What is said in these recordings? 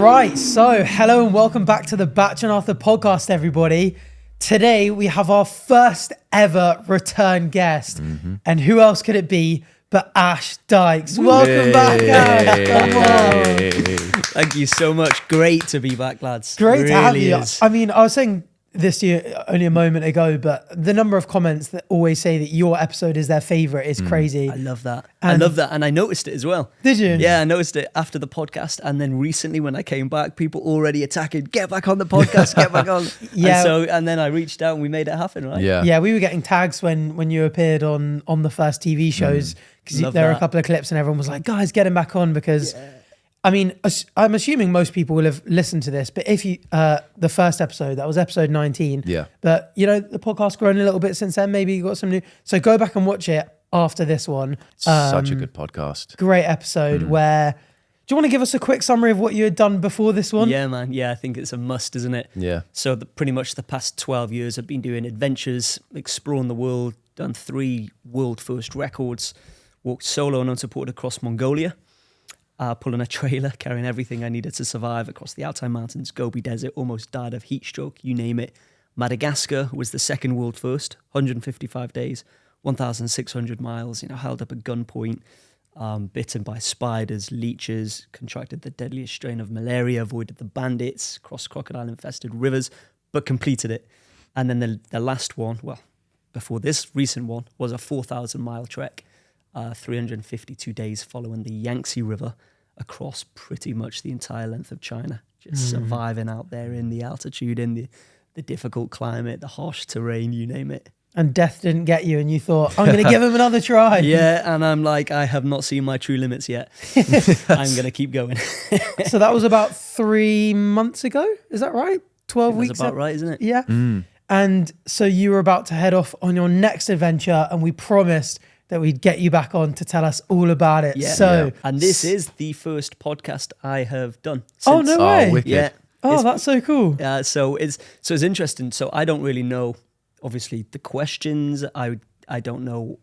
Right, so hello and welcome back to the Bach and Arthur podcast, everybody. Today we have our first ever return guest, and who else could it be but Ash Dykes? Welcome back, Ash. Come on. Thank you so much. Great to be back, lads. Great Really to have you. is. I mean, I was saying this to you only a moment ago, but the number of comments that always say that your episode is their favorite is crazy. I love that. And I noticed it as well. Did you? Yeah, I noticed it after the podcast. And then recently when I came back, people already attacking, get back on the podcast, get back on. Yeah. And then I reached out and we made it happen, right? Yeah, we were getting tags when you appeared on the first TV shows, because there were a couple of clips and everyone was like, guys, get him back on, because... I mean, I'm assuming most people will have listened to this, but if you, the first episode, that was episode 19. Yeah. But, you know, the podcast's grown a little bit since then. Maybe you got some new. So go back and watch it after this one. Such a good podcast. Great episode where, do you want to give us a quick summary of what you had done before this one? Yeah, man. Yeah, I think it's a must, isn't it? Yeah. So pretty much the past 12 years, I've been doing adventures, exploring the world, done 3 world first records, walked solo and unsupported across Mongolia. Pulling a trailer, carrying everything I needed to survive across the Altai Mountains, Gobi Desert, almost died of heat stroke, you name it. Madagascar was the second world first, 155 days, 1,600 miles, held up at gunpoint, bitten by spiders, leeches, contracted the deadliest strain of malaria, avoided the bandits, crossed crocodile-infested rivers, but completed it. And then the last one, well, before this recent one, was a 4,000-mile trek. 352 days following the Yangtze River across pretty much the entire length of China, just surviving out there in the altitude, in the difficult climate, the harsh terrain, you name it. And death didn't get you and you thought, I'm going to give him another try. Yeah, and I'm like, I have not seen my true limits yet. I'm going to keep going. So that was about 3 months ago, is that right? 12 weeks? That's about right, isn't it? Yeah. And so you were about to head off on your next adventure, and we promised that we'd get you back on to tell us all about it. Yeah. And this is the first podcast I have done since. Oh, no way. Wicked. Yeah. Oh, that's so cool. So it's interesting. So I don't really know, obviously, the questions. I don't know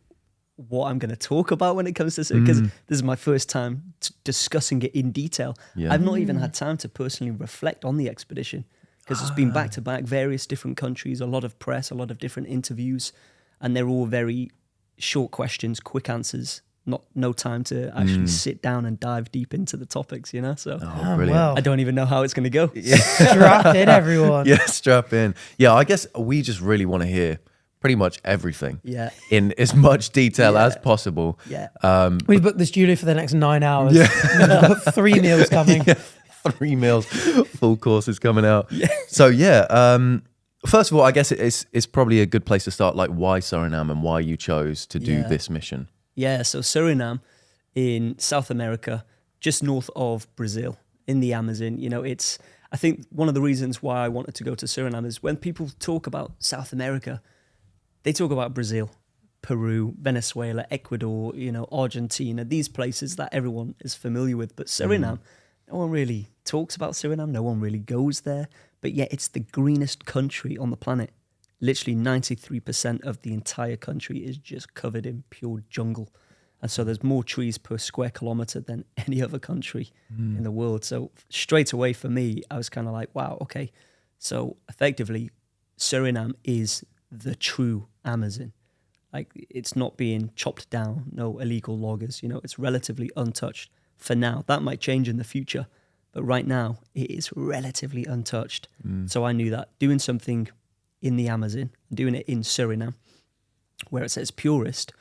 what I'm going to talk about when it comes to it, because this is my first time discussing it in detail. Yeah. I've not even had time to personally reflect on the expedition, because it's been back to back, various different countries, a lot of press, a lot of different interviews, and they're all very short questions, quick answers, no time to actually sit down and dive deep into the topics, So Brilliant. Well. I don't even know how it's going to go. Strap in, everyone. Yeah, strap in. Yeah, I guess we just really want to hear pretty much everything. Yeah. In as much detail as possible. Yeah. We've booked the studio for the next 9 hours. Yeah. We've got 3 meals coming. 3 meals, full courses coming out. Yeah. So first of all, I guess it's probably a good place to start, like why Suriname and why you chose to do this mission. Yeah, so Suriname in South America, just north of Brazil, in the Amazon. I think one of the reasons why I wanted to go to Suriname is when people talk about South America, they talk about Brazil, Peru, Venezuela, Ecuador, Argentina, these places that everyone is familiar with. But Suriname, no one really talks about Suriname, no one really goes there. But yet it's the greenest country on the planet. Literally 93% of the entire country is just covered in pure jungle. And so there's more trees per square kilometer than any other country in the world. So straight away for me, I was kind of like, wow, okay. So effectively, Suriname is the true Amazon. Like, it's not being chopped down, no illegal loggers, it's relatively untouched for now. That might change in the future. But right now, it is relatively untouched. So I knew that doing something in the Amazon, doing it in Suriname, where it's its purest,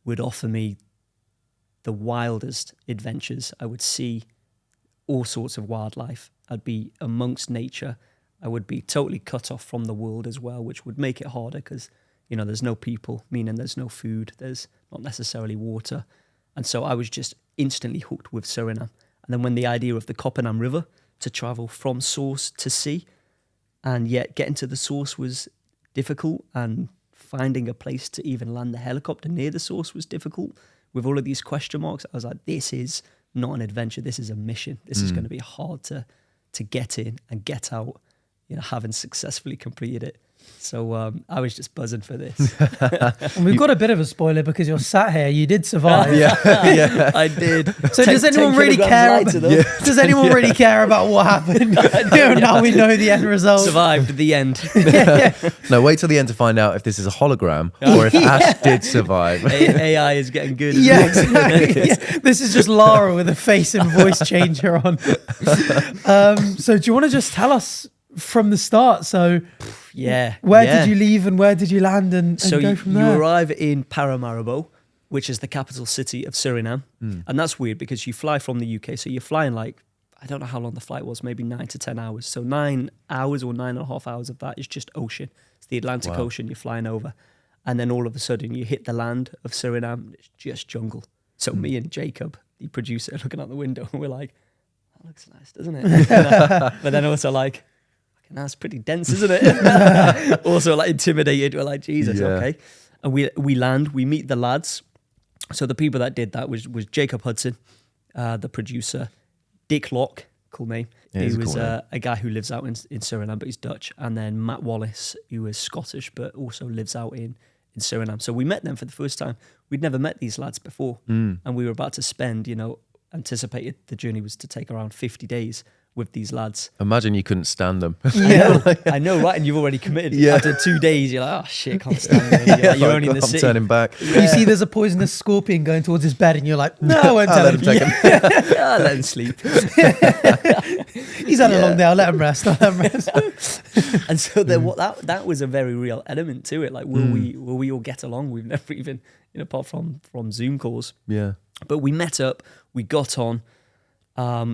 would offer me the wildest adventures. I would see all sorts of wildlife. I'd be amongst nature. I would be totally cut off from the world as well, which would make it harder because, there's no people, meaning there's no food, there's not necessarily water. And so I was just instantly hooked with Suriname. And then when the idea of the Coppename River to travel from source to sea, and yet getting to the source was difficult, and finding a place to even land the helicopter near the source was difficult. With all of these question marks, I was like, this is not an adventure, this is a mission. This is going to be hard to get in and get out, having successfully completed it. So I was just buzzing for this. And we've got a bit of a spoiler because you're sat here. You did survive. Yeah. I did. So does anyone really care? Does anyone really care about what happened? Now we know the end result. Survived the end. No, wait till the end to find out if this is a hologram or if Ash did survive. AI is getting good. Yeah, exactly. Yeah. This is just Lara with a face and voice changer on. So do you want to just tell us from the start? So where did you leave and where did you land and go from there? You arrive in Paramaribo, which is the capital city of Suriname. And that's weird because you fly from the UK. So you're flying like, I don't know how long the flight was, maybe 9 to 10 hours. So 9 hours or 9.5 hours of that is just ocean. It's the Atlantic Ocean you're flying over. And then all of a sudden you hit the land of Suriname. It's just jungle. So me and Jacob, the producer, looking out the window, and we're like, that looks nice, doesn't it? But then also like, that's pretty dense, isn't it? Also like intimidated. We're like, Jesus, okay. And we land, we meet the lads. So the people that did that was Jacob Hudson, the producer, Dick Locke, cool name. Yeah, he was a guy who lives out in Suriname, but he's Dutch. And then Matt Wallace, who is Scottish, but also lives out in Suriname. So we met them for the first time. We'd never met these lads before. And we were about to spend, anticipated the journey was to take around 50 days with these lads. Imagine you couldn't stand them. I know, right? And you've already committed. After 2 days, you're like, oh shit, can't stand them. You're only in the I'm city. turning back. You see there's a poisonous scorpion going towards his bed and you're like, no, I won't tell him. I'll let him sleep. He's had a long day, I'll let him rest. And so that was a very real element to it. Like, will we all get along? We've never even, apart from Zoom calls. Yeah. But we met up, we got on.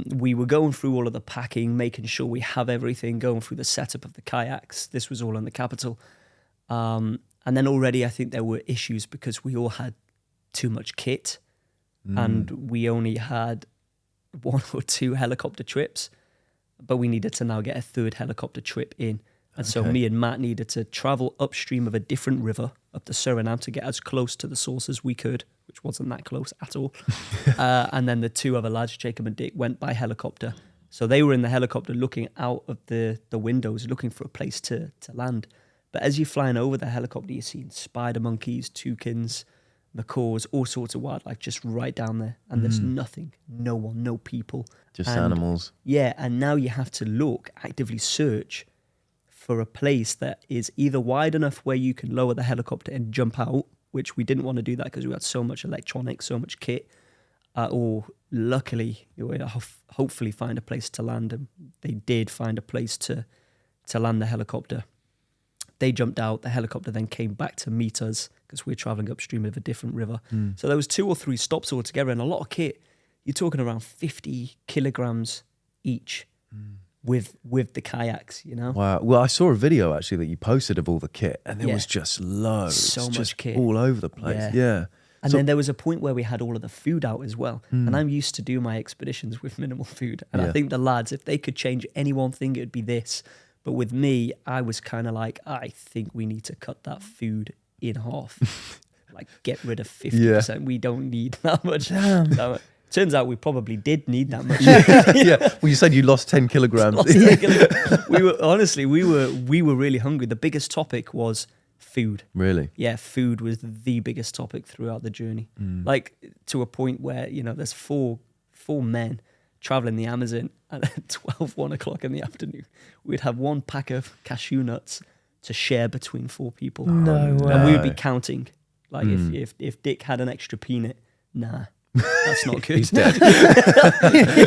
We were going through all of the packing, making sure we have everything, going through the setup of the kayaks. This was all in the capital. And then already I think there were issues because we all had too much kit and we only had 1 or 2 helicopter trips, but we needed to now get a 3rd helicopter trip in. And so me and Matt needed to travel upstream of a different river up the Suriname to get as close to the source as we could, which wasn't that close at all. And then the 2 other lads, Jacob and Dick, went by helicopter. So they were in the helicopter looking out of the windows, looking for a place to land. But as you're flying over the helicopter, you're seeing spider monkeys, toucans, macaws, all sorts of wildlife just right down there. And there's nothing, no one, no people. Just animals. Yeah, and now you have to actively search for a place that is either wide enough where you can lower the helicopter and jump out, which we didn't want to do that because we had so much electronics, so much kit, or luckily, hopefully find a place to land. And they did find a place to land the helicopter. They jumped out, the helicopter then came back to meet us because we were traveling upstream of a different river. So there was 2 or 3 stops altogether and a lot of kit. You're talking around 50 kilograms each. With the kayaks, Wow. Well, I saw a video actually that you posted of all the kit and there was just loads. So much just kit. All over the place. Yeah. And then there was a point where we had all of the food out as well. And I'm used to do my expeditions with minimal food. And I think the lads, if they could change any one thing, it would be this. But with me, I was kind of like, I think we need to cut that food in half. Like get rid of 50%. We don't need that much. So, turns out we probably did need that much. Well, you said you lost 10 kilograms. We were really hungry. The biggest topic was food. Really? Yeah, food was the biggest topic throughout the journey. Like to a point where, there's four men traveling the Amazon and at 1 o'clock in the afternoon, we'd have 1 pack of cashew nuts to share between 4 people. No way. And we would be counting. Like if Dick had an extra peanut, nah. That's not good. He's dead.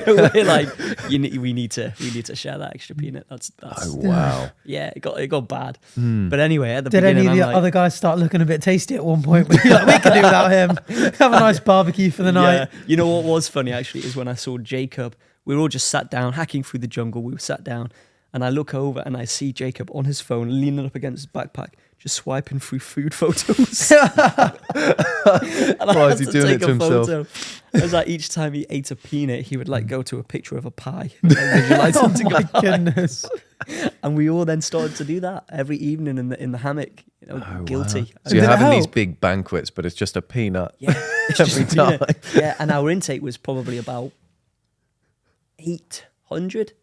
We're like, we need to share that extra peanut. That's oh wow. Yeah, it got bad. But anyway, at the Did beginning, any of the other guys start looking a bit tasty at one point? You're like, we could do without him. Have a nice barbecue for the night. You know what was funny actually is when I saw Jacob, we were all just sat down, hacking through the jungle. We were sat down, and I look over and I see Jacob on his phone, leaning up against his backpack, just swiping through food photos. Why is he doing it to himself? It was like each time he ate a peanut, he would like go to a picture of a pie. And visualize Oh something my goodness. And we all then started to do that every evening in the hammock. Guilty. Wow. So you're having these big banquets, but it's just a peanut. Yeah, every time. Yeah, and our intake was probably about 800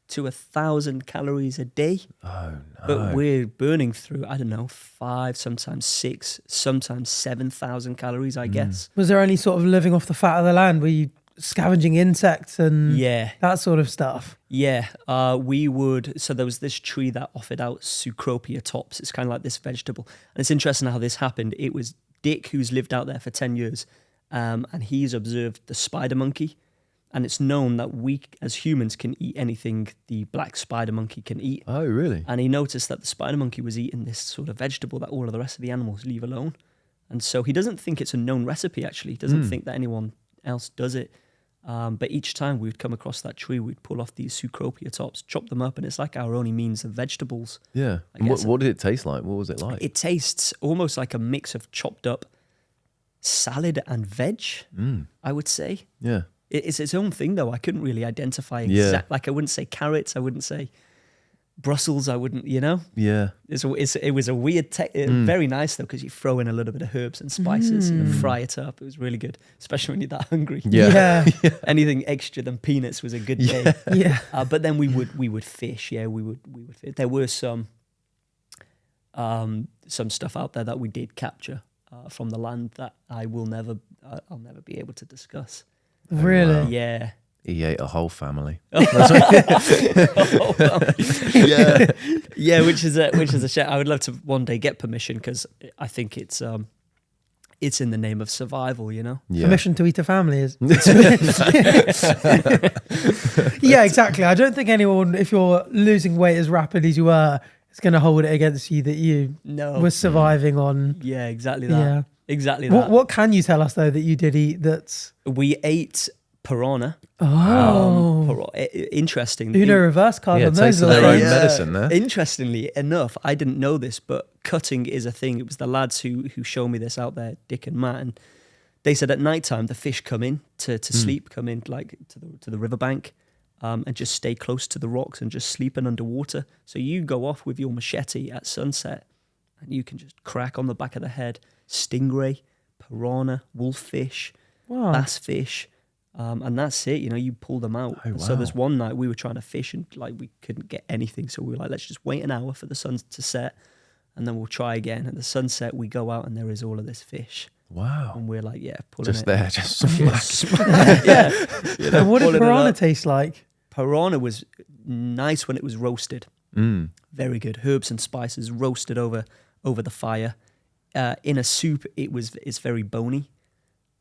to 1,000 calories a day. Oh no. But we're burning through, I don't know, 5, sometimes 6, sometimes 7,000 calories, I guess. Was there any sort of living off the fat of the land? Were you scavenging insects and that sort of stuff? Yeah, we would. So there was this tree that offered out Cecropiatops. It's kind of like this vegetable. And it's interesting how this happened. It was Dick, who's lived out there for 10 years, and he's observed the spider monkey. And it's known that we, as humans, can eat anything the black spider monkey can eat. Oh, really? And he noticed that the spider monkey was eating this sort of vegetable that all of the rest of the animals leave alone. And so he doesn't think it's a known recipe, actually. He doesn't think that anyone else does it. But each time we would come across that tree, we'd pull off these Cecropiatops, chop them up, and it's like our only means of vegetables. Yeah. And what did it taste like? What was it like? It tastes almost like a mix of chopped up salad and veg, I would say. Yeah. It's its own thing, though. I couldn't really identify like I wouldn't say carrots, I wouldn't say Brussels, I wouldn't, you know? Yeah. It was a weird, very nice though, because you throw in a little bit of herbs and spices and fry it up. It was really good, especially when you're that hungry. Yeah. Anything extra than peanuts was a good day. Yeah. But then we would fish. Yeah, we would fish. There were some stuff out there that we did capture from the land that I'll never be able to discuss. Really? Wow. Yeah. He ate a whole family. Yeah, which is a shame. I would love to one day get permission, because I think it's in the name of survival, you know. Yeah. Permission to eat a family is. Yeah, exactly. I don't think anyone, if you're losing weight as rapidly as you were, is going to hold it against you that you were surviving on. Yeah, exactly that. Yeah. Exactly that. What can you tell us though that you did eat? That's we ate Pirhana. Interesting. Uno reverse card on those. Taste of their own medicine there. Interestingly enough, I didn't know this, but cutting is a thing. It was the lads who showed me this out there, Dick and Matt, and they said at night time the fish come in to sleep, come in like to the riverbank, and just stay close to the rocks and just sleeping underwater. So you go off with your machete at sunset, and you can just crack on the back of the head stingray, piranha, wolffish, bass fish. And that's it, you know, you pull them out. Oh, wow. So there's one night we were trying to fish and like we couldn't get anything. So we were like, let's just wait an hour for the sun to set and then we'll try again. At the sunset, we go out and there is all of this fish. Wow. And we're like, pulling just it. there, just smack. Yeah. You know, and what did piranha taste like? Piranha was nice when it was roasted. Very good. Herbs and spices roasted over the fire. In a soup, it's very bony,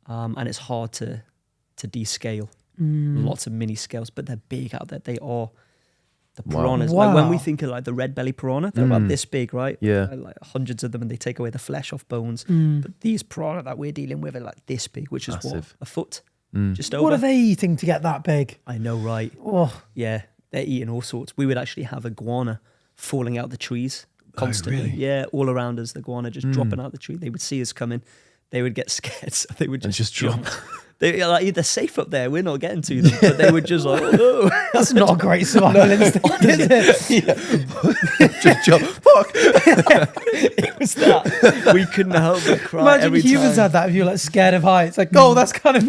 and it's hard to descale. Lots of mini scales, but they're big out there. They are the piranhas. Wow. Like when we think of like the red belly piranha, they're about this big, right? Yeah. Like hundreds of them, and they take away the flesh off bones. But these piranha that we're dealing with are like this big, which is Massive. what, a foot, just over. What are they eating to get that big? I know, right? Oh, Yeah, they're eating all sorts. We would actually have iguana falling out the trees constantly. really? Yeah, all around us, the iguana just dropping out the tree. They would see us coming. They would get scared, so they would just drop. They're like, they're safe up there. We're not getting to them, but they would just like, oh no. that's not a great survival instinct, is it? Just jump. Fuck. It was that. We couldn't help but cry. Imagine every humans time. had that if you're like scared of heights. Like, that's kind of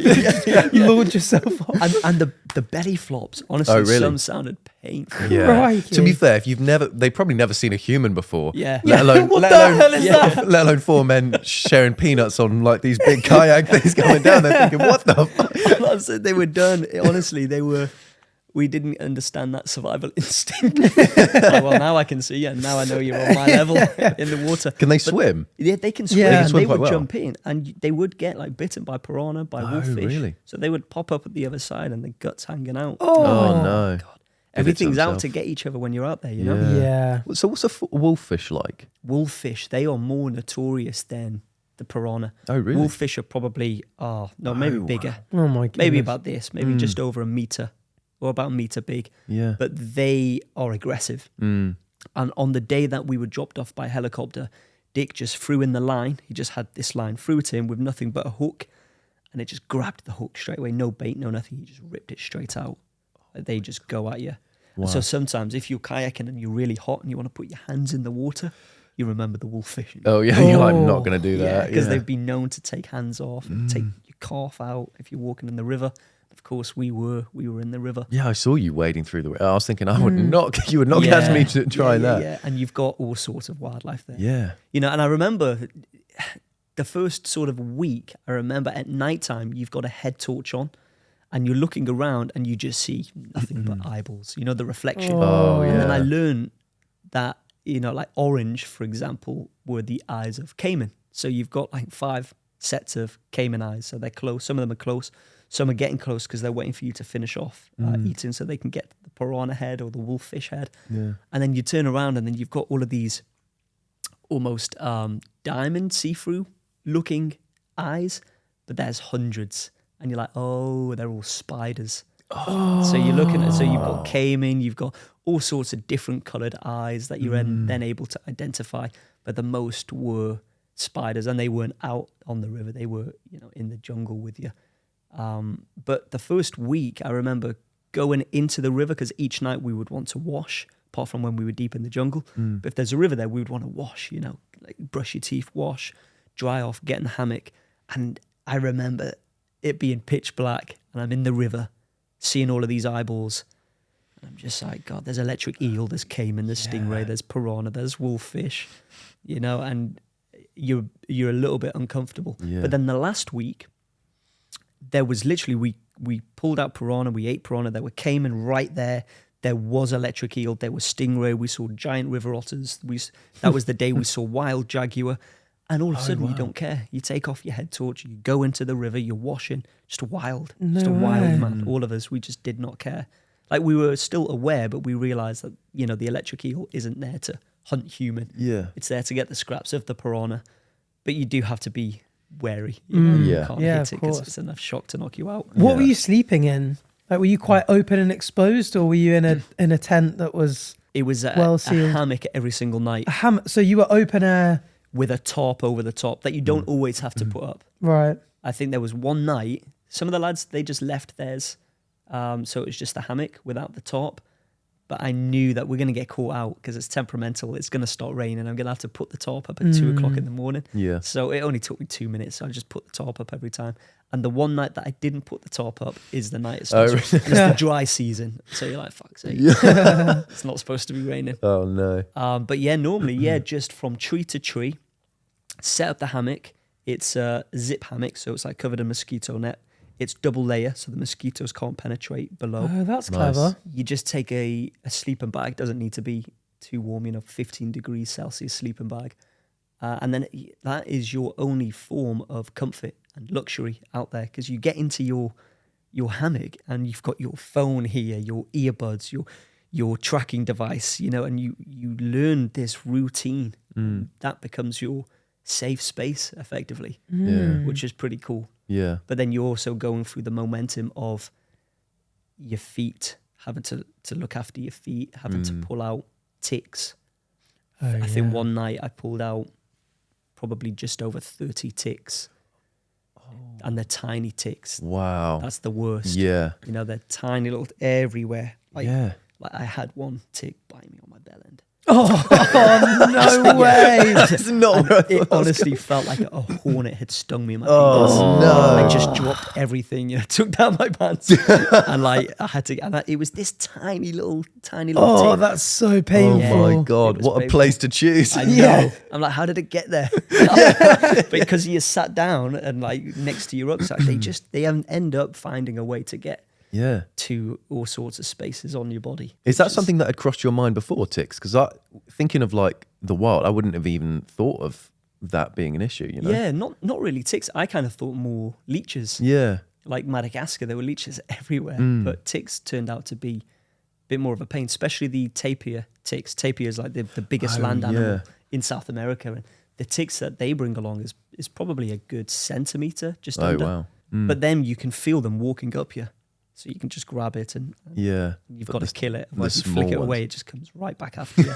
you launch yourself off. And the belly flops, honestly, really? some sounded painful. Yeah. Crikey. To be fair, if they've probably never seen a human before. Yeah. Let alone, What let the alone, hell is that? let alone 4 men sharing peanuts on like these big kayak things going down. They're thinking, what the fuck? That's it. They were done. Honestly, we didn't understand that survival instinct. Like, well, now I can see you, and now I know you're on my level in the water. Can they swim? Yeah, they can swim. Yeah. They can And swim they quite would well. jump in, and they would get like bitten by piranha, by wolffish. really? So they would pop up at the other side, and the guts hanging out. Oh, no. Everything's out himself. to get each other when you're out there, you know. Yeah. So what's a wolffish like? Wolffish, they are more notorious than the piranha. Oh, really? Wolffish are probably maybe bigger. Oh my goodness. Maybe about this, maybe just over a meter or about a meter big. Yeah. But they are aggressive. And on the day that we were dropped off by helicopter, Dick just threw in the line. He just had this line, threw it in with nothing but a hook, and it just grabbed the hook straight away. No bait, no nothing. He just ripped it straight out. They just go at you. Wow. And so sometimes if you're kayaking and you're really hot and you want to put your hands in the water, you remember the wolffish. Oh, yeah. You're like, I'm not going to do Yeah, that. because they've been known to take hands off, and take your calf out if you're walking in the river. The of course, we were in the river. Yeah, I saw you wading through the river. I was thinking you would not catch me trying that. Yeah, and you've got all sorts of wildlife there. Yeah. You know, and I remember the first sort of week, I remember at nighttime, you've got a head torch on and you're looking around and you just see nothing but eyeballs, you know, the reflection. Oh, yeah. And then I learned that, you know, like orange, for example, were the eyes of caiman. So you've got like 5 sets of caiman eyes. So they're close. Some of them are close. Some are getting close because they're waiting for you to finish off eating so they can get the piranha head or the wolffish head. Yeah. And then you turn around and then you've got all of these almost diamond see-through looking eyes, but there's hundreds. And you're like, oh, they're all spiders. Oh. So you're looking at, so you've got caiman, you've got all sorts of different coloured eyes that you're then able to identify. But the most were spiders, and they weren't out on the river. They were, you know, in the jungle with you. But the first week, I remember going into the river because each night we would want to wash, apart from when we were deep in the jungle. But if there's a river there, we would want to wash, you know, like brush your teeth, wash, dry off, get in the hammock. And I remember it being pitch black and I'm in the river seeing all of these eyeballs. And I'm just like, God, there's electric eel, there's caiman, there's stingray, there's piranha, there's wolffish, you know, and you're a little bit uncomfortable. Yeah. But then the last week, there was literally, we pulled out piranha, we ate piranha, there were caiman right there. There was electric eel, there was stingray, we saw giant river otters. That was the day we saw wild jaguar. And all of a sudden, you don't care. You take off your head torch, you go into the river, you're washing. Just a wild man. All of us, we just did not care. Like, we were still aware, but we realised that, you know, the electric eel isn't there to hunt human. Yeah. It's there to get the scraps of the piranha. But you do have to be wary. You know? You can't hit it because it's enough shock to knock you out. What were you sleeping in? Like, were you quite open and exposed, or were you in a tent that was It was a hammock every single night. So you were open air? With a top over the top that you don't always have to put up. Right. I think there was one night, some of the lads, they just left theirs. So it was just the hammock without the top. But I knew that we're going to get caught out because it's temperamental. It's going to start raining. I'm going to have to put the top up at 2 o'clock in the morning. Yeah. So it only took me 2 minutes. So I just put the top up every time. And the one night that I didn't put the top up is the night it starts. It's the dry season. So you're like, fuck's sake. Yeah. It's not supposed to be raining. Oh, no. But yeah, normally, just from tree to tree, set up the hammock. It's a zip hammock. So it's like covered in mosquito net. It's double layer, so the mosquitoes can't penetrate below. Oh, that's clever. You just take a sleeping bag. Doesn't need to be too warm, 15 degrees Celsius sleeping bag. And then that is your only form of comfort and luxury out there, because you get into your hammock and you've got your phone here, your earbuds, your tracking device, and you learn this routine. That becomes your safe space, effectively, which is pretty cool. Yeah. But then you're also going through the momentum of your feet, having to look after your feet, having to pull out ticks. I think one night I pulled out probably just over 30 ticks. And they're tiny ticks. Wow. That's the worst. Yeah. They're tiny little everywhere. Like I had one tick bite me on my bell end. Oh, no way. That's not it honestly felt like a hornet had stung me in my fingers. Oh, no. I just dropped everything, took down my pants. And I had to, it was this tiny little tick. Oh, that's so painful. Oh my God, what a place to choose. I know. I'm like, how did it get there? Because you sat down and next to your rucksack, they end up finding a way to get to all sorts of spaces on your body. Is that something that had crossed your mind before, ticks? Because thinking of the wild, I wouldn't have even thought of that being an issue, Yeah, not really ticks. I kind of thought more leeches. Yeah. Like Madagascar, there were leeches everywhere, but ticks turned out to be a bit more of a pain, especially the tapir ticks. Tapir is like the biggest land animal in South America, and the ticks that they bring along is probably a good centimetre, just under. Wow. But then you can feel them walking up you. So you can just grab it and you've got to kill it. Otherwise you flick it away, it just comes right back after you.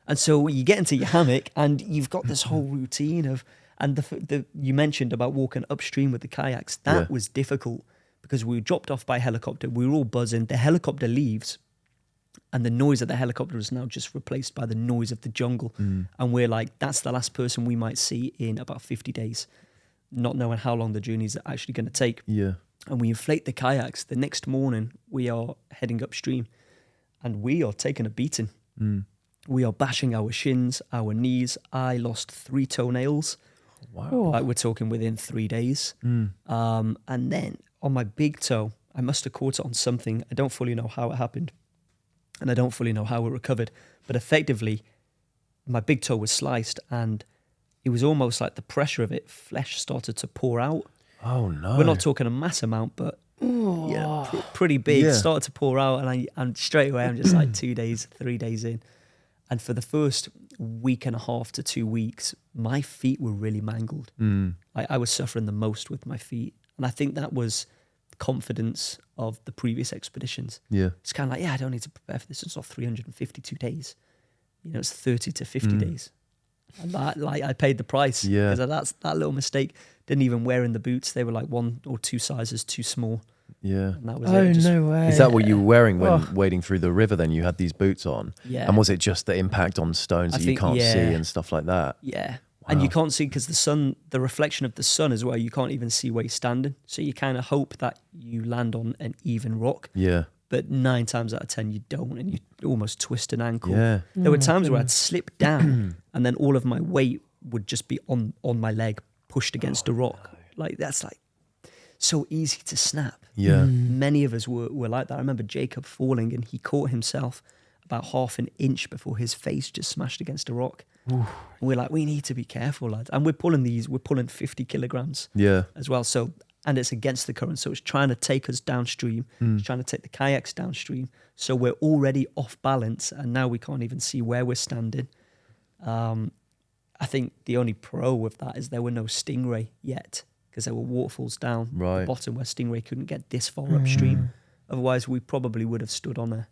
And so you get into your hammock and you've got this whole routine of, and you mentioned about walking upstream with the kayaks. That was difficult because we were dropped off by helicopter. We were all buzzing. The helicopter leaves and the noise of the helicopter is now just replaced by the noise of the jungle. And we're like, that's the last person we might see in about 50 days, not knowing how long the journey is actually going to take. Yeah. and we inflate the kayaks. The next morning, we are heading upstream, and we are taking a beating. We are bashing our shins, our knees. I lost 3 toenails. Wow. Like we're talking within 3 days. And then on my big toe, I must have caught it on something. I don't fully know how it happened, and I don't fully know how it recovered. But effectively, my big toe was sliced, and it was almost like the pressure of it, flesh started to pour out. Oh no. We're not talking a mass amount, but pretty big. Yeah. Started to pour out, and straight away I'm just like 2 days, 3 days in. And for the first week and a half to 2 weeks, my feet were really mangled. I was suffering the most with my feet. And I think that was confidence of the previous expeditions. Yeah. It's kind of like, I don't need to prepare for this. It's not 352 days. It's 30 to 50 days. And that, I paid the price. Yeah. Because that little mistake. Didn't even wear in the boots. They were like 1 or 2 sizes too small. Yeah. And that was Oh, it. no way. Is that what you were wearing when wading through the river then? You had these boots on? Yeah. And was it just the impact on stones that you think, can't see and stuff like that? Yeah. And you can't see because the reflection of the sun as well, you can't even see where you're standing. So you kind of hope that you land on an even rock. Yeah. But 9 times out of 10, you don't, and you almost twist an ankle. Yeah. There were times where I'd slip down and then all of my weight would just be on my leg, pushed against a rock. No. That's so easy to snap. Yeah. Many of us were like that. I remember Jacob falling and he caught himself about half an inch before his face just smashed against a rock. And we're like, we need to be careful, lads. And we're pulling 50 kilograms as well. So, and it's against the current. So it's trying to take us downstream. It's trying to take the kayaks downstream. So we're already off balance and now we can't even see where we're standing. I think the only pro with that is there were no stingray yet because there were waterfalls down the bottom where stingray couldn't get this far upstream. Otherwise, we probably would have stood on a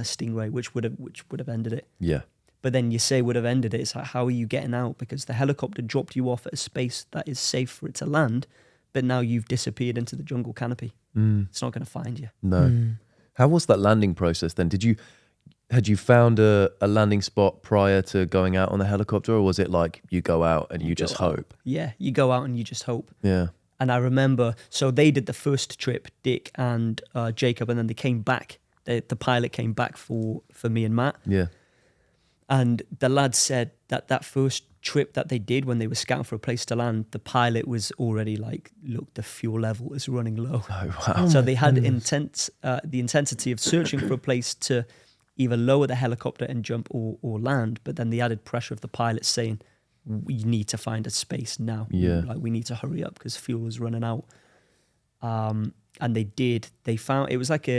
stingray, which would have ended it. Yeah. But then you say would have ended it. It's like, how are you getting out? Because the helicopter dropped you off at a space that is safe for it to land, but now you've disappeared into the jungle canopy. It's not going to find you. No. How was that landing process then? Had you found a landing spot prior to going out on the helicopter, or was it like you go out and you just hope? Yeah, you go out and you just hope. Yeah. And I remember, so they did the first trip, Dick and Jacob, and then they came back. The pilot came back for me and Matt. Yeah. And the lads said that first trip that they did when they were scouting for a place to land, the pilot was already like, look, the fuel level is running low. Oh, wow. So they had the intensity of searching for a place to either lower the helicopter and jump or land, but then the added pressure of the pilot saying, we need to find a space now. Yeah. Like we need to hurry up because fuel is running out. And they found, it was like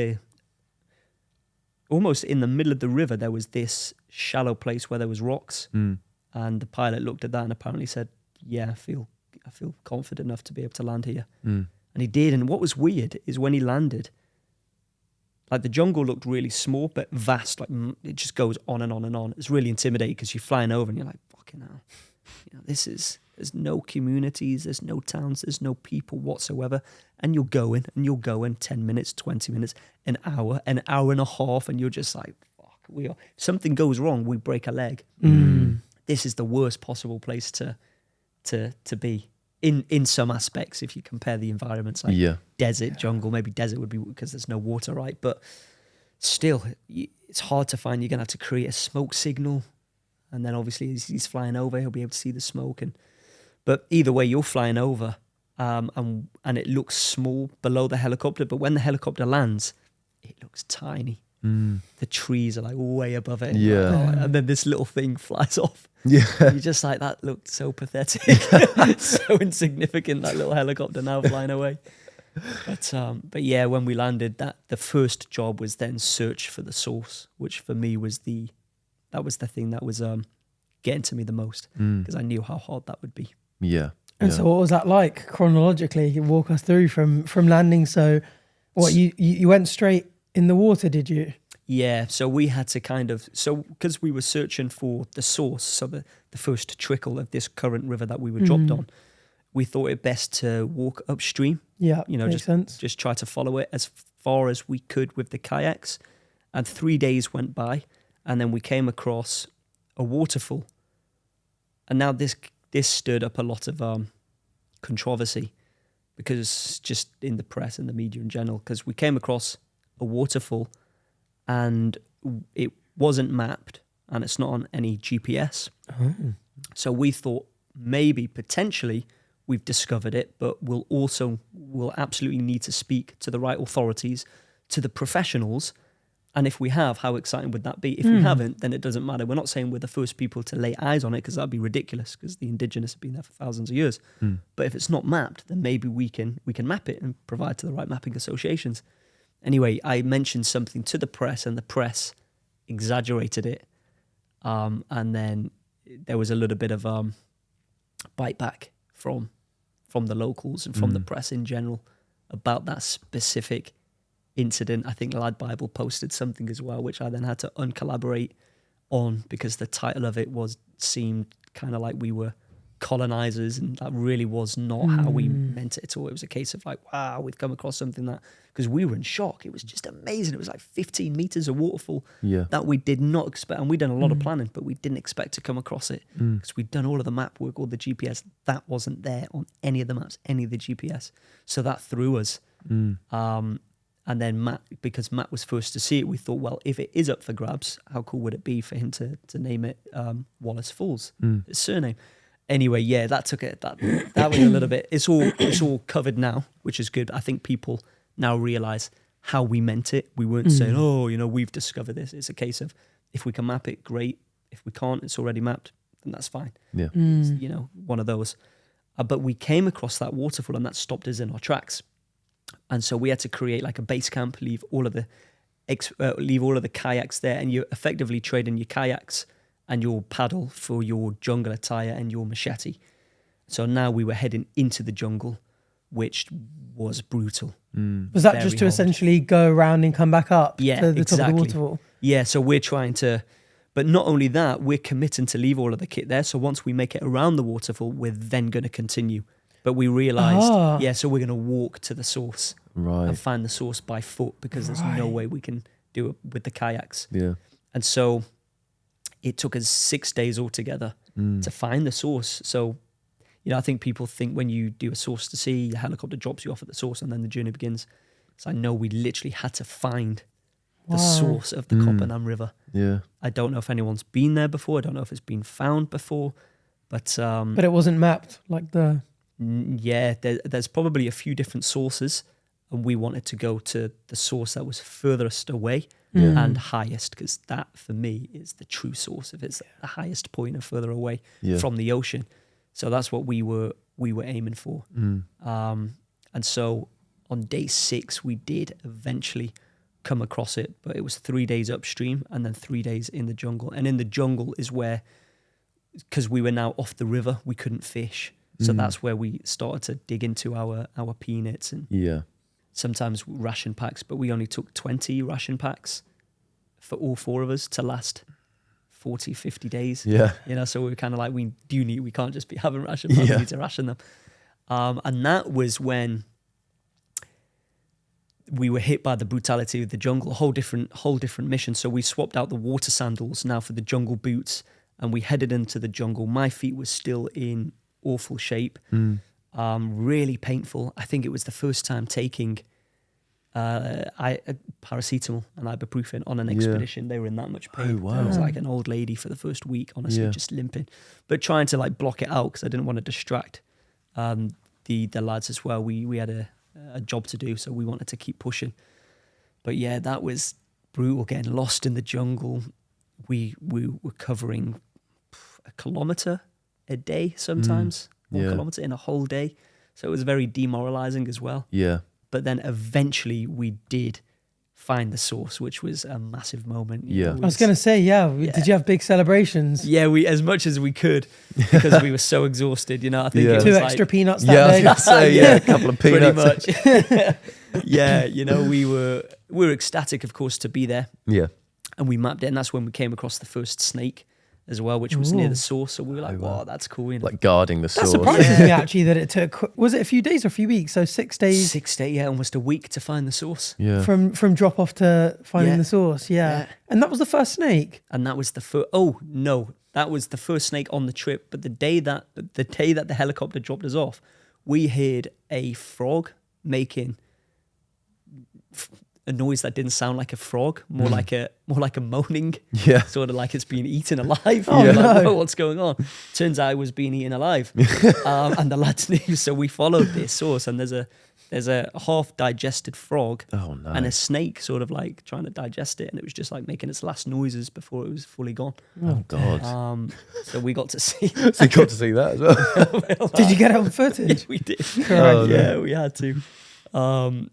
almost in the middle of the river, there was this shallow place where there was rocks. And the pilot looked at that and apparently said, yeah, I feel confident enough to be able to land here. And he did. And what was weird is when he landed, like the jungle looked really small, but vast. Like it just goes on and on and on. It's really intimidating because you're flying over and you're like, fucking hell. There's no communities, there's no towns, there's no people whatsoever. And you're going 10 minutes, 20 minutes, an hour and a half. And you're just like, fuck, something goes wrong, we break a leg. This is the worst possible place to be. In some aspects, if you compare the environments, like desert, jungle, maybe desert would be because there's no water, right? But still, it's hard to find. You're going to have to create a smoke signal. And then obviously as he's flying over, he'll be able to see the smoke. But either way, you're flying over and it looks small below the helicopter. But when the helicopter lands, it looks tiny. The trees are like way above it. And then this little thing flies off. Yeah. You're just like, that looked so pathetic. So insignificant, that little helicopter now flying away. But yeah, when we landed, the first job was then search for the source, which for me was the thing that was getting to me the most because I knew how hard that would be. Yeah. And so what was that like chronologically? You can walk us through from landing. So what, you went straight in the water, did you? Yeah, so we had to because we were searching for the source, so the first trickle of this current river that we were dropped on, we thought it best to walk upstream. Yeah, makes sense. Just try to follow it as far as we could with the kayaks. And 3 days went by, and then we came across a waterfall. And now this stirred up a lot of controversy because just in the press and the media in general, because we came across a waterfall and it wasn't mapped and it's not on any GPS. So we thought maybe potentially we've discovered it, but we'll absolutely need to speak to the right authorities, to the professionals. And if we have, how exciting would that be? If we haven't, then it doesn't matter. We're not saying we're the first people to lay eyes on it, because that'd be ridiculous, because the indigenous have been there for thousands of years. But if it's not mapped, then maybe we can map it and provide to the right mapping associations. Anyway, I mentioned something to the press, and the press exaggerated it. And then there was a little bit of bite back from the locals and from the press in general about that specific incident. I think Lad Bible posted something as well, which I then had to uncollaborate on, because the title of it seemed kind of like we were colonizers, and that really was not how we meant it at all. It was a case of like, wow, we've come across something that, because we were in shock. It was just amazing. It was like 15 meters of waterfall that we did not expect. And we'd done a lot of planning, but we didn't expect to come across it, because we'd done all of the map work, all the GPS. That wasn't there on any of the maps, any of the GPS. So that threw us. And then Matt, because Matt was first to see it, we thought, well, if it is up for grabs, how cool would it be for him to name it Wallace Falls, his surname. Anyway, yeah, that took it. That was a little bit. It's all covered now, which is good. I think people now realise how we meant it. We weren't saying, oh, we've discovered this. It's a case of, if we can map it, great. If we can't, it's already mapped, then that's fine. Yeah, one of those. But we came across that waterfall, and that stopped us in our tracks. And so we had to create like a base camp, leave all of the kayaks there, and you're effectively trading your kayaks and your paddle for your jungle attire and your machete. So now we were heading into the jungle, which was brutal. Was that just to essentially go around and come back up to the top of the waterfall? Yeah, so we're trying to, but not only that, we're committing to leave all of the kit there. So once we make it around the waterfall, we're then going to continue. But we realised, so we're going to walk to the source and find the source by foot, because there's no way we can do it with the kayaks. Yeah. And so it took us 6 days altogether to find the source. So, I think people think when you do a source to sea, the helicopter drops you off at the source and then the journey begins. So I know we literally had to find the source of the Coppename River. Yeah. I don't know if anyone's been there before. I don't know if it's been found before, but it wasn't mapped like the... Yeah, there's probably a few different sources, and we wanted to go to the source that was furthest away and highest, because that for me is the true source, if it's the highest point and further away from the ocean. So that's what we were aiming for. And so on day 6 we did eventually come across it, but it was 3 days upstream and then 3 days in the jungle. And in the jungle is where, because we were now off the river, we couldn't fish. So that's where we started to dig into our peanuts and sometimes ration packs, but we only took 20 ration packs for all 4 of us to last 40, 50 days. Yeah. So we were kind of like, we can't just be having ration packs, we need to ration them. And that was when we were hit by the brutality of the jungle, a whole different mission. So we swapped out the water sandals now for the jungle boots, and we headed into the jungle. My feet were still in awful shape, really painful. I think it was the first time taking paracetamol and ibuprofen on an expedition. They were in that much pain. Oh, wow. I was like an old lady for the first week, honestly, just limping, but trying to like block it out because I didn't want to distract the lads as well. We had a job to do, so we wanted to keep pushing. But yeah, that was brutal. Getting lost in the jungle. We were covering a kilometre a day sometimes, 1 kilometre in a whole day. So it was very demoralizing as well. Yeah. But then eventually we did find the source, which was a massive moment. I was going to say, did you have big celebrations? Yeah, we as much as we could, because we were so exhausted. I think it was 2 extra peanuts that day. I was going to say, a couple of peanuts. Pretty much. we were ecstatic, of course, to be there. Yeah. And we mapped it, and that's when we came across the first snake as well, which was near the source. So we were like, wow, that's cool. Like guarding the source. That surprises me actually that it took, was it a few days or a few weeks? So 6 days? 6 days, almost a week to find the source. Yeah. From drop off to finding the source, And that was the first snake? And that was the first, that was the first snake on the trip. But the day that the helicopter dropped us off, we heard a frog making a noise that didn't sound like a frog, more like a moaning, sort of like it's being eaten alive. Oh, Like, no. whoa, what's going on? Turns out it was being eaten alive, and the lads knew. So we followed this source, and there's a half digested frog and a snake sort of like trying to digest it, and it was just like making its last noises before it was fully gone. Oh God! So we got to see. So you got to see that as well. Did you get it on footage? We did. Oh, Yeah, we had to. And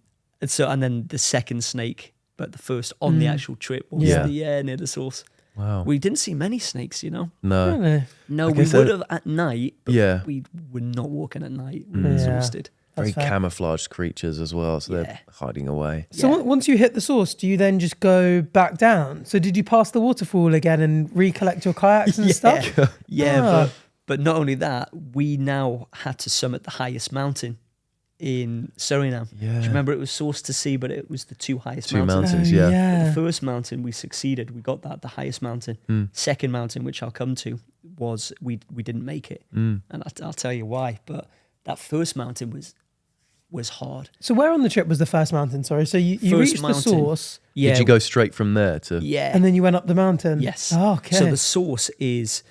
then the second snake, but the first on the actual trip was near the source. Wow. We didn't see many snakes, you know. No. Really? No, I we guess would have at night, but Yeah. we were not walking at night. We Mm. were Yeah. exhausted. Very That's fair. camouflaged creatures as well, so Yeah. they're hiding away. So Yeah. once you hit the source, do you then just go back down? So did you pass the waterfall again and recollect your kayaks and stuff? Yeah, Ah. but not only that, we now had to summit the highest mountain in Suriname. Yeah. Do you remember it was source to sea, but it was the two highest Two mountains. mountains, Oh, yeah. The first mountain we succeeded, we got that, the highest mountain. Second mountain, which I'll come to, was we didn't make it, and I'll tell you why. But that first mountain was hard. So where on the trip was the first mountain? Sorry. So you First reached mountain. the source Yeah, Did you go straight from there to? Yeah, and then you went up the mountain? yes. Oh, okay. So the source is,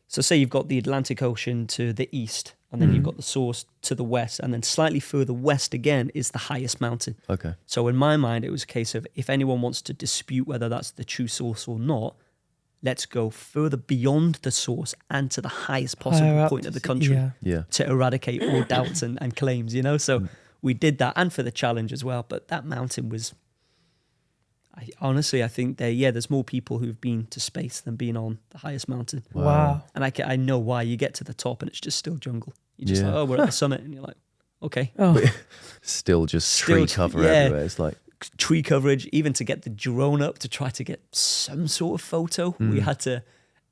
so say you've got the Atlantic Ocean to the east, and then you've got the source to the west, and then slightly further west again is the highest mountain. Okay. So in my mind, it was a case of if anyone wants to dispute whether that's the true source or not, let's go further beyond the source and to the highest Higher possible up point of the to- country yeah. Yeah. to eradicate all doubts and claims, you know? So we did that, and for the challenge as well. But that mountain was, I think there's more people who've been to space than been on the highest mountain. Wow. And I know why. You get to the top and it's just still jungle. You're just Yeah. like, oh, we're at the summit. And you're like, okay. Oh, Still just Still tree tr- cover yeah. everywhere. It's like, Tree coverage, even to get the drone up to try to get some sort of photo, we had to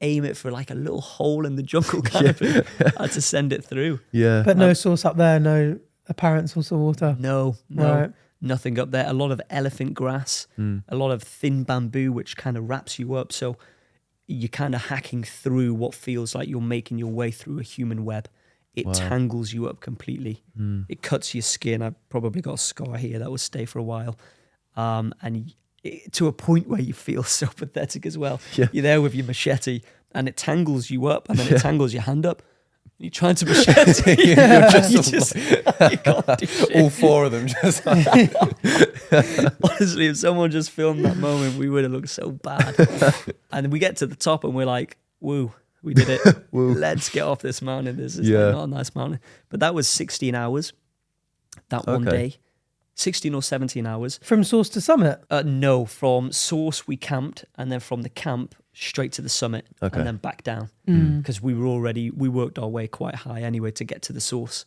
aim it for like a little hole in the jungle canopy. Had to send it through. yeah. but no source up there, no apparent source of water. No, Right. nothing up there. A lot of elephant grass, a lot of thin bamboo, which kind of wraps you up. So you're kind of hacking through what feels like you're making your way through a human web. It tangles you up completely. It cuts your skin. I've probably got a scar here that will stay for a while. To a point where you feel so pathetic as well. Yeah. You're there with your machete and it tangles you up, and then it tangles your hand up. You're trying to machete. you can't do shit. All four of them just like, Honestly, if someone just filmed that moment, we would have looked so bad. And we get to the top and we're like, woo, we did it. Woo. Let's get off this mountain. This is Yeah. like not a nice mountain. But that was 16 hours that one Okay. day. 16 or 17 hours. From source to summit. No, from source we camped, and then from the camp straight to the summit, Okay. and then back down. Because we worked our way quite high anyway to get to the source.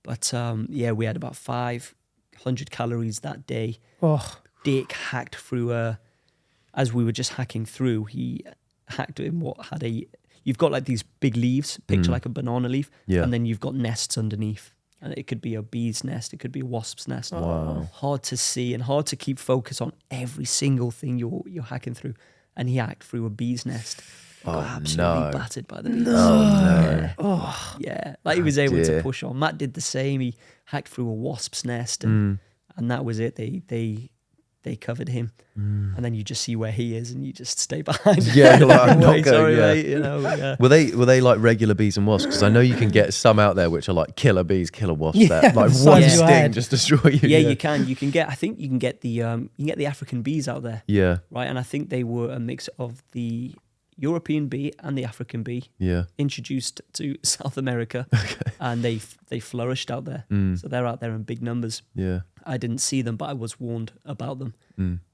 But we had about 500 calories that day. Oh, Dick hacked through as we were just hacking through, he hacked in you've got like these big leaves, picture like a banana leaf, Yeah. and then you've got nests underneath. And it could be a bee's nest, it could be a wasp's nest. Wow. Hard to see and hard to keep focus on every single thing you're hacking through. And he hacked through a bee's nest. Got absolutely no. battered by the bees. no. Yeah, like he was able dear. to push on. Matt did the same. He hacked through a wasp's nest, and that was it. They covered him, and then you just see where he is, and you just stay behind. Yeah, you're like, I'm not Wait, going, sorry, yeah. mate. You know, yeah. Were they like regular bees and wasps? Because I know you can get some out there which are like killer bees, killer wasps. Yeah, that like the one size of your sting head. just destroy you. Yeah, you can. You can get. I think you can get the African bees out there, Yeah, right? And I think they were a mix of the European bee and the African bee yeah. introduced to South America, and they flourished out there. So they're out there in big numbers. Yeah. I didn't see them, but I was warned about them.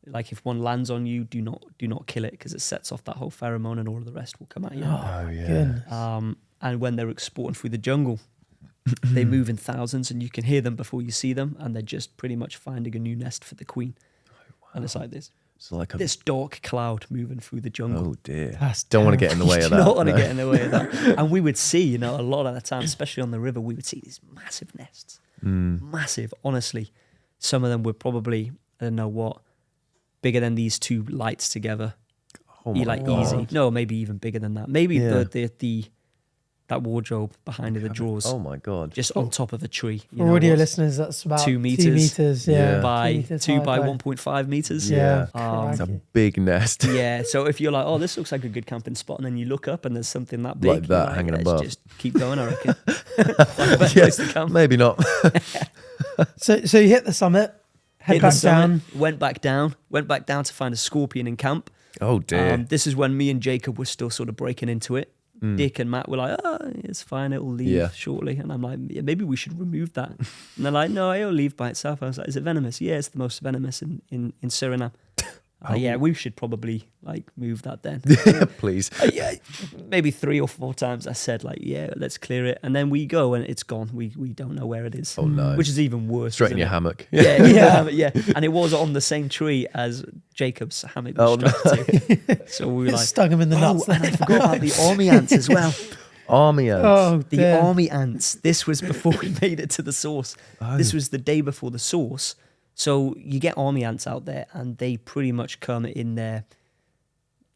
Like if one lands on you, do not kill it, because it sets off that whole pheromone, and all of the rest will come at you. Oh yeah. goodness. And when they're exporting through the jungle, they move in thousands, and you can hear them before you see them, and they're just pretty much finding a new nest for the queen. And it's like It's like a this dark cloud moving through the jungle. oh dear. That's Don't want to get in the way You of do that. not want to no. get in the way of that. And we would see, a lot of the time, especially on the river, we would see these massive nests. Massive, honestly. Some of them were probably, I don't know what, bigger than these two lights together. Oh my Like God. easy. No, maybe even bigger than that. Maybe Yeah. that wardrobe behind the drawers. Oh my God. Just on top of a tree. For audio listeners, that's about 2 meters. 2 meters, Yeah. By 2 meters 2 high by 1.5 meters. Yeah. It's a crikey. big nest. Yeah, so if you're like, oh, this looks like a good camping spot, and then you look up and there's something that big, Like that you're hanging let's above. just keep going, I reckon. Like the best place to camp. Maybe not. So you hit the summit, head Hit the back summit, down. went back down to find a scorpion in camp. Oh dear. This is when me and Jacob were still sort of breaking into it. Dick and Matt were like, oh, it's fine, it'll leave shortly. And I'm like, yeah, maybe we should remove that. And they're like, no, it'll leave by itself. I was like, is it venomous? Yeah, it's the most venomous in Suriname. Yeah, we should probably like move that then. Please. Yeah, maybe 3 or 4 times I said like, yeah, let's clear it. And then we go and it's gone. We don't know where it is. Oh no. Which is even worse. Straight in isn't your it? hammock. Yeah. And it was on the same tree as Jacob's hammock was strapped to. So we were It like, stung him in the nuts. and I forgot about the army ants as well. Army ants. Oh, The dear. army ants. This was before we made it to the source. This was the day before the source. So you get army ants out there and they pretty much come in their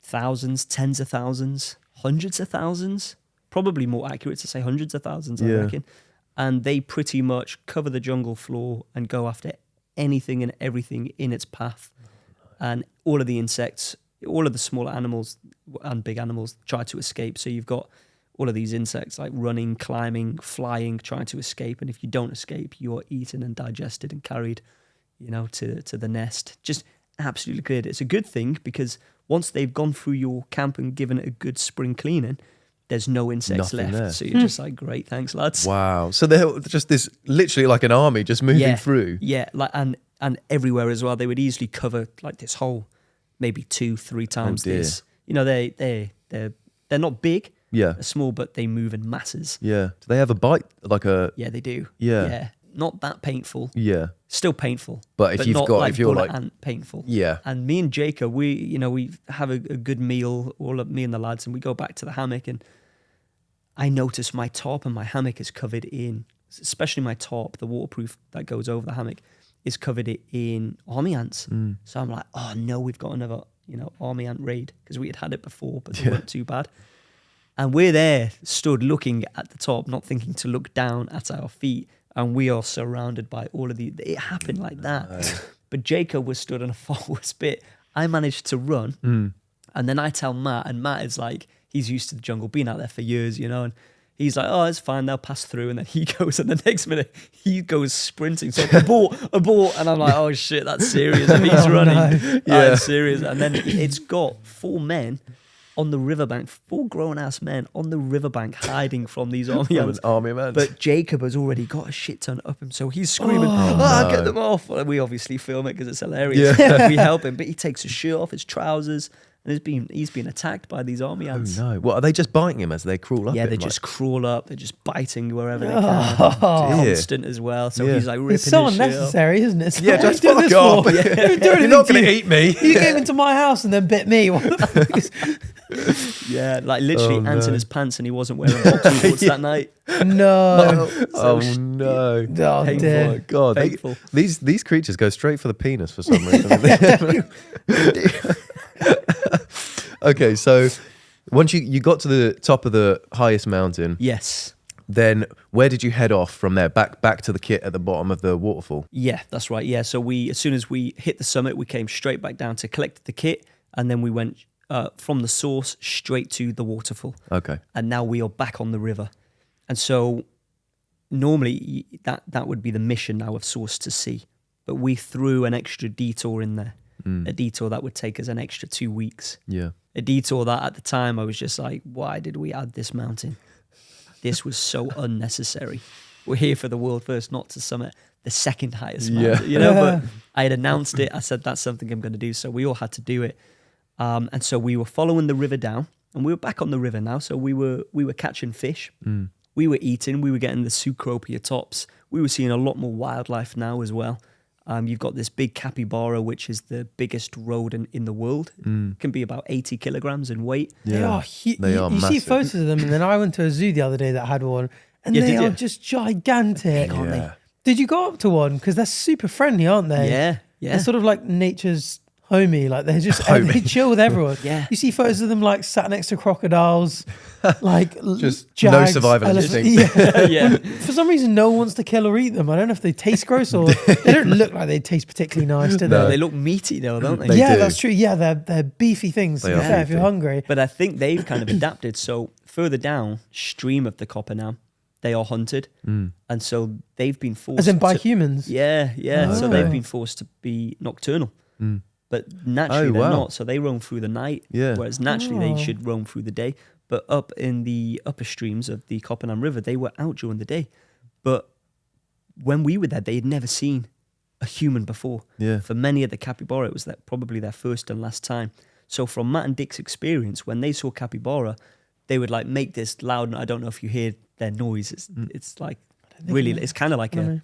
thousands, tens of thousands, hundreds of thousands. Probably more accurate to say hundreds of thousands, I reckon. And they pretty much cover the jungle floor and go after anything and everything in its path. And all of the insects, all of the smaller animals and big animals try to escape. So you've got all of these insects like running, climbing, flying, trying to escape. And if you don't escape, you're eaten and digested and carried, to the nest. Just absolutely cleared. It's a good thing because once they've gone through your camp and given it a good spring cleaning, there's no insects Nothing left. there. So you're just like, great, thanks, lads. Wow. So they're just this, literally like an army just moving through. Yeah, like and everywhere as well. They would easily cover like this whole, maybe 2-3 times dear. this. They're not big. Yeah. They're small, but they move in masses. Yeah. Do they have a bite? Like a. Yeah, they do. Yeah. Not that painful. Yeah. Still painful. But if you've not got- like if you're bullet like- ant painful. Yeah. And me and Jacob, we have a good meal, all of me and the lads, and we go back to the hammock, and I notice my top and my hammock is covered in, especially my top, the waterproof that goes over the hammock, is covered in army ants. So I'm like, oh no, we've got another, army ant raid, because we had it before, but they weren't too bad. And we're there, stood looking at the top, not thinking to look down at our feet, and we are surrounded by all of the. It happened like that. But Jacob was stood on a far worse bit. I managed to run, and then I tell Matt, and Matt is like, he's used to the jungle, been out there for years, and he's like, oh, it's fine, they'll pass through. And then he goes, and the next minute, he goes sprinting. So abort. And I'm like, oh shit, that's serious. And he's running. Yeah. That's serious. And then it's got 4 men on the riverbank, 4 grown-ass men on the riverbank hiding from these army ants. Army man. But Jacob has already got a shit ton up him, so he's screaming, no. get them off. Well, we obviously film it because it's hilarious. We help him, but he takes his shirt off, his trousers, and he's been attacked by these army ants. no. What, are they just biting him as they crawl up? Yeah, it, they like- just crawl up. They're just biting wherever they can. dear. Constant as well. So Yeah. he's like ripping It's so his shirt off. unnecessary, isn't it? Yeah, What just are you doing fuck this off. for? You didn't do You're not anything going to to eat me. You came into my house and then bit me. What the fuck is... Yeah, like literally Oh, ants in no. his pants, and he wasn't wearing boxer shorts that night. No. Oh no. Oh, Painful. dear. God, Painful. these creatures go straight for the penis for some reason. Okay, so once you got to the top of the highest mountain, Yes. then where did you head off from there? Back to the kit at the bottom of the waterfall. Yeah, that's right. Yeah, so as soon as we hit the summit, we came straight back down to collect the kit, and then we went from the source straight to the waterfall. Okay. And now we are back on the river. And so normally that would be the mission now of source to sea, but we threw an extra detour in there, a detour that would take us an extra 2 weeks. Yeah. A detour that at the time I was just like, why did we add this mountain? This was so unnecessary. We're here for the world first, not to summit the second highest mountain, but I had announced it. I said, that's something I'm going to do. So we all had to do it. And so we were following the river down, and we were back on the river now. So we were catching fish. We were eating. We were getting the Cecropia tops. We were seeing a lot more wildlife now as well. You've got this big capybara, which is the biggest rodent in the world. Can be about 80 kilograms in weight. They are They are you see massive. photos of them, and then I went to a zoo the other day that had one, and Yeah, they did are you? just gigantic. Yeah. Did you go up to one? Because they're super friendly, aren't they? Yeah. They're sort of like nature's homey. Like they're just they chill with everyone. Yeah. You see photos of them like sat next to crocodiles, like Just jags, no survival instinct. Yeah. For some reason, no one wants to kill or eat them. I don't know if they taste gross or they don't look like they taste particularly nice, do they? No. They look meaty though, don't they? They Yeah, do. that's true. Yeah, they're beefy things. They To be are fair, if you're beefy. hungry. But I think they've kind of adapted. So further down stream of the Coppename, they are hunted, and so they've been forced. As in by to, humans? Yeah. So Oh. they've been forced to be nocturnal, but naturally Oh, they're wow. not. So they roam through the night, Yeah. whereas naturally Oh. they should roam through the day. But up in the upper streams of the Coppename River, they were out during the day. But when we were there, they had never seen a human before. Yeah. For many of the capybara, it was probably their first and last time. So from Matt and Dick's experience, when they saw capybara, they would like make this loud. I don't know if you hear their noise. It's like really. It's kind of like a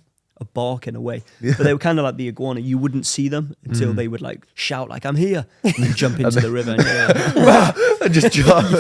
bark in a way. But they were kind of like the iguana. You wouldn't see them until they would like shout like "I'm here" and jump into the river. And And just jump.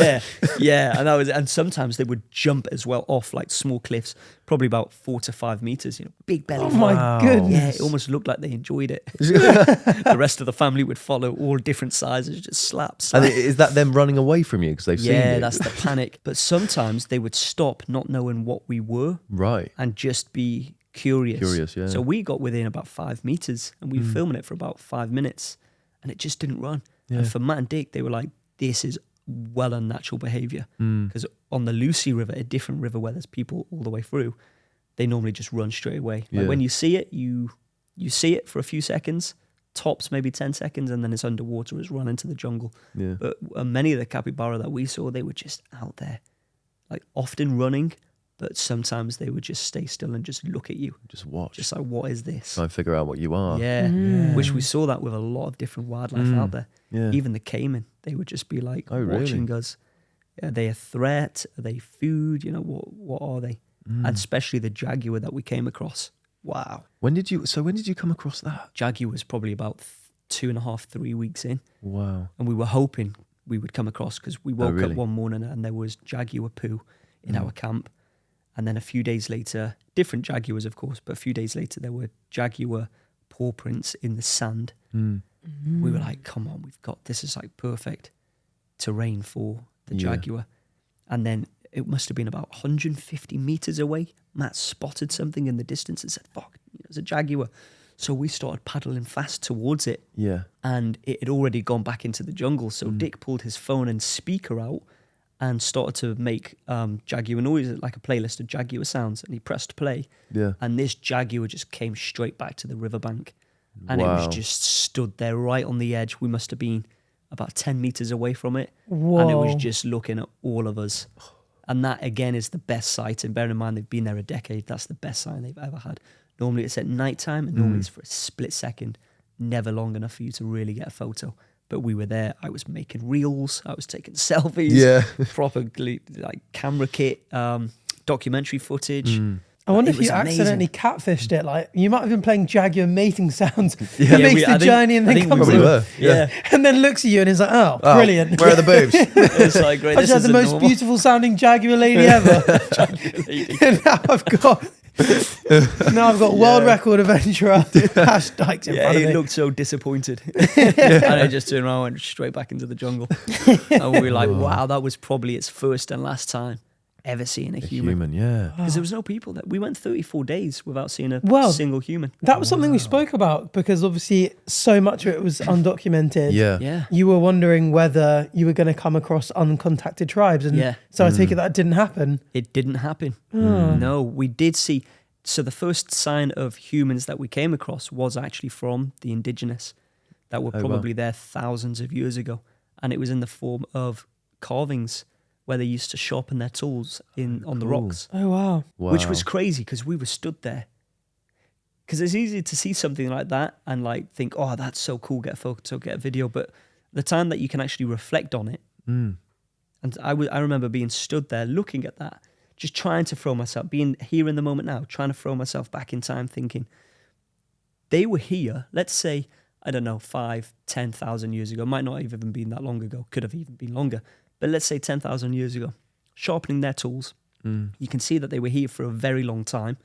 yeah, and that was. And sometimes they would jump as well off like small cliffs, probably about 4 to 5 meters. Big belly. Oh my Wow. goodness. Yeah, it almost looked like they enjoyed it. The rest of the family would follow, all different sizes, just slap. And is that them running away from you because they've seen Yeah, you? that's the panic. But sometimes they would stop, not knowing what we were, Right. and just be curious. Curious, yeah. So we got within about 5 meters, and we were filming it for about 5 minutes, and it just didn't run. And for Matt and Dick, they were like, "This is well unnatural behaviour," because on the Lucy River, a different river where there's people all the way through, they normally just run straight away. Like Yeah. when you see it, you see it for a few seconds, tops maybe 10 seconds, and then it's underwater, it's run into the jungle. Yeah. But many of the capybara that we saw, they were just out there, like often running, but sometimes they would just stay still and just look at you, Just watch. just like, what is this? Try and figure out what you are. Yeah, which we saw that with a lot of different wildlife out there. Yeah. Even the caiman, they would just be like Oh, really? watching us. Are they a threat? Are they food? You know, what are they? And especially the jaguar that we came across. Wow. When did you come across that? Jaguar was probably about 2.5, 3 weeks in. Wow. And we were hoping we would come across, because we woke really? up one morning and there was jaguar poo in our camp. And then a few days later, different jaguars, of course, but a few days later, there were jaguar paw prints in the sand. We were like, come on, this is like perfect terrain for the Yeah. jaguar. And then it must have been about 150 meters away. Matt spotted something in the distance and said, fuck, there's a jaguar. So we started paddling fast towards it. Yeah. And it had already gone back into the jungle. So Dick pulled his phone and speaker out and started to make jaguar noises, like a playlist of jaguar sounds. And he pressed play. Yeah. And this jaguar just came straight back to the riverbank. And it Wow. was just stood there right on the edge. We must have been about 10 meters away from it. Whoa. And it was just looking at all of us. And that, again, is the best sight. And bearing in mind, they've been there a decade. That's the best sign they've ever had. Normally it's at night time, and normally it's for a split second, never long enough for you to really get a photo. But we were there. I was making reels. I was taking selfies. Yeah. Properly, like camera kit, documentary footage. I wonder It if you was amazing. accidentally catfished it. Like you might have been playing jaguar mating sounds. Yeah, It makes I the think- journey and I then think we comes Probably in. were. Yeah. And then looks at you and is like, oh, Oh, brilliant. Where are the boobs? It's like, great. I This just had the isn't most normal. beautiful sounding jaguar lady ever. And now I've got world record adventurer Ash Dykes in Yeah, front of he me. looked so disappointed. And I just turned around and went straight back into the jungle. And we were like, wow, that was probably its first and last time ever seeing a human. Yeah. Because there was no people there. We went 34 days without seeing a Well, single human. That was something we spoke about because obviously so much of it was undocumented. Yeah. Yeah. You were wondering whether you were going to come across uncontacted tribes. And Yeah. so I take it that didn't happen. It didn't happen. No, we did see. So the first sign of humans that we came across was actually from the indigenous that were Oh, wow. probably there thousands of years ago. And it was in the form of carvings where they used to sharpen their tools on the cool. rocks, Oh, wow. Wow. which was crazy because we were stood there. Because it's easy to see something like that and like think, oh, that's so cool, get a photo, get a video. But the time that you can actually reflect on it, and I remember being stood there looking at that, just trying to throw myself, being here in the moment now, trying to throw myself back in time, thinking they were here, let's say, I don't know, 5,000, 10,000 years ago, might not have even been that long ago, could have even been longer, but let's say 10,000 years ago, sharpening their tools. You can see that they were here for a very long time.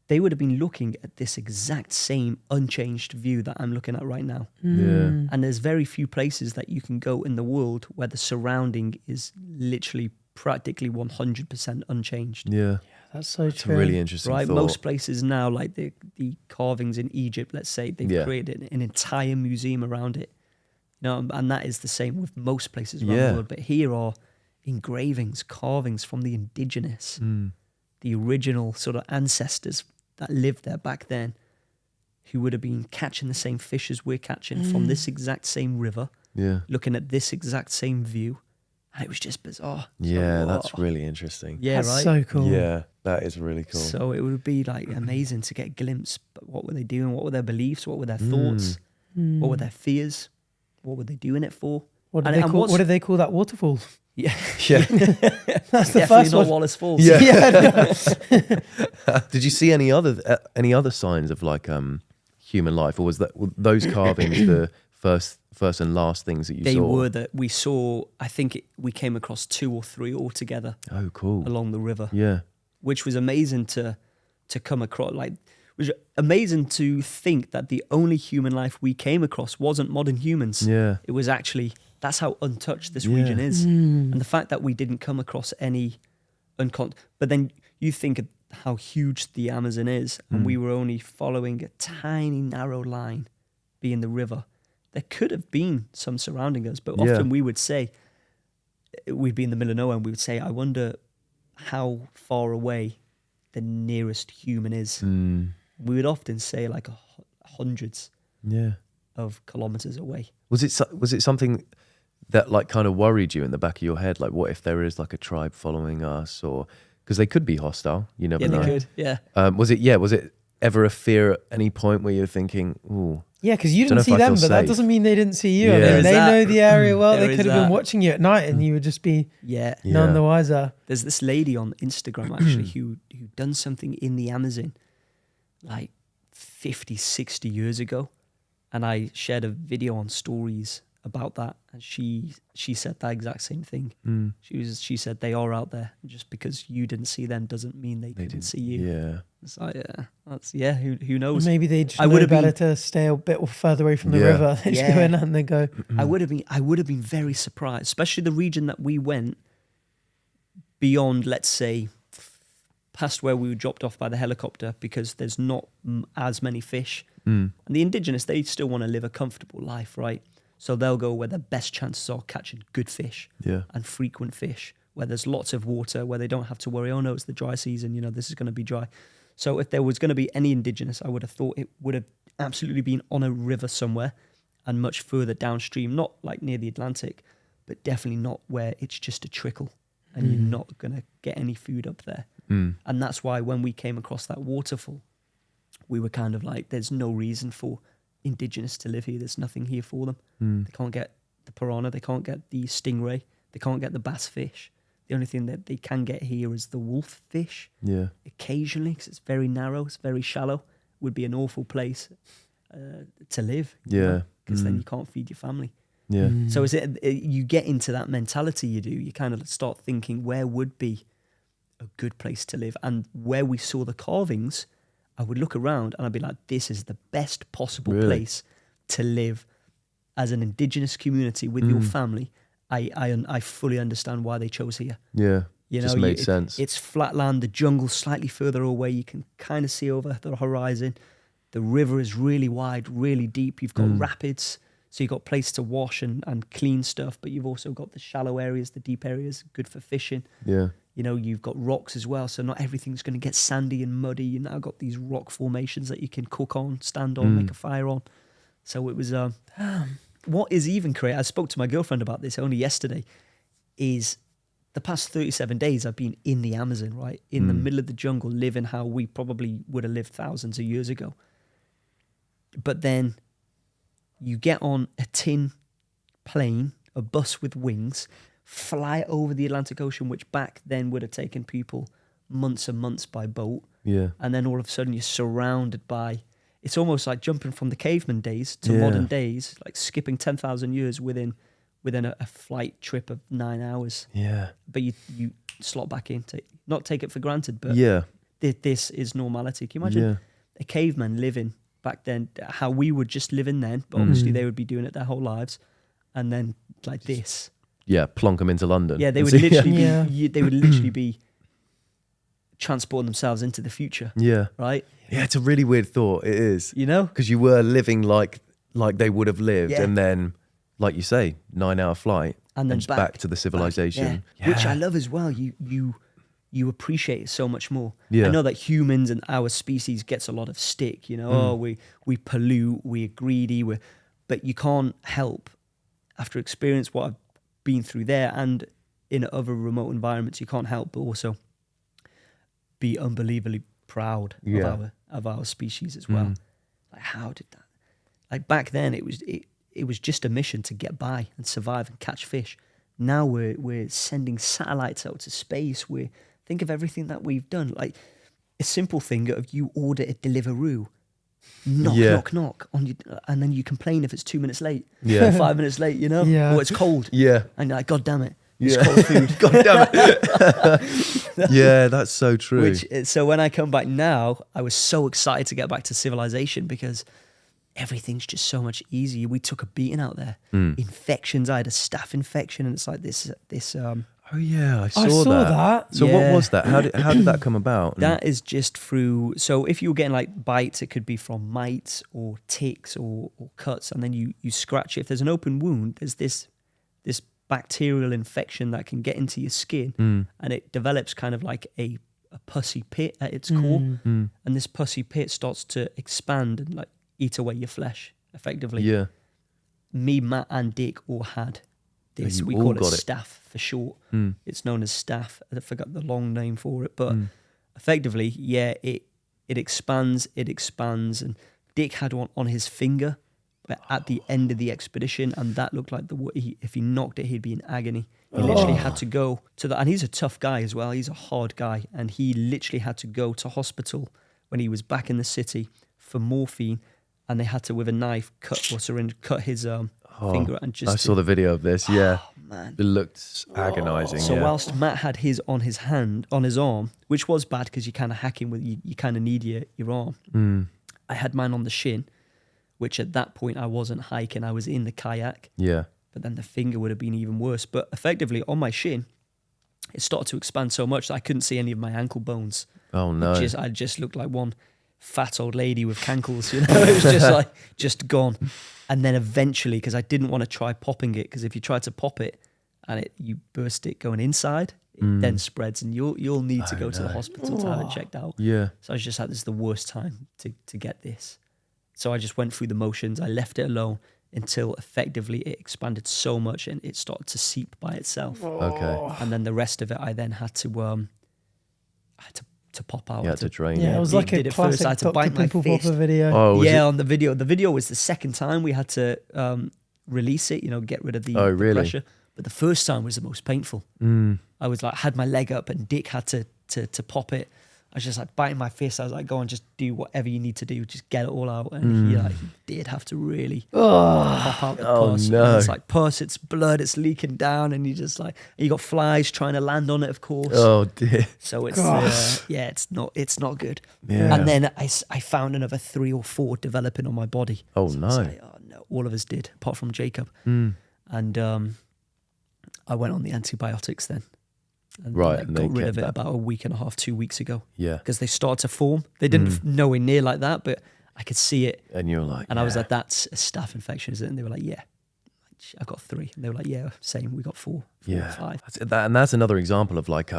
they would have been looking at this exact same unchanged view that I'm looking at right now. Yeah. And there's very few places that you can go in the world where the surrounding is literally practically 100% unchanged. Yeah. That's so It's a true. really interesting Right, thought. most places now, like the carvings in Egypt, let's say, they've created an entire museum around it. You know, and that is the same with most places around the world. But here are engravings, carvings from the indigenous, the original sort of ancestors that lived there back then, who would have been catching the same fish as we're catching from this exact same river, looking at this exact same view. And it was just bizarre. Yeah, So, that's really interesting. Yeah, That's right. so cool. Yeah, that is really cool. So it would be like amazing to get a glimpse. But what were they doing? What were their beliefs? What were their thoughts? What were their fears? What were they doing it for? What did they call that waterfall? Yeah, Yeah. That's the definitely first not one. Wallace Falls. Yeah. Yeah. Did you see any other signs of like human life, or were those carvings the first and last things that you They saw? were that we saw. I think we came across 2 or 3 altogether Oh, cool. along the river, Yeah. which was amazing to come across. Like, it was amazing to think that the only human life we came across wasn't modern humans. Yeah. It was actually, that's how untouched this Yeah. region is. And the fact that we didn't come across any but then you think of how huge the Amazon is, and we were only following a tiny narrow line being the river. There could have been some surrounding us, but often we would say, we'd be in the middle of nowhere and we would say, I wonder how far away the nearest human is. We would often say like hundreds of kilometers away. Was it something that like kind of worried you in the back of your head? Like, what if there is like a tribe following us, or because they could be hostile? You never know. They could, yeah. Was it ever a fear at any point where you're thinking, ooh? Yeah, because you Don't didn't know see if I them, feel but that safe. doesn't mean they didn't see you. Yeah. I There mean, is they that. know the area well. There They is could have been that. watching you at night, and you would just be Yeah. none the wiser. There's this lady on Instagram actually who done something in the Amazon like 50, 60 years ago. And I shared a video on stories about that. And she said that exact same thing. She said they are out there. Just because you didn't see them doesn't mean they didn't see you. Yeah. It's like, who knows? Maybe they just I know would have better been- to stay a bit further away from the Yeah. river. They just go in and they go, I would have been very surprised, especially the region that we went beyond, let's say, past where we were dropped off by the helicopter, because there's not as many fish. And the indigenous, they still want to live a comfortable life, right? So they'll go where the best chances are catching good fish and frequent fish, where there's lots of water, where they don't have to worry, oh no, it's the dry season, this is going to be dry. So if there was going to be any indigenous, I would have thought it would have absolutely been on a river somewhere and much further downstream, not like near the Atlantic, but definitely not where it's just a trickle and you're not going to get any food up there. And that's why when we came across that waterfall, we were kind of like, there's no reason for indigenous to live here. There's nothing here for them. They can't get the piranha, they can't get the stingray, they can't get the bass fish. The only thing that they can get here is the wolf fish. Yeah. Occasionally, because it's very narrow, it's very shallow, would be an awful place to live. Yeah. Because then you can't feed your family. Yeah. So is it, you get into that mentality, you kind of start thinking, where would be a good place to live? And where we saw the carvings, I would look around and I'd be like, this is the best possible place to live as an indigenous community with your family. I fully understand why they chose here. Yeah. Just made sense. It's flat land, the jungle's slightly further away. You can kind of see over the horizon. The river is really wide, really deep. You've got rapids, so you've got place to wash and clean stuff, but you've also got the shallow areas, the deep areas, good for fishing. Yeah. You've got rocks as well, so not everything's going to get sandy and muddy. You've now got these rock formations that you can cook on, stand on, make a fire on. So it was, what is even crazy, I spoke to my girlfriend about this only yesterday, is the past 37 days I've been in the Amazon, right? In the middle of the jungle, living how we probably would have lived thousands of years ago. But then you get on a tin plane, a bus with wings, fly over the Atlantic Ocean, which back then would have taken people months and months by boat. Yeah. And then all of a sudden you're surrounded by, it's almost like jumping from the caveman days to modern days, like skipping 10,000 years within a flight trip of 9 hours. Yeah. But you slot back in, not take it for granted, but this is normality. Can you imagine a caveman living back then, how we would just living then, but obviously they would be doing it their whole lives, and then like this. Yeah, plonk them into London. Yeah, they would literally be. They would literally be transporting themselves into the future. Yeah, right. Yeah, it's a really weird thought. It is, you know, because you were living like they would have lived, and then, like you say, 9-hour flight, and then just back to the civilization, which I love as well. You appreciate it so much more. Yeah. I know that humans and our species gets a lot of stick. You know, oh, we pollute, we're greedy, but you can't help after experience what I've been through there and in other remote environments. You can't help but also be unbelievably proud of our species as well. Like, how did that? Like back then, it was just a mission to get by and survive and catch fish. Now we're sending satellites out to space. Think of everything that we've done. Like a simple thing of you order a Deliveroo, knock on you, and then you complain if it's 2 minutes late, 5 minutes late, you know, or it's cold, and you're like, God damn it, it's cold food. God damn it. Yeah, that's so true. So when I come back now, I was so excited to get back to civilization because everything's just so much easier. We took a beating out there. Infections. I had a staph infection, and it's like this. Oh yeah, I saw that. So what was that? How did that come about? That is just through. So if you were getting like bites, it could be from mites or ticks or cuts, and then you scratch it. If there's an open wound, there's this bacterial infection that can get into your skin, and it develops kind of like a pussy pit at its core, and this pussy pit starts to expand and like eat away your flesh effectively. Yeah. Me, Matt, and Dick all had this. We call it staph for short. It's known as staph. I forgot the long name for it, but effectively, it expands, and Dick had one on his finger at the end of the expedition, and that looked like if he knocked it, he'd be in agony. He literally had to go to and he's a tough guy as well. He's a hard guy, and he literally had to go to hospital when he was back in the city for morphine, and they had to, with a knife, cut his finger. And just I saw the video of this. Yeah, man, it looked agonizing. So whilst Matt had his on his arm, which was bad because you kind of hacking with you kind of need your arm. I had mine on the shin, which at that point I wasn't hiking. I was in the kayak. Yeah. But then the finger would have been even worse. But effectively on my shin, it started to expand so much that I couldn't see any of my ankle bones. Oh no! I just looked like one fat old lady with cankles, you know. It was just like just gone. And then eventually, because I didn't want to try popping it, because if you try to pop it and you burst it going inside, it then spreads, and you'll need to go to the hospital to have it checked out. Yeah. So I was just like, this is the worst time to get this. So I just went through the motions. I left it alone until effectively it expanded so much and it started to seep by itself. Okay. And then the rest of it, I then had to pop out. You had to drain it. Yeah, it was like a classic I had to bite my fist. Popper video. Oh, on the video. The video was the second time we had to release it, get rid of the pressure. But the first time was the most painful. I was like, had my leg up and Dick had to pop it. I was just like biting my fist. I was like, go on, just do whatever you need to do. Just get it all out. And he did have to really pop out the pus. No. And it's like pus, it's blood, it's leaking down. And you got flies trying to land on it, of course. Oh dear. So it's, it's not good. Yeah. And then I found another 3 or 4 developing on my body. Oh so no. Like, oh no, all of us did, apart from Jacob. And I went on the antibiotics then. And and got rid of it about a week and a half, 2 weeks ago. Yeah. Because they started to form. They didn't nowhere near like that, but I could see it. And you're like, and I was like, that's a staph infection, is it? And they were like, yeah. I got 3. And they were like, yeah, same. We got 4 or 5. And that's another example of like,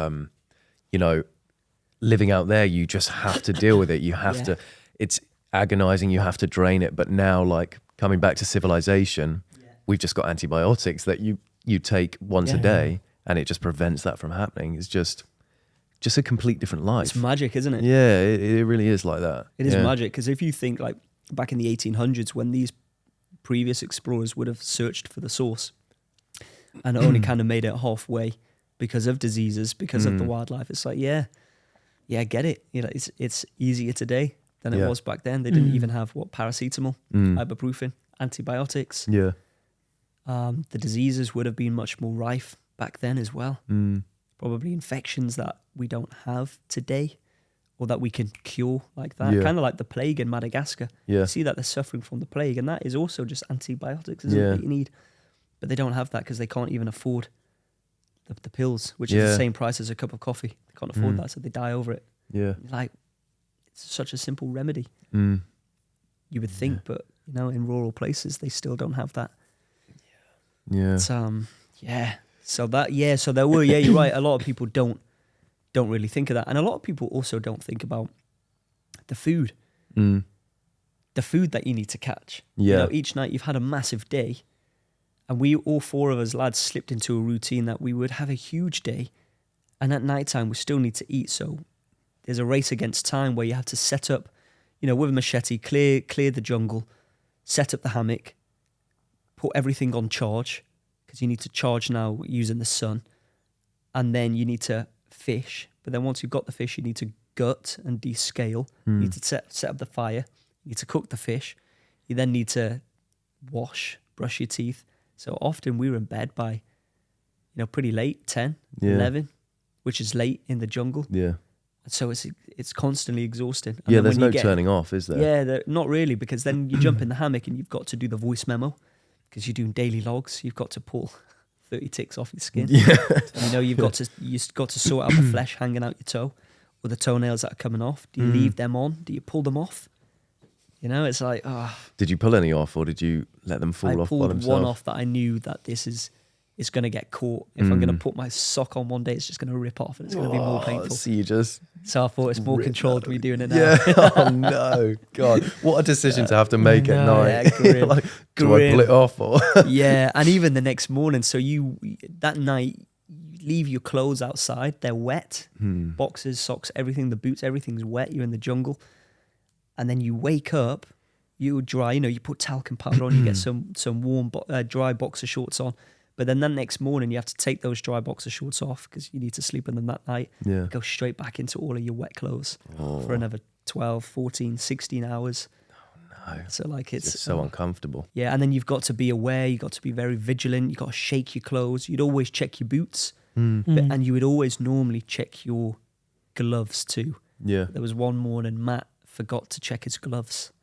living out there, you just have to deal with it. You have to, it's agonizing. You have to drain it. But now, like coming back to civilization, we've just got antibiotics that you take once a day. And it just prevents that from happening. It's just a complete different life. It's magic, isn't it? Yeah, it really is like that. It is magic, because if you think like back in the 1800s when these previous explorers would have searched for the source and only kind of made it halfway because of diseases, because of the wildlife, it's like, I get it. It's easier today than it was back then. They didn't even have paracetamol, ibuprofen, antibiotics. Yeah. The diseases would have been much more rife back then as well. Probably infections that we don't have today or that we can cure like that. Yeah. Kind of like the plague in Madagascar. Yeah. You see that they're suffering from the plague, and that is also just antibiotics, isn't it, that you need. But they don't have that because they can't even afford the pills, which is the same price as a cup of coffee. They can't afford that, so they die over it. Yeah. Like, it's such a simple remedy. Mm. You would think, but you know, in rural places, they still don't have that. Yeah. It's, So that, so there were, you're right. A lot of people don't really think of that, and a lot of people also don't think about the food, the food that you need to catch. Yeah. You know, each night you've had a massive day, and we all four of us lads slipped into a routine that we would have a huge day, and at night time we still need to eat. So there's a race against time where you have to set up, you know, with a machete, clear the jungle, set up the hammock, put everything on charge, because you need to charge now using the sun, and then you need to fish. But then once you've got the fish, you need to gut and descale. You need to set up the fire. You need to cook the fish. You then need to wash, brush your teeth. So often we were in bed by, you know, pretty late, 10, 11, which is late in the jungle. Yeah. So it's constantly exhausting. And Yeah, then there's when no turning off, is there? Yeah, not really, because then you jump in the hammock and you've got to do the voice memo, because you're doing daily logs. You've got to pull 30 ticks off your skin. Yeah. You know, you've got to sort out the flesh hanging out your toe, or the toenails that are coming off. Do you leave them on? Do you pull them off? You know, it's like, Did you pull any off, or did you let them fall off by I pulled themselves? one off that I knew that this is going to get caught. If I'm going to put my sock on one day, it's just going to rip off, and it's going to be more painful. So you just... So I thought it's more controlled me doing it now. Yeah. Oh no, God! What a decision to have to make at night. Yeah, grim. Like, do I pull it off or? Yeah, and even the next morning. So that night, you leave your clothes outside. They're wet. Boxes, socks, everything. The boots, everything's wet. You're in the jungle, and then you wake up. You dry. You know, you put talcum powder on. You get some warm, dry boxer shorts on. But then that next morning, you have to take those dry boxer shorts off because you need to sleep in them that night. Yeah. Go straight back into all of your wet clothes for another 12, 14, 16 hours. No. So like it's just so uncomfortable. Yeah, and then you've got to be aware. You've got to be very vigilant. You've got to shake your clothes. You'd always check your boots. And you would always normally check your gloves too. Yeah. There was one morning Matt forgot to check his gloves.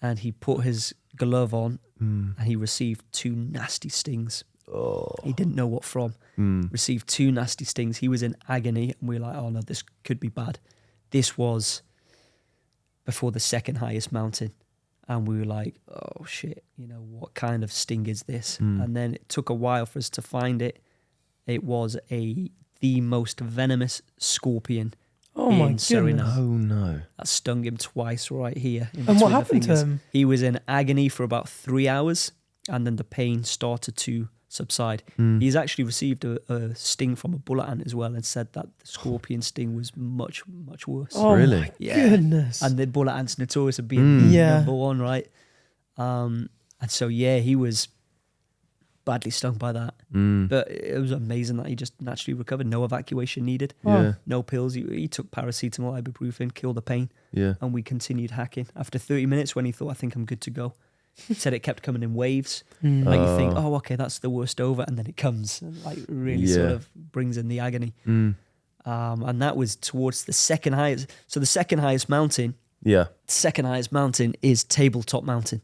And he put his glove on and he received 2 nasty stings. Oh. He didn't know what from. Received 2 nasty stings. He was in agony, and we were like, oh no, this could be bad. This was before the second highest mountain, and we were like, oh shit, you know, what kind of sting is this? And then it took a while for us to find it. It was the most venomous scorpion in Suriname. Oh no. That stung him twice right here. And what happened to him? He was in agony for about 3 hours, and then the pain started to subside. He's actually received a sting from a bullet ant as well, and said that the scorpion sting was much, much worse. Oh Really? my goodness. And the bullet ant's notorious of being number one, right? And so, he was badly stung by that. But it was amazing that he just naturally recovered. No evacuation needed. Yeah. No pills. He took paracetamol, ibuprofen, killed the pain. Yeah. And we continued hacking. After 30 minutes, when he thought, I think I'm good to go, he said it kept coming in waves. Like you think, oh, okay, that's the worst over. And then it comes and like really sort of brings in the agony. And that was towards the second highest. So the second highest mountain is Tabletop Mountain.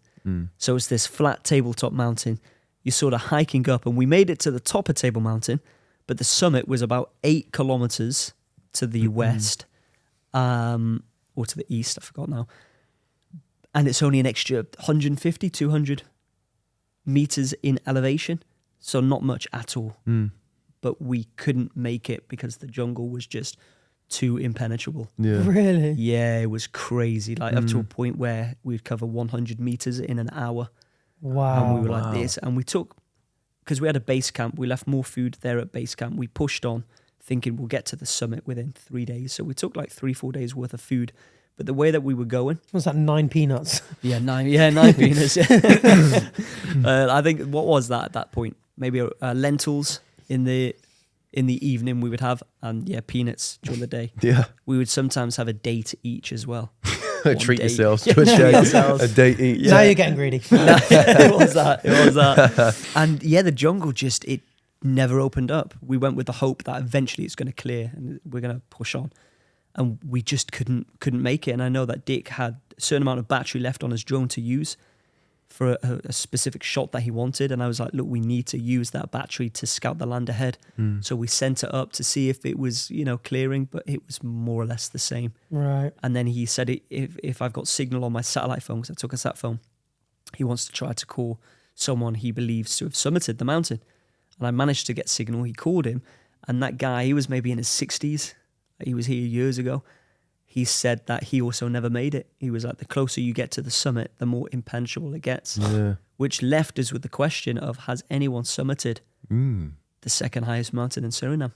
So it's this flat tabletop mountain. You're sort of hiking up, and we made it to the top of Table Mountain, but the summit was about 8 kilometers to the west, or to the east, I forgot now. And it's only an extra 150, 200 meters in elevation. So not much at all. But we couldn't make it because the jungle was just too impenetrable. Yeah. Really? Yeah, it was crazy. Like up to a point where we'd cover 100 meters in an hour. Wow. And we were like this. And we took, because we had a base camp, we left more food there at base camp. We pushed on thinking we'll get to the summit within 3 days. So we took like 3-4 days worth of food. But the way that we were going, Was that 9 peanuts? Yeah, 9 peanuts. I think, what was that at that point? Maybe lentils in the evening we would have, and peanuts during the day. Yeah. We would sometimes have a date each as well. Treat date. yourselves to a shake, a date each. Now you're getting greedy. It was that. And the jungle it never opened up. We went with the hope that eventually it's going to clear and we're going to push on. and we just couldn't make it. And I know that Dick had a certain amount of battery left on his drone to use for a specific shot that he wanted. And I was like, look, we need to use that battery to scout the land ahead. So we sent it up to see if it was, clearing, but it was more or less the same. Right. And then he said, if I've got signal on my satellite phone, because I took a sat phone, he wants to try to call someone he believes to have summited the mountain. And I managed to get signal. He called him, and that guy, he was maybe in his 60s. He was here years ago. He said that he also never made it. He was like, the closer you get to the summit, the more impenetrable it gets. Yeah. Which left us with the question of, has anyone summited the second highest mountain in Suriname?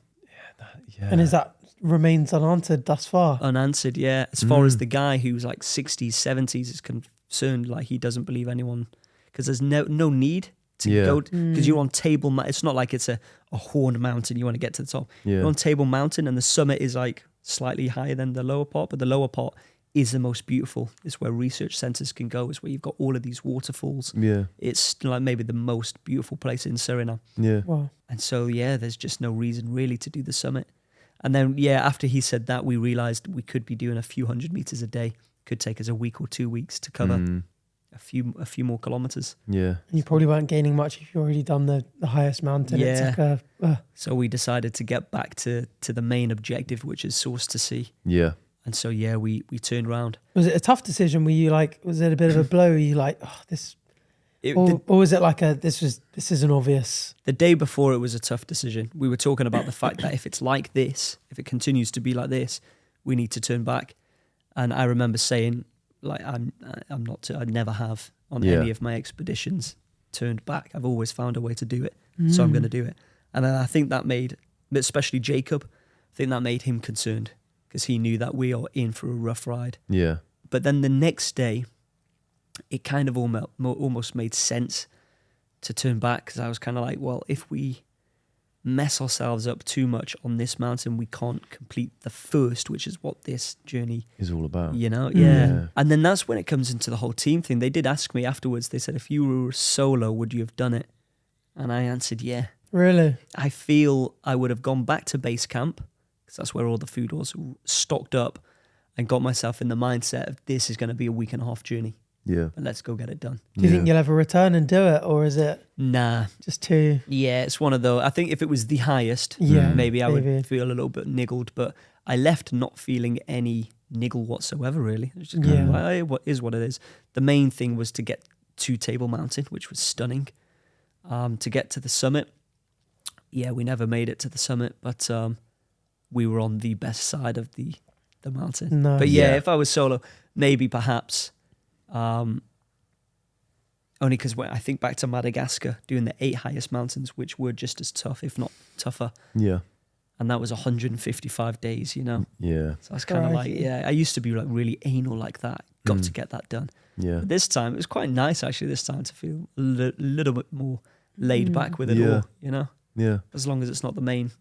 Yeah. And is that remains unanswered thus far? Unanswered, yeah. As far as the guy who's like 60s, 70s is concerned, like he doesn't believe anyone, because there's no need to go, because you're on Table, it's not like it's a horned mountain, you want to get to the top. Yeah. You're on Table Mountain, and the summit is like slightly higher than the lower part, but the lower part is the most beautiful. It's where research centers can go. It's where you've got all of these waterfalls. Yeah. It's like maybe the most beautiful place in Suriname. Yeah. Wow. And so, there's just no reason really to do the summit. And then, after he said that, we realized we could be doing a few hundred meters a day. Could take us a week or 2 weeks to cover a few more kilometers. Yeah. And you probably weren't gaining much if you already done the highest mountain. Yeah. It's like So we decided to get back to the main objective, which is Source to Sea. Yeah. And so, we turned around. was it a tough decision? Were you like, was it a bit of a blow? Were you like, oh, this, or was it like this isn't obvious? The day before, it was a tough decision. We were talking about the fact that if it's like this, if it continues to be like this, we need to turn back. And I remember saying, like, I'm not, I never have on any of my expeditions turned back. I've always found a way to do it. So I'm going to do it. And I think that made, especially Jacob, I think that made him concerned, because he knew that we are in for a rough ride. Yeah. But then the next day, it kind of almost made sense to turn back, because I was kind of like, well, if we mess ourselves up too much on this mountain, we can't complete the first, which is what this journey is all about. Yeah. And then that's when it comes into the whole team thing. They did ask me afterwards, they said, if you were solo, would you have done it? And I answered, yeah. Really? I feel I would have gone back to base camp, because that's where all the food was, stocked up, and got myself in the mindset of, this is going to be a week and a half journey. Yeah. But let's go get it done. Do you think you'll ever return and do it, or is it just too? Yeah, it's one of those. I think if it was the highest, maybe I would feel a little bit niggled, but I left not feeling any niggle whatsoever, really. It's just kind of like, hey, what is what it is. The main thing was to get to Table Mountain, which was stunning. To get to the summit, we never made it to the summit, but we were on the best side of the mountain. Nice. But if I was solo, maybe perhaps. Only because I think back to Madagascar, doing the 8 highest mountains, which were just as tough, if not tougher. Yeah. And that was 155 days, Yeah. So I was kind of like, I used to be like really anal like that. Got to get that done. Yeah. But this time, it was quite nice actually, this time to feel a little bit more laid back with it all, Yeah. As long as it's not the main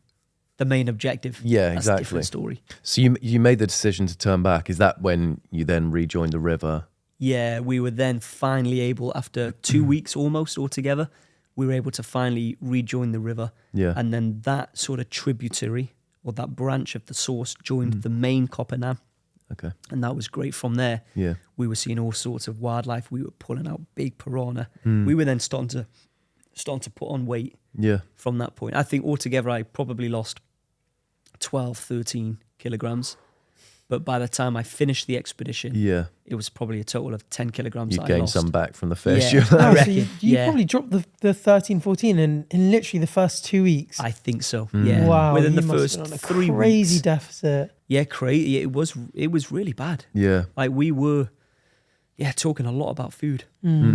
objective. Yeah, That's exactly. a different story. So you made the decision to turn back. Is that when you then rejoined the river? Yeah, we were then finally able, after 2 weeks almost altogether, we were able to finally rejoin the river. Yeah. And then that sort of tributary, or that branch of the source, joined the main Coppename. Okay. And that was great. From there, we were seeing all sorts of wildlife. We were pulling out big piranha. We were then starting to put on weight from that point. I think altogether I probably lost 12, 13 kilograms. But by the time I finished the expedition, it was probably a total of 10 kilograms. You gained some back from the first year. I reckon. So you probably dropped the 13, 14 in literally the first 2 weeks. I think so. Yeah. Wow. Within the you must first have been on a 3 crazy weeks. deficit. Yeah, crazy. It was really bad. Yeah. Like we were, talking a lot about food. We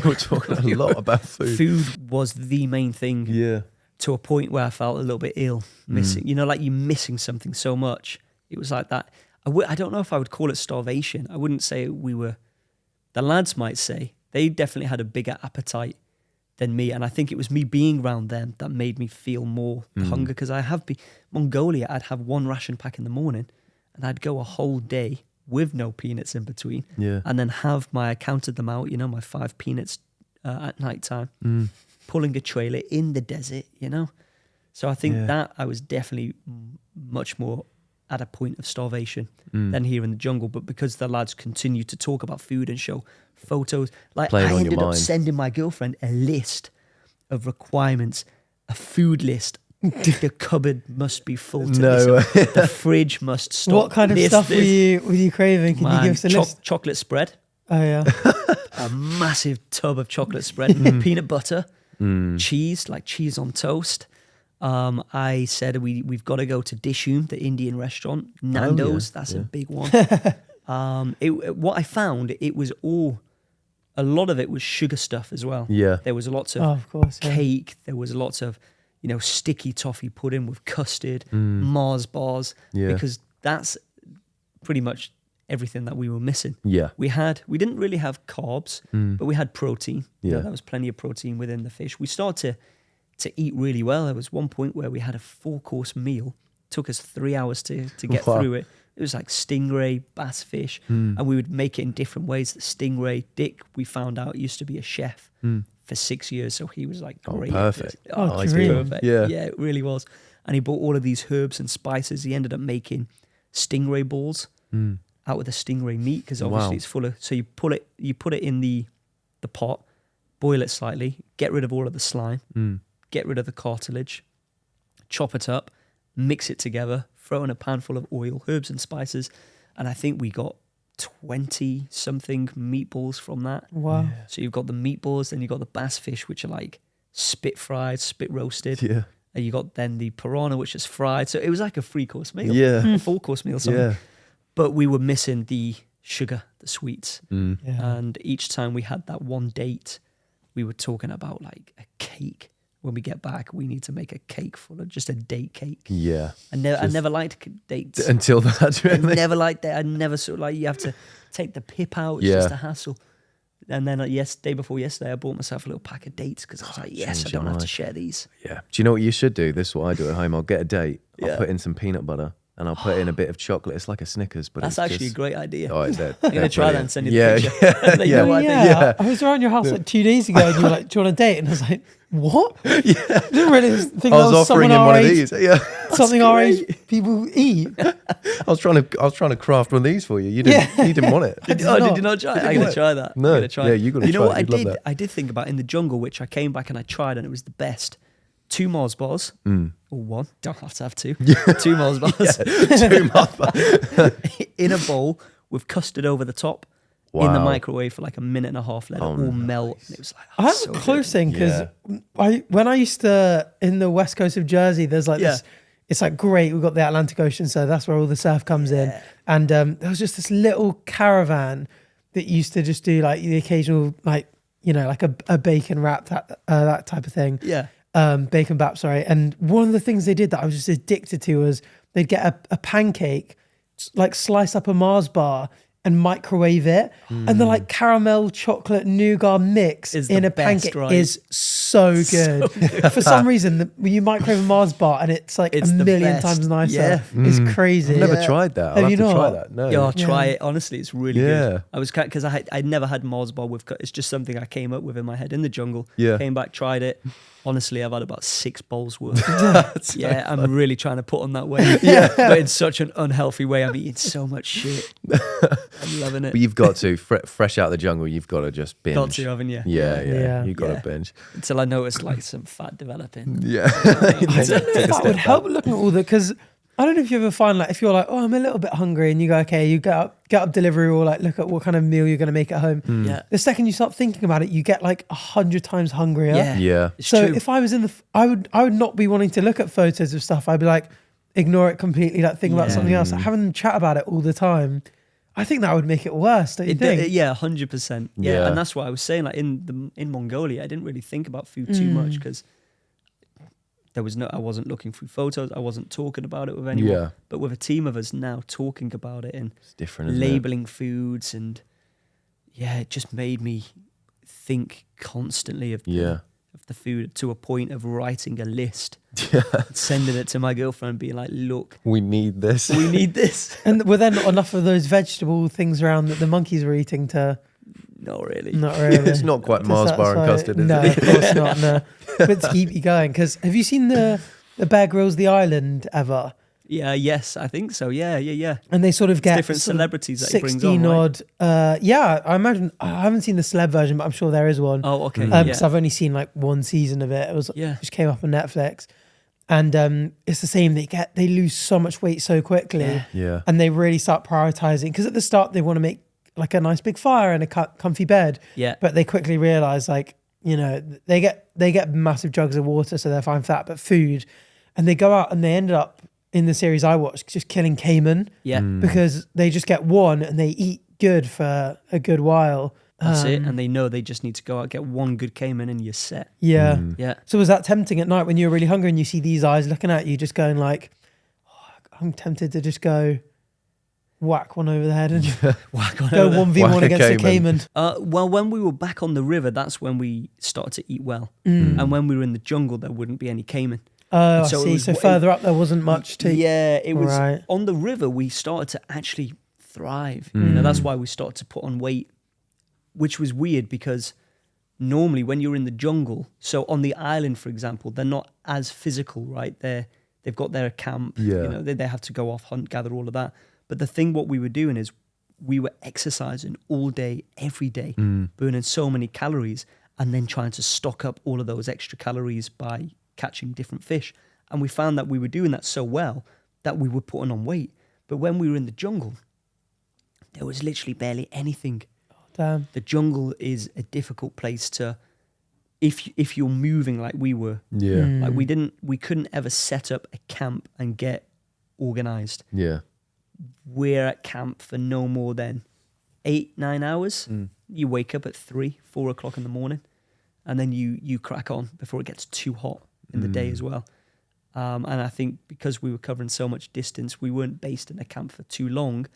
were talking a lot about food. Food was the main thing. Yeah. To a point where I felt a little bit ill, missing. Like you're missing something so much. It was like that. I don't know if I would call it starvation. I wouldn't say we were. The lads might say they definitely had a bigger appetite than me, and I think it was me being around them that made me feel more hunger. Because I have been Mongolia. I'd have 1 ration pack in the morning, and I'd go a whole day with no peanuts in between. Yeah. And then I counted them out. My 5 peanuts at night time, pulling a trailer in the desert. So I think that I was definitely much more at a point of starvation than here in the jungle. But because the lads continue to talk about food and show photos, like Playing I on your ended up mind. sending my girlfriend a list of requirements, a food list. The cupboard must be full to No. this. The fridge must stop. What kind of stuff were you craving? Can you give us a list? Chocolate spread. Oh yeah. A massive tub of chocolate spread, peanut butter, cheese, like cheese on toast. I said we've got to go to Dishoom, the Indian restaurant. Nando's, that's a big one. What I found, a lot of it was sugar stuff as well. Yeah. There was lots Oh, of of course. Yeah. cake. There was lots of, sticky toffee pudding with custard, Mars bars, Yeah. because that's pretty much everything that we were missing. Yeah. We didn't really have carbs, but we had protein. Yeah. There was plenty of protein within the fish. We started to eat really well. There was one point where we had a 4-course meal. Took us 3 hours to get Wow. through it. It was like stingray, bass fish, and we would make it in different ways. The stingray, Dick, we found out, used to be a chef for 6 years, so he was like great. perfect. Oh, it's dream. perfect. Yeah. Yeah, it really was. And he bought all of these herbs and spices. He ended up making stingray balls out of the stingray meat, because obviously Wow. it's full of. So you put it in the pot, boil it slightly, get rid of all of the slime, get rid of the cartilage, chop it up, mix it together, throw in a pan full of oil, herbs and spices, and I think we got 20 something meatballs from that. Wow. So you've got the meatballs, then you've got the bass fish, which are like spit fried, spit roasted. Yeah. And you got then the piranha, which is fried. So it was like a 3-course meal. Yeah. A 4-course meal, sorry. Yeah. But we were missing the sugar, the sweets. Mm. Yeah. And each time we had that one date, we were talking about like a cake. When we get back, we need to make a cake full of just a date cake. Yeah. I never liked dates. Until that. I never liked that. I never sort of like, you have to take the pip out. It's just a hassle. And then day before yesterday, I bought myself a little pack of dates because I was like, yes, I change your don't have to mind. share these. Yeah. Do you know what you should do? This is what I do at home. I'll get a date. I'll Yeah. put in some peanut butter and I'll put in a bit of chocolate. It's like a Snickers, but That's it's actually just, a great idea. Oh, I'm going to try that and send you yeah, the picture. Let you know what I think. Yeah, I was around your house like 2 days ago, and you were like, "Do you want a date?" And I was like, "What?" I didn't really think I that was was offering someone him our one of age, these. Yeah. something our age people eat. I was trying to craft one of these for you. You didn't want it. Did you not try it? I'm going to try that. No. I'm gonna try Yeah, it. you gotta You know try what it. I You'd love did? that. I did think about in the jungle, which I came back and I tried, and it was the best. 2 Mars bars, or one. Don't have to have 2. 2 Mars bars in a bowl with custard over the top. In the Wow. microwave for like a minute and a half, let it all melt. And it was like, I have so a close good. thing because when I used to in the west coast of Jersey, there's like this. It's like great. We've got the Atlantic Ocean, so that's where all the surf comes in. And there was just this little caravan that used to just do like the occasional like like a bacon wrap that type of thing. Yeah. Bacon bap, sorry. And one of the things they did that I was just addicted to was they'd get a pancake, like slice up a Mars bar and microwave it. And the like caramel chocolate nougat mix Is in the a best, pancake right? is so good. For some reason, you microwave a Mars bar and it's like It's a the million best. times nicer. Yeah. It's crazy. I've never tried that. I'll Have have you to try not? that. No. Yeah, try it. Honestly, it's really Yeah. good. I was because I'd never had Mars bar with. It's just something I came up with in my head in the jungle. Yeah. Came back, tried it. Honestly, I've had about 6 bowls worth. Yeah, I'm really trying to put on that weight. Yeah, but in such an unhealthy way. I'm eating so much shit. I'm loving it. But you've got to, fresh out of the jungle, you've got to just binge. Got to, haven't you? Yeah. You've got to binge. Until I noticed like some fat developing. Yeah. That would help looking at all that because I don't know if you ever find like if you're like, oh, I'm a little bit hungry, and you go, okay, you get up delivery or like look at what kind of meal you're going to make at home. Yeah. The second you start thinking about it, you get like 100 times hungrier. Yeah. Yeah. It's So true. if I was I would not be wanting to look at photos of stuff. I'd be like, ignore it completely, like think about something else. Like, having them chat about it all the time, I think that would make it worse. Don't you think? Yeah, 100%. Yeah, Yeah. and that's why I was saying like in Mongolia, I didn't really think about food too much because I wasn't looking through photos. I wasn't talking about it with anyone. Yeah. But with a team of us now talking about it and It's different, isn't it? labeling foods, and it just made me think constantly of the food to a point of writing a list, sending it to my girlfriend, being like, "Look, We need this. we need this." And were there not enough of those vegetable things around that the monkeys were eating to? Not really. Not really. It's not quite Mars bar and custard, is no, it? of course not. No, but to keep you going, because have you seen the Bear Grylls The Island ever? Yes, I think so. Yeah. And they sort of get different sort of celebrities that he brings on, 16 right? odd. Yeah, I imagine. I haven't seen the celeb version, but I'm sure there is one. Oh, okay. Because I've only seen like one season of it. It was just came up on Netflix, and it's the same. They lose so much weight so quickly, and they really start prioritizing because at the start they want to make like a nice big fire and a comfy bed, but they quickly realize like they get massive jugs of water, so they're fine for that, but food, and they go out and they ended up in the series I watched just killing caiman, because they just get one and they eat good for a good while. That's it, and they know they just need to go out, get one good caiman, and you're set. Yeah. So was that tempting at night when you were really hungry and you see these eyes looking at you, just going like, I'm tempted to just go whack one over the head and go 1v1 against a caiman? Well, when we were back on the river, that's when we started to eat well. And when we were in the jungle, there wouldn't be any caiman. Oh, I see. So further up, there wasn't much to... Yeah, it was... Right. On the river, we started to actually thrive. That's why we started to put on weight, which was weird because normally when you're in the jungle, so on the island, for example, they're not as physical, right? They've got their camp, they have to go off, hunt, gather, all of that. But the thing what we were doing is we were exercising all day, every day, burning so many calories, and then trying to stock up all of those extra calories by catching different fish. And we found that we were doing that so well that we were putting on weight. But when we were in the jungle, there was literally barely anything. Oh, damn. The jungle is a difficult place to, if you're moving like we were. Like we couldn't ever set up a camp and get organized. We're at camp for no more than 8-9 hours. You wake up at 3-4 o'clock in the morning, and then you crack on before it gets too hot in the day as well. And I think because we were covering so much distance, we weren't based in a camp for too long.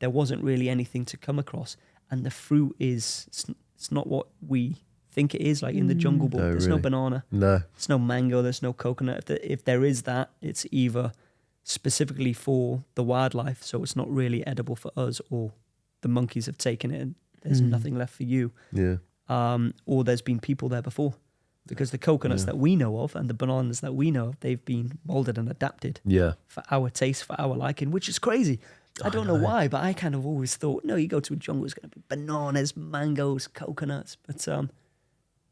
There wasn't really anything to come across, and the fruit it's not what we think it is. Like in the jungle book, there's no banana, there's no mango, there's no coconut. If there is that, it's either specifically for the wildlife, so it's not really edible for us, or the monkeys have taken it and there's nothing left for you. Or there's been people there before, because the coconuts that we know of and the bananas that we know of, they've been molded and adapted for our taste, for our liking, which is crazy. I don't know why, but I kind of always thought, no, you go to a jungle, it's going to be bananas, mangoes, coconuts, but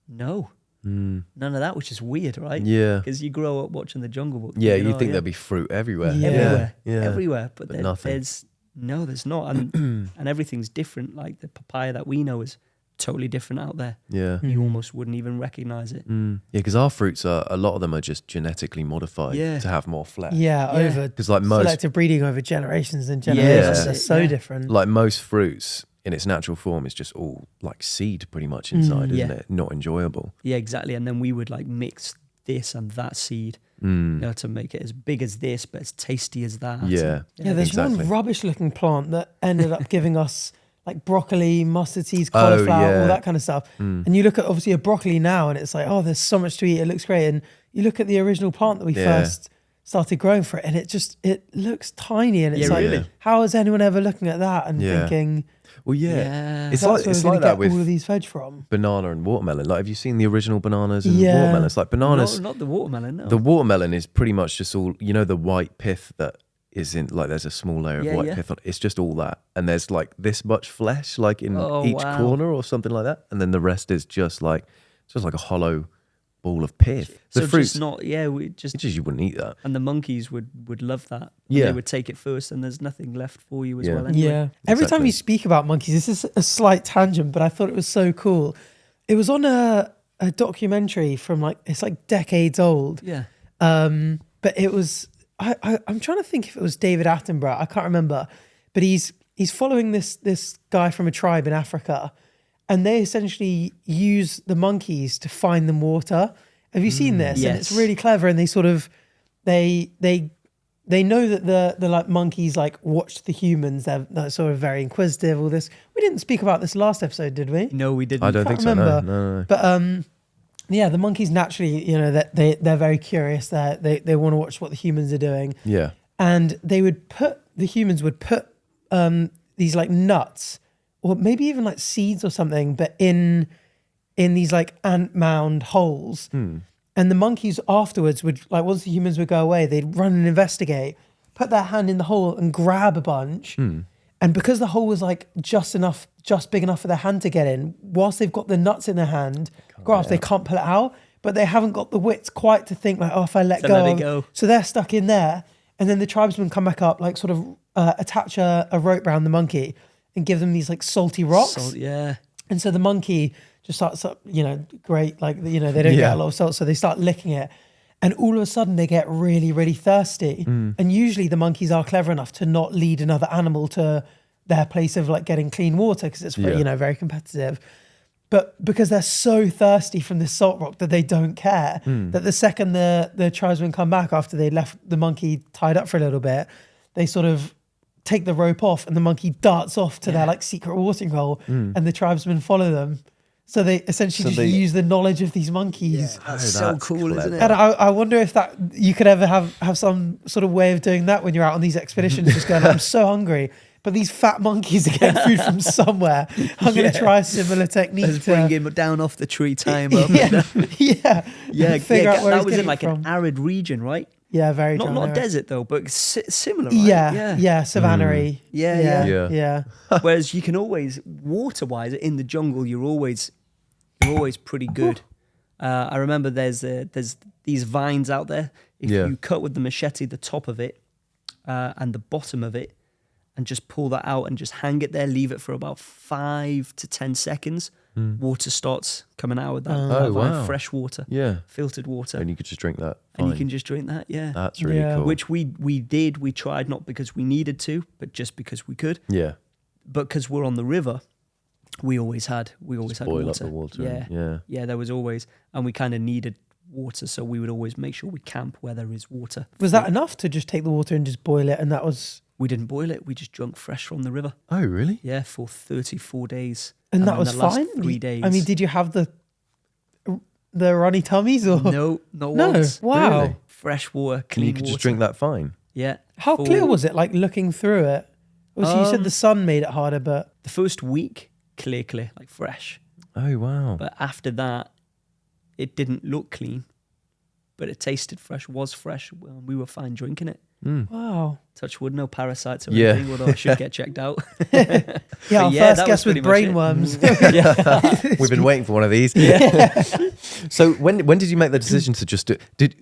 no. None of that, which is weird, right? Because you grow up watching the Jungle Book. You think there'd be fruit everywhere. Everywhere. But nothing. there's not. And everything's different. Like the papaya that we know is totally different out there. You almost wouldn't even recognize it. Because our fruits a lot of them are just genetically modified to have more flesh. Over. Because like most selective breeding over generations and generations. They're so different. Like most fruits in its natural form is just all like seed pretty much inside, isn't it? Not enjoyable. Yeah, exactly. And then we would like mix this and that seed, to make it as big as this, but as tasty as that. There's one rubbish looking plant that ended up giving us like broccoli, mustard seeds, cauliflower, all that kind of stuff. And you look at obviously a broccoli now and it's like, oh, there's so much to eat. It looks great. And you look at the original plant that we first started growing for it, and it looks tiny. And it's how is anyone ever looking at that and thinking... Well, it's like that with all of these veg from banana and watermelon. Like, have you seen the original bananas and watermelons? Like bananas, not the watermelon. No, the watermelon is pretty much just all the white pith that is in. Like, there's a small layer of white pith on it. It's just all that, and there's like this much flesh, like in each corner or something like that, and then the rest is just like a hollow ball of pith. So the fruit's just not, it's just you wouldn't eat that. And the monkeys would love that. They would take it first, and there's nothing left for you as well. Anyway. Every time you speak about monkeys, this is a slight tangent, but I thought it was so cool. It was on a documentary from it's decades old. But it was I'm trying to think if it was David Attenborough. I can't remember, but he's following this guy from a tribe in Africa. And they essentially use the monkeys to find them water. Have you seen this? Yes. And it's really clever. And they sort of, they know that the like monkeys like watch the humans. They're sort of very inquisitive. All this. We didn't speak about this last episode, did we? No, we didn't. I don't think so. No. But the monkeys naturally, that they're very curious. They want to watch what the humans are doing. Yeah. And the humans would put these like nuts, or maybe even like seeds or something, but in these like ant mound holes. And the monkeys afterwards would, like, once the humans would go away, they'd run and investigate, put their hand in the hole and grab a bunch. And because the hole was like just big enough for their hand to get in, whilst they've got the nuts in their hand, grasp, they can't pull it out, but they haven't got the wits quite to think like, oh, if I let go. So they're stuck in there. And then the tribesmen come back up, like sort of attach a rope around the monkey and give them these like salty rocks. And so the monkey just starts up, great, like, they don't get a lot of salt. So they start licking it. And all of a sudden they get really, really thirsty. And usually the monkeys are clever enough to not lead another animal to their place of like getting clean water because it's, very competitive. But because they're so thirsty from this salt rock that they don't care, that the second the tribesmen come back after they left the monkey tied up for a little bit, they sort of take the rope off and the monkey darts off to their like secret watering hole and the tribesmen follow them. So they essentially use the knowledge of these monkeys. Yeah, that's so cool, isn't it? And I wonder if that you could ever have some sort of way of doing that when you're out on these expeditions, just going, I'm so hungry, but these fat monkeys are getting food from somewhere. I'm going to try a similar technique. Let's bring him down off the tree, tie him up. Figure out where that he's was in like from. an arid region, right? Yeah, very dry. Not a desert though, but similar, right? Yeah, savanna-y. Yeah. Whereas you can always, water-wise, in the jungle, you're always pretty good. I remember there's these vines out there. If you cut with the machete the top of it and the bottom of it, and just pull that out and just hang it there, leave it for about 5 to 10 seconds, water starts coming out of that. Wow. Fresh water, filtered water. And you could just drink that. And you can just drink that, That's really cool. Which we did. We tried, not because we needed to, but just because we could. Yeah. But because we're on the river, we always had water. Boil up the water. Yeah, there was always, and we kind of needed water, so we would always make sure we camp where there is water. Was that enough to just take the water and just boil it? And that was... We didn't boil it. We just drank fresh from the river. Oh, really? Yeah, for 34 days. And that was the last fine? 3 days. I mean, did you have the runny tummies? Or? No, not once. Wow. Really? Fresh water, And clean you could water. just drink that fine? Yeah. How clear was it, like looking through it? Obviously, you said the sun made it harder, but... The first week, clear, like fresh. Oh, wow. But after that, it didn't look clean, but it tasted fresh, was fresh. We were fine drinking it. Wow. Touch wood, no parasites or anything, although I should get checked out. Our first guest with brainworms. We've been waiting for one of these. So when did you make the decision to just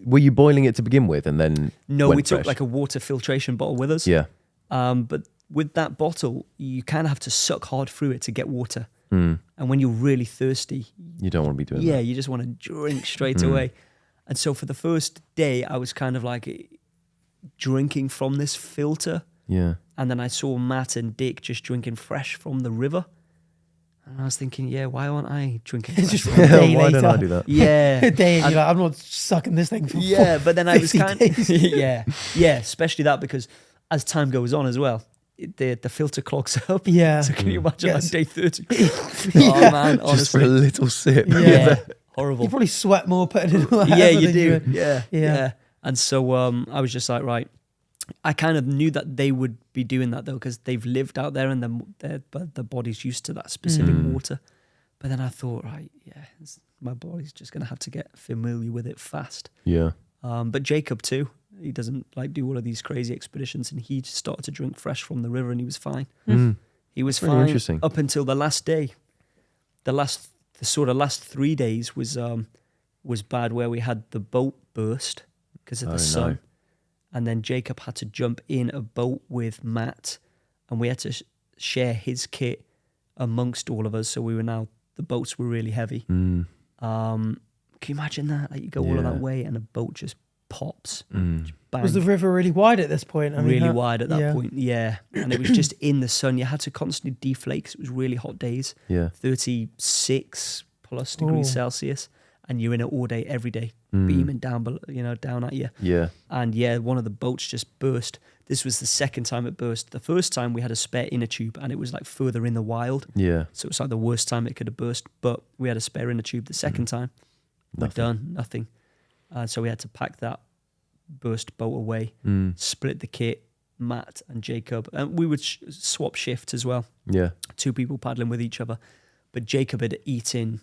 were you boiling it to begin with and then No, went we took fresh? like a water filtration bottle with us. Yeah. But with that bottle, you kind of have to suck hard through it to get water. And when you're really thirsty, You don't want to be doing that. yeah, you just want to drink straight away. And so for the first day, I was kind of like drinking from this filter. Yeah. And then I saw Matt and Dick just drinking fresh from the river. And I was thinking, why aren't I drinking fresh? Just from a day Why later. don't I do that? Yeah. A day, and you're like, I'm not sucking this thing for But then I was 50 kind days. especially that because as time goes on as well, the filter clogs up. Yeah. So can you imagine like day 30? Yeah. Oh man, Just for a honestly. little sip. Yeah. Horrible. You probably sweat more putting it in Yeah, you than do. would. Yeah. And so I was just like, right. I kind of knew that they would be doing that though, because they've lived out there and the body's used to that specific water. But then I thought, right, my body's just going to have to get familiar with it fast. Yeah. But Jacob too, he doesn't like do all of these crazy expeditions, and he started to drink fresh from the river, and he was fine. He was Really fine interesting. up until the last day. The sort of last 3 days was bad, where we had the boat burst because of the sun. No. And then Jacob had to jump in a boat with Matt, and we had to share his kit amongst all of us. So the boats were really heavy. Can you imagine that? Like you go all of that way and a boat just pops. Bang. Was the river really wide at this point? I mean, Really wide at that point, yeah. And it was just in the sun. You had to constantly deflate because it was really hot days. Yeah. 36 plus degrees Celsius. And you're in it all day, every day, beaming down at you. Yeah. And one of the boats just burst. This was the second time it burst. The first time we had a spare inner tube, and it was like further in the wild. Yeah. So it was like the worst time it could have burst. But we had a spare inner tube the second time. We're done, nothing. So we had to pack that burst boat away, split the kit, Matt and Jacob. And we would swap shifts as well. Yeah. 2 people paddling with each other. But Jacob had eaten...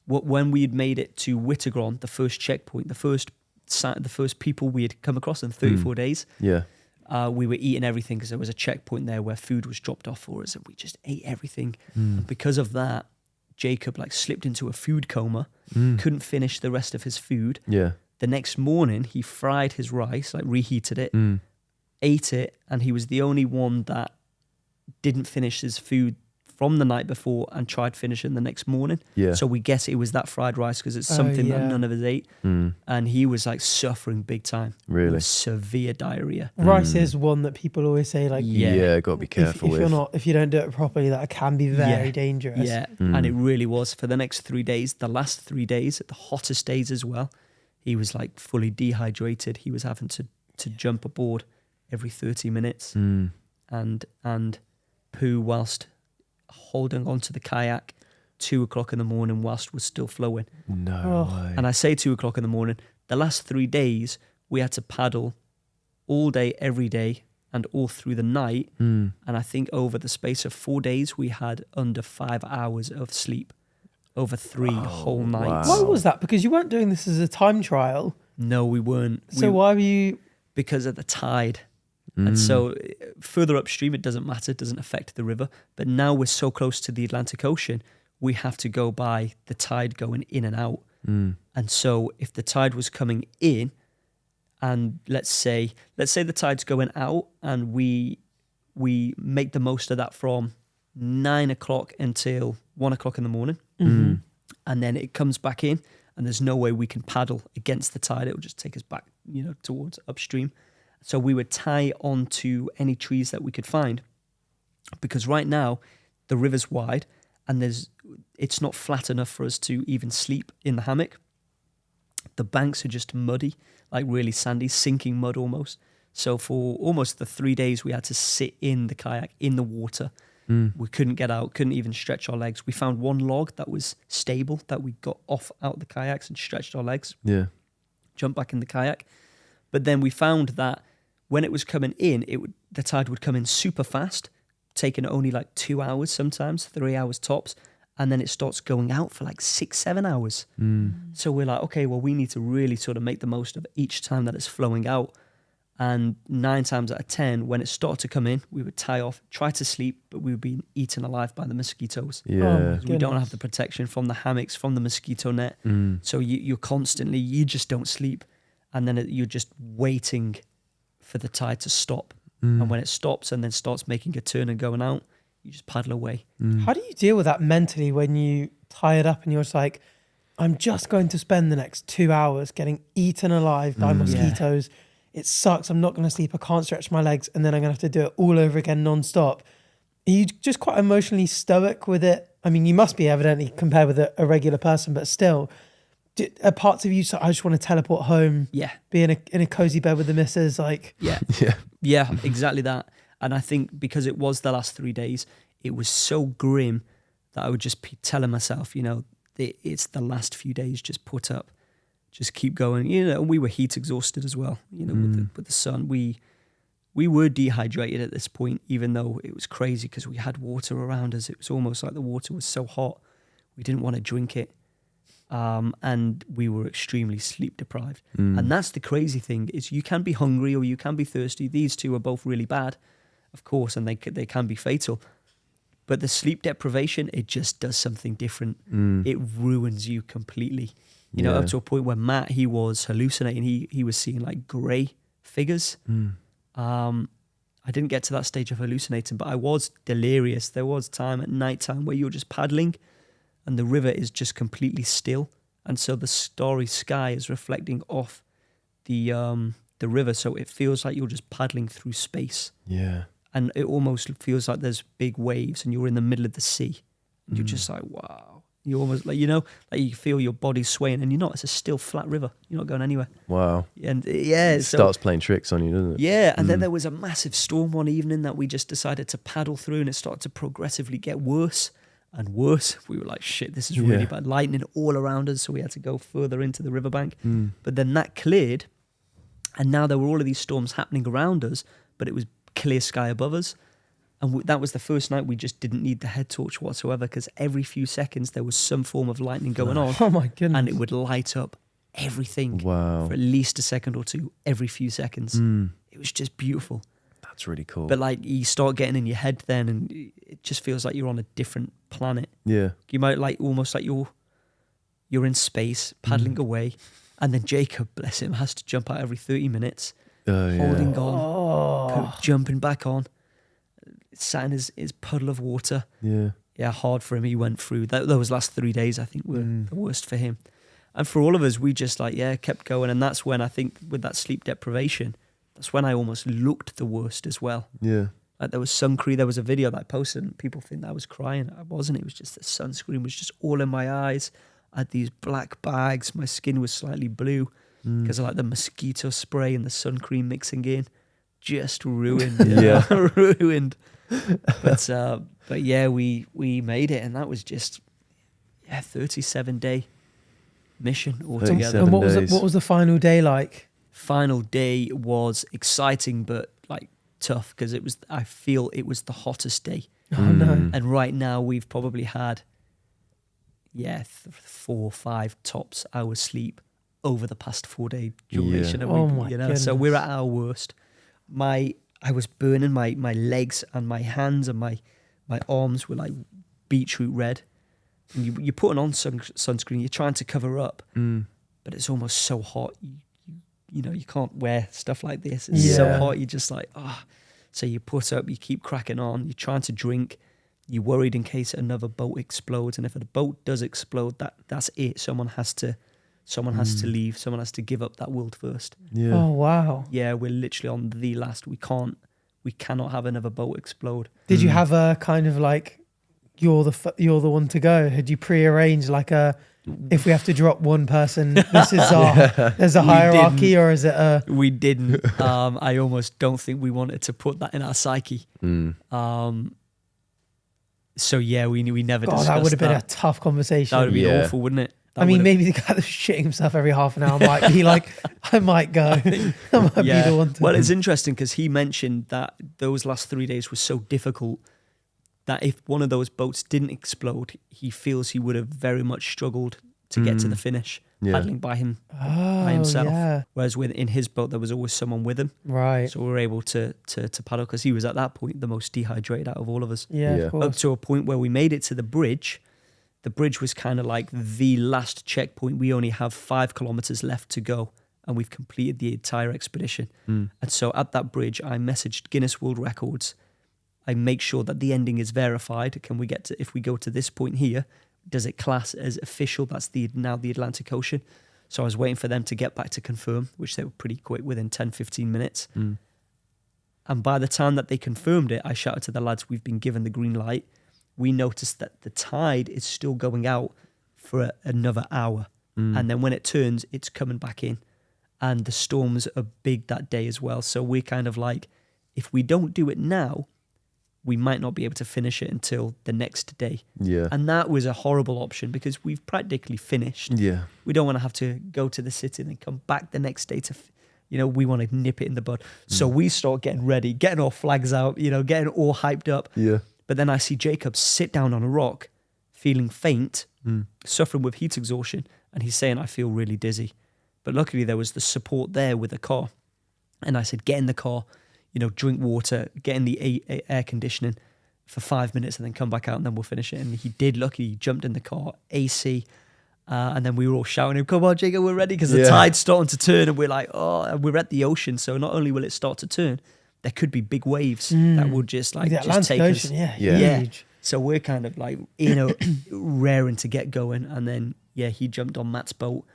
When we had made it to Wittagron, the first checkpoint, the first people we had come across in 34 days, Yeah. We were eating everything because there was a checkpoint there where food was dropped off for us, and we just ate everything. And because of that, Jacob like slipped into a food coma, couldn't finish the rest of his food. Yeah. The next morning, he fried his rice, like reheated it, ate it, and he was the only one that didn't finish his food from the night before and tried finishing the next morning. Yeah. So we guess it was that fried rice because it's something that none of us ate. And he was like suffering big time. Really? Severe diarrhea. Rice is one that people always say, like, Yeah, got to be careful if you don't do it properly, that can be very dangerous. Yeah, and it really was. For the next 3 days, the last 3 days, the hottest days as well, he was like fully dehydrated. He was having to jump aboard every 30 minutes and poo whilst holding onto the kayak 2 o'clock in the morning whilst we're still flowing. No way. And I say 2 o'clock in the morning. The last 3 days, we had to paddle all day, every day, and all through the night. And I think over the space of 4 days, we had under 5 hours of sleep over 3 whole nights. Why was that? Because you weren't doing this as a time trial. No, we weren't. So why were you? Because of the tide. And so further upstream, it doesn't matter, it doesn't affect the river. But now we're so close to the Atlantic Ocean, we have to go by the tide going in and out. And so if the tide was coming in, and let's say the tide's going out, and we make the most of that from 9 o'clock until 1 o'clock in the morning, and then it comes back in, and there's no way we can paddle against the tide. It will just take us back, towards upstream. So we would tie onto any trees that we could find, because right now the river's wide and it's not flat enough for us to even sleep in the hammock. The banks are just muddy, like really sandy, sinking mud almost. So for almost the 3 days we had to sit in the kayak, in the water. We couldn't get out, couldn't even stretch our legs. We found one log that was stable that we got out the kayaks and stretched our legs. Yeah. Jumped back in the kayak. But then we found that when it was coming in, the tide would come in super fast, taking only like 2 hours sometimes, 3 hours tops, and then it starts going out for like 6-7 hours. So we're like, okay, well, we need to really sort of make the most of each time that it's flowing out. And 9 times out of 10, when it started to come in, we would tie off, try to sleep, but we would be eaten alive by the mosquitoes. Yeah. We don't have the protection from the hammocks, from the mosquito net. So you're constantly, you just don't sleep. And then you're just waiting for the tide to stop. And when it stops and then starts making a turn and going out, you just paddle away. How do you deal with that mentally when you tie it up and you're just like, I'm just going to spend the next 2 hours getting eaten alive by mosquitoes. It sucks. I'm not going to sleep. I can't stretch my legs. And then I'm going to have to do it all over again non-stop. Are you just quite emotionally stoic with it? I mean, you must be evidently compared with a regular person, but still, are parts of you, so I just want to teleport home, be in a cozy bed with the missus, like... Yeah, exactly that. And I think because it was the last 3 days, it was so grim that I would just be telling myself, it's the last few days, just put up, just keep going. We were heat exhausted as well, with the sun. We were dehydrated at this point, even though it was crazy because we had water around us. It was almost like the water was so hot, we didn't want to drink it. And we were extremely sleep deprived. And that's the crazy thing, is you can be hungry or you can be thirsty. These two are both really bad, of course, and they can be fatal. But the sleep deprivation, it just does something different. It ruins you completely. Up to a point where Matt, he was hallucinating. He was seeing like grey figures. I didn't get to that stage of hallucinating, but I was delirious. There was time at nighttime where you're just paddling and the river is just completely still. And so the starry sky is reflecting off the river. So it feels like you're just paddling through space. Yeah. And it almost feels like there's big waves and you're in the middle of the sea. And you're just like, wow. You almost like, like you feel your body swaying and you're not, it's a still flat river. You're not going anywhere. Wow. And it starts playing tricks on you, doesn't it? Yeah. And then there was a massive storm one evening that we just decided to paddle through, and it started to progressively get worse and worse. We were like, shit, this is really bad. Lightning all around us. So we had to go further into the riverbank. But then that cleared. And now there were all of these storms happening around us, but it was clear sky above us. And that was the first night we just didn't need the head torch whatsoever, because every few seconds there was some form of lightning going on. Oh my goodness. And it would light up everything for at least a second or two every few seconds. It was just beautiful. That's really cool. But like you start getting in your head then, and it just feels like you're on a different planet. Yeah. You might like almost like you're in space paddling away, and then Jacob, bless him, has to jump out every 30 minutes, holding on, jumping back on, sat in his puddle of water. Yeah, hard for him. He went through those last 3 days, I think, were the worst for him. And for all of us, we just kept going. And that's when I think with that sleep deprivation, that's when I almost looked the worst as well. Yeah. Like there was sunscreen, there was a video that I posted and people think that I was crying. I wasn't. It was just the sunscreen was just all in my eyes. I had these black bags. My skin was slightly blue because of like the mosquito spray and the sun cream mixing in. Just ruined. Ruined. But yeah, we made it, and that was just 37-day mission altogether. And what was the final day like? Final day was exciting, but like tough because I feel it was the hottest day. Oh no! And right now we've probably had 4 or 5 tops hours sleep over the past 4-day duration. Yeah. Oh my goodness. So we're at our worst. I was burning my legs and my hands and my arms were like beetroot red. And you're putting on sunscreen, you're trying to cover up, but it's almost so hot. You know, you can't wear stuff like this. It's so hot. You're just like, So you put up, you keep cracking on. You're trying to drink. You're worried in case another boat explodes. And if the boat does explode, that's it. Someone has to leave. Someone has to give up that world first. Yeah. Oh wow. Yeah, we're literally on the last. We cannot have another boat explode. Did you have a kind of like, you're the one to go? Had you prearranged like if we have to drop one person, this is there's a hierarchy, or is it a? We didn't. I almost don't think we wanted to put that in our psyche. So yeah, we never discussed that would have been a tough conversation. That would have been awful, wouldn't it? Maybe the guy that's shitting himself every half an hour might be like, I might go. I might be the one to. Well, it's interesting because he mentioned that those last 3 days were so difficult that if one of those boats didn't explode, he feels he would have very much struggled to get to the finish, paddling by himself. Yeah. Whereas in his boat, there was always someone with him. Right. So we were able to paddle because he was at that point the most dehydrated out of all of us. Yeah. Of course. Up to a point where we made it to the bridge. The bridge was kind of like the last checkpoint. We only have 5 kilometers left to go, and we've completed the entire expedition. And so at that bridge, I messaged Guinness World Records. I make sure that the ending is verified. Can we get to, if we go to this point here, does it class as official? That's now the Atlantic Ocean. So I was waiting for them to get back to confirm, which they were pretty quick, within 10, 15 minutes. And by the time that they confirmed it, I shouted to the lads, we've been given the green light. We noticed that the tide is still going out for another hour. And then when it turns, it's coming back in. And the storms are big that day as well. So we're kind of like, if we don't do it now, we might not be able to finish it until the next day. Yeah. And that was a horrible option because we've practically finished. Yeah. We don't want to have to go to the city and then come back the next day to, we want to nip it in the bud. So we start getting ready, getting our flags out, getting all hyped up. Yeah. But then I see Jacob sit down on a rock, feeling faint, suffering with heat exhaustion. And he's saying, I feel really dizzy. But luckily there was the support there with the car. And I said, get in the car, drink water, get in the air conditioning for 5 minutes and then come back out and then we'll finish it. And he did. Luckily, he jumped in the car, AC, and then we were all shouting, come on, Jacob, we're ready, because the tide's starting to turn and we're like, we're at the ocean. So not only will it start to turn, there could be big waves that will just the just Atlantic take Ocean, us. Yeah. Huge. So we're kind of like, raring to get going. And then, he jumped on Matt's boat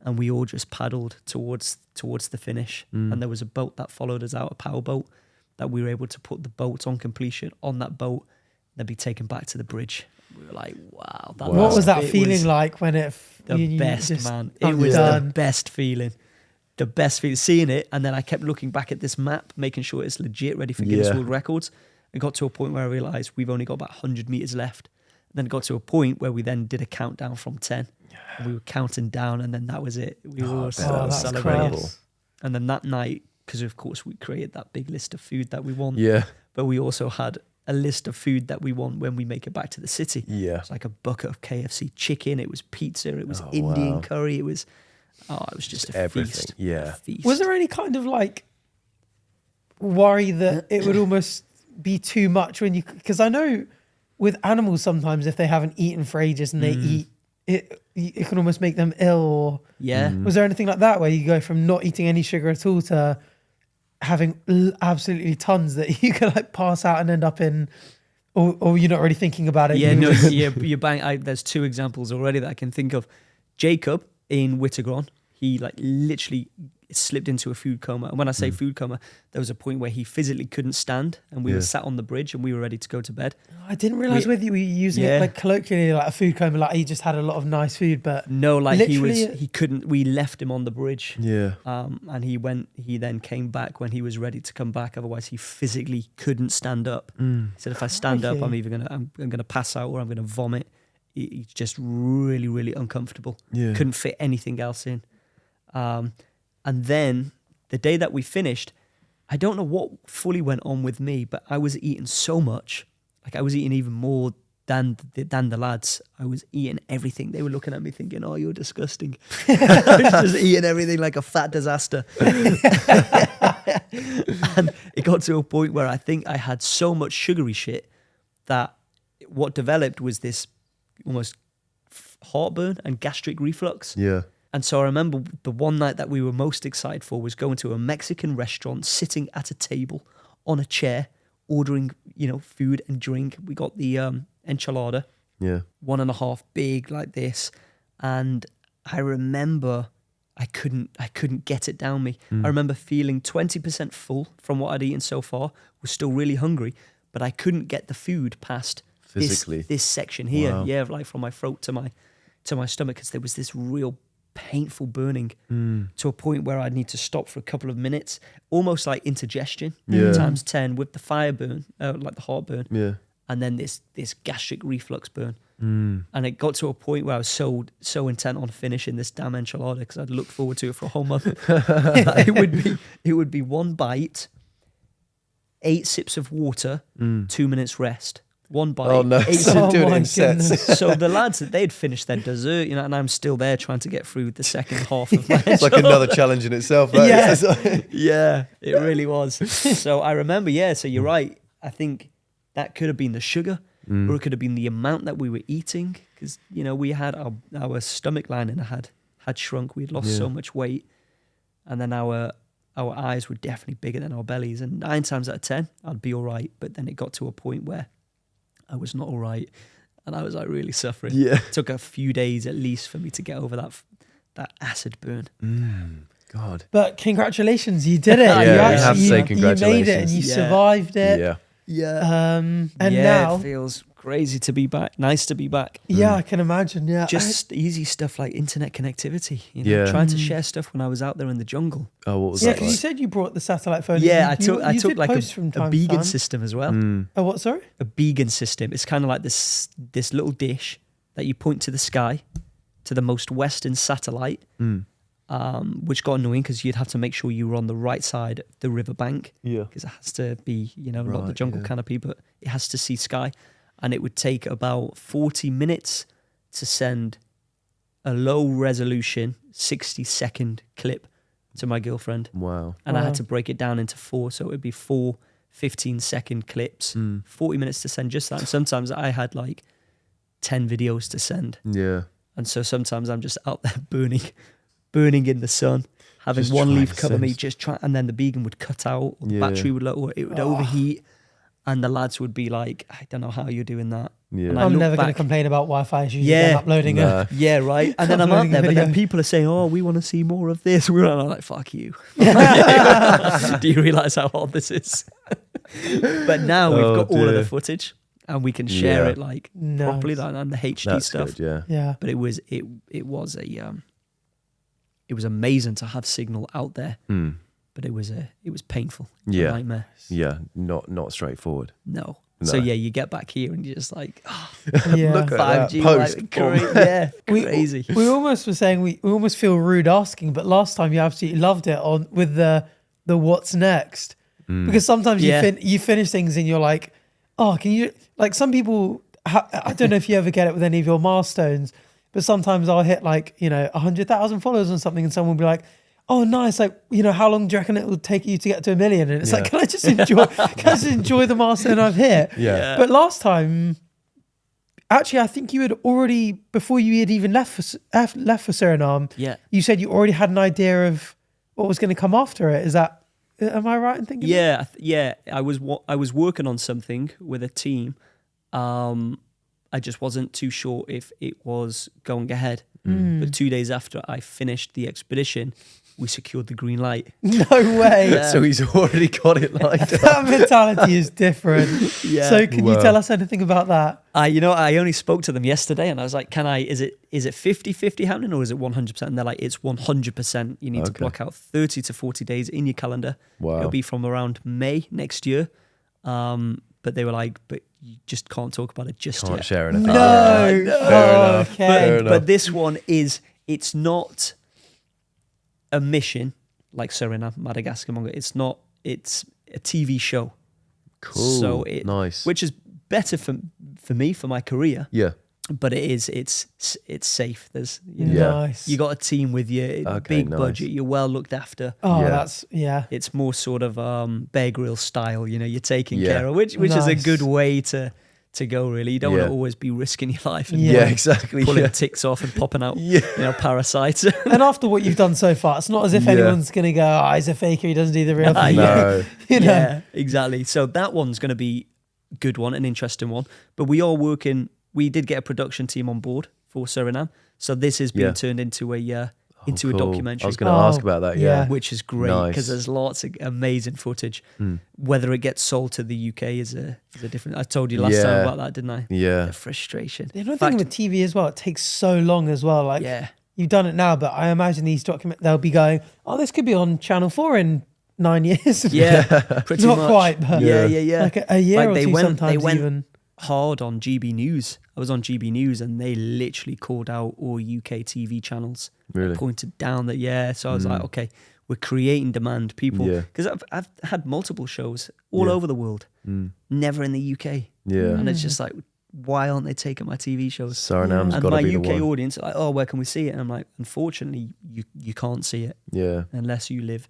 and we all just paddled towards the finish. And there was a boat that followed us out, a power boat, that we were able to put the boat on completion on that boat, then be taken back to the bridge. We were like, wow. What was that feeling like when it... The best, man. It was the best feeling. The best feeling. Seeing it, and then I kept looking back at this map, making sure it's legit, ready for Guinness World Records. And got to a point where I realised we've only got about 100 metres left. And then got to a point where we then did a countdown from 10. And we were counting down, and then that was it. We were all celebrating. And then that night, because of course we created that big list of food that we want. Yeah. But we also had a list of food that we want when we make it back to the city. Yeah. It's like a bucket of KFC chicken. It was pizza. It was Indian curry. It was just a everything. feast. Yeah. A feast. Was there any kind of worry that it would almost be too much when you, because I know with animals sometimes if they haven't eaten for ages and they eat, it can almost make them ill. Or was there anything like that where you go from not eating any sugar at all to having absolutely tons that you could like pass out and end up in, or you're not really thinking about it? Yeah, no, you're bang. There's 2 examples already that I can think of. Jacob in Whittegron, he like literally slipped into a food coma. And when I say food coma, there was a point where he physically couldn't stand, and we were sat on the bridge and we were ready to go to bed. I didn't realize whether you were using it like colloquially, like a food coma, like he just had a lot of nice food, but no, like he couldn't. We left him on the bridge. Yeah. And he then came back when he was ready to come back. Otherwise, he physically couldn't stand up. He said, if I stand up, I'm either I'm gonna pass out or I'm gonna vomit. He's just really, really uncomfortable. Yeah. Couldn't fit anything else in. And then the day that we finished, I don't know what fully went on with me, but I was eating so much. Like I was eating even more than the lads. I was eating everything. They were looking at me thinking, "Oh, you're disgusting." I was just eating everything like a fat disaster. And it got to a point where I think I had so much sugary shit that what developed was this almost heartburn and gastric reflux. Yeah. And so I remember the one night that we were most excited for was going to a Mexican restaurant, sitting at a table on a chair, ordering, food and drink. We got the enchilada, 1.5 big like this. And I remember I couldn't get it down me. I remember feeling 20% full from what I'd eaten so far, was still really hungry, but I couldn't get the food past physically this section here. Wow. Yeah, like from my throat to my stomach, because there was this real painful burning to a point where I'd need to stop for a couple of minutes, almost like indigestion times 10 with the fire burn, like the heartburn, and then this gastric reflux burn. And it got to a point where I was so intent on finishing this damn enchilada because I'd looked forward to it for a whole month. it would be 1 bite, 8 sips of water, 2 minutes rest. 1 bite. Oh no! 8 sips. Do it in sets. So the lads, they'd finished their dessert, and I'm still there trying to get through the second half of my It's like another challenge in itself, right? Yeah, it really was. So I remember, so you're right. I think that could have been the sugar, or it could have been the amount that we were eating, because we had our stomach lining had shrunk. We had lost so much weight, and then our eyes were definitely bigger than our bellies. And 9 times out of 10, I'd be all right. But then it got to a point where I was not all right, and I was like really suffering. Yeah. It took a few days at least for me to get over that acid burn. God. But congratulations, you did it. Yeah, you have to say You made it and you survived it. Yeah. And now it feels crazy to be back. Nice to be back. Yeah, I can imagine. Yeah, Just easy stuff like internet connectivity. Trying to share stuff when I was out there in the jungle. Oh, what was that? that? Yeah, because you said you brought the satellite phone. Yeah, I took like a vegan vegan system as well. Oh, what? Sorry, a vegan system. It's kind of like this little dish that you point to the sky, to the most western satellite. Which got annoying because you'd have to make sure you were on the right side of the riverbank. Yeah, because it has to be, not the jungle canopy, but it has to see sky. And it would take about 40 minutes to send a low resolution 60-second clip to my girlfriend. Wow. And I had to break it down into 4. So it would be 4 15-second clips, 40 minutes to send just that. And sometimes I had like 10 videos to send. Yeah. And so sometimes I'm just out there burning in the sun, having just one leaf cover me, and then the beacon would cut out, or the battery would, or it would overheat. And the lads would be like, I don't know how you're doing that. Yeah. And I'm never going to complain about Wi-Fi issues again uploading it. Yeah, right. And then I'm out there, but then people are saying, oh, we want to see more of this. We're like, fuck you. Do you realise how hard this is? But now we've got all of the footage and we can share it like properly, and the HD stuff. Good, yeah. But it was amazing to have signal out there. But it was painful. A nightmare. Yeah, not straightfortard. No. So you get back here and you're just like, look at 5G, that. Crazy. We almost were saying we almost feel rude asking, but last time you absolutely loved it with the what's next, because sometimes you finish things and you're like, oh, can you, like, some people I don't know if you ever get it with any of your milestones, but sometimes I'll hit like 100,000 followers on something and someone will be like, oh, nice. Like, how long do you reckon it will take you to get to 1 million? And it's Yeah. like, can I just enjoy the milestone I've hit? Yeah. But last time, actually, I think you had already, before you had even left for Suriname, you said you already had an idea of what was going to come after it. Am I right in thinking that? Yeah. I was working on something with a team. I just wasn't too sure if it was going ahead. But 2 days after I finished the expedition, we secured the green light. No way. Yeah. So he's already got it lined up. That mentality is different. Yeah. So can you tell us anything about that? I only spoke to them yesterday and I was like, is it 50-50 happening or is it 100%? And they're like, it's 100%. You need to block out 30 to 40 days in your calendar. Wow. It'll be from around May next year. But they were like, but you just can't talk about it just Can't yet. share anything. No. Fair enough. Okay. Fair enough. But this one it's not a mission like Suriname, Madagascar, Mongo. It's a TV show. Cool. So nice. Which is better for me, for my career. Yeah. But it's safe. There's Nice. you got a team with you, big nice. budget, you're well looked after. Oh, Yeah. It's more sort of Bear Grylls style, you're taken Yeah. care of, which is a Nice. good way to go, really. You don't want Yeah. to always be risking your life and Yeah, exactly. pulling Yeah. ticks off and popping out Yeah. parasites. And after what you've done so far, it's not as if Yeah. anyone's going to go, oh, he's a faker, he doesn't do the real thing. No. Yeah, exactly. So that one's going to be a good one, an interesting one. But we did get a production team on board for Suriname. So this is being turned into a Cool. documentary. I was going to ask about that. Yeah. Which is great Nice. because there's lots of amazing footage. Whether it gets sold to the UK is a different. I told you last time about that, didn't I? Yeah. The frustration. The other thing with TV as well, it takes so long as well. Like, you've done it now, but I imagine these they'll be going, oh, this could be on Channel 4 in 9 years. Yeah, pretty Not much. quite, but Yeah. like a year or they two went, sometimes they went even. hard on GB News. I was on GB News and they literally called out all UK TV channels. Really? Pointed down that, so I was like, okay, we're creating demand. People, because I've had multiple shows all over the world, never in the UK. Yeah. And it's just like, why aren't they taking my TV shows? Suriname's And got to my be UK the one. audience are like, oh, where can we see it? And I'm like, unfortunately, you can't see it Yeah. unless you live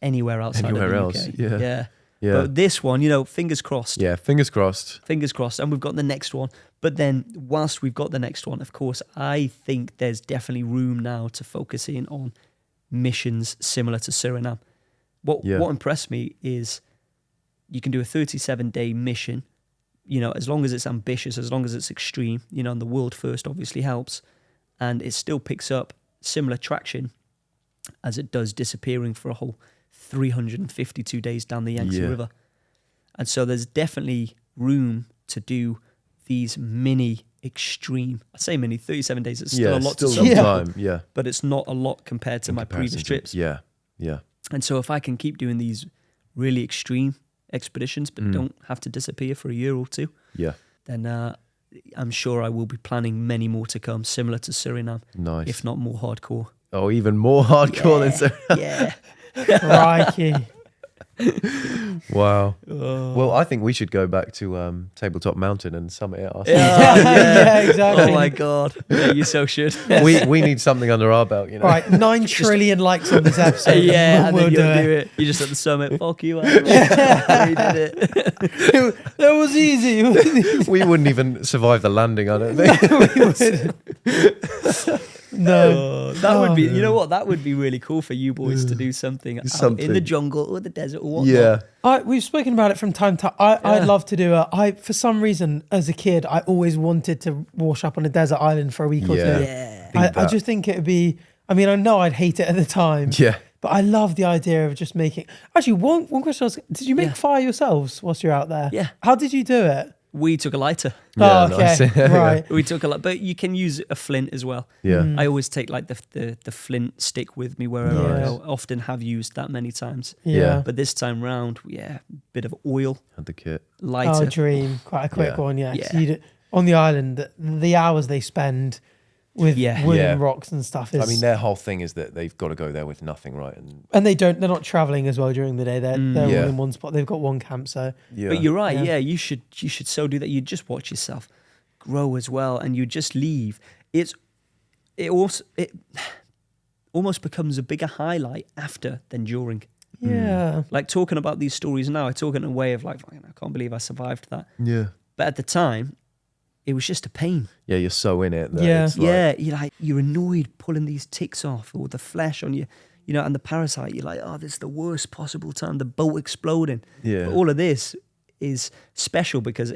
anywhere outside Anywhere of the else, UK. yeah. Yeah. But this one, fingers crossed. Yeah. Fingers crossed. Fingers crossed. And we've got the next one. But then whilst we've got the next one, of course, I think there's definitely room now to focus in on missions similar to Suriname. What impressed me is you can do a 37-day mission, as long as it's ambitious, as long as it's extreme, and the world first obviously helps. And it still picks up similar traction as it does disappearing for a whole 352 days down the Yangtze River. And so there's definitely room to do these extreme, I say 37 days, it's still a lot to some some time. Yeah. but it's not a lot compared to my previous trips. Yeah. Yeah. And so if I can keep doing these really extreme expeditions, but don't have to disappear for a year or two, then I'm sure I will be planning many more to come, similar to Suriname, Nice. if not more hardcore. Oh, even more hardcore than Suriname. Yeah. Crikey. Wow. Well, I think we should go back to Tabletop Mountain and summit it ourselves. Yeah, exactly. Oh my God. Yeah, you so should. We need something under our belt, Right, 9 trillion likes on this episode. Yeah, and we'll then do you'll it. do it. You're just at the summit. Fuck you. We did it. That was easy. We wouldn't even survive the landing, I don't think. We wouldn't. No. That would be, you know what? That would be really cool for you boys to do something, out in Something. the jungle or the desert or whatnot. Yeah. We've spoken about it from time to time. I'd love to do for some reason, as a kid, I always wanted to wash up on a desert island for a week or Yeah. two. Yeah. I just think it would be, I know I'd hate it at the time. Yeah. But I love the idea of just making, actually one question did you make fire yourselves whilst you're out there? Yeah. How did you do it? We took a lighter. Yeah, oh, okay. nice. Right. We took a lot, but you can use a flint as well. Yeah. I always take like the flint stick with me wherever I Nice. go. I often have used that many times. Yeah. But this time round, bit of oil, Had the kit. lighter. Oh, dream. Quite a quick Yeah. one, yeah. 'Cause Yeah. on the island, the hours they spend with wood Yeah. and rocks and stuff is... I mean, their whole thing is that they've got to go there with nothing, right? And they're not travelling as well during the day. They're all Yeah. in one spot. They've got one camp, so... Yeah. But you're right. Yeah. Yeah, you should so do that. You just watch yourself grow as well, and you just leave. almost becomes a bigger highlight after than during. Yeah. Like talking about these stories now, I talk in a way of like, I can't believe I survived that. Yeah. But at the time, it was just a pain. Yeah, you're so in it. That Yeah. it's like, You're annoyed pulling these ticks off or the flesh on you, and the parasite. You're like, oh, this is the worst possible time. The boat exploding. Yeah. But all of this is special because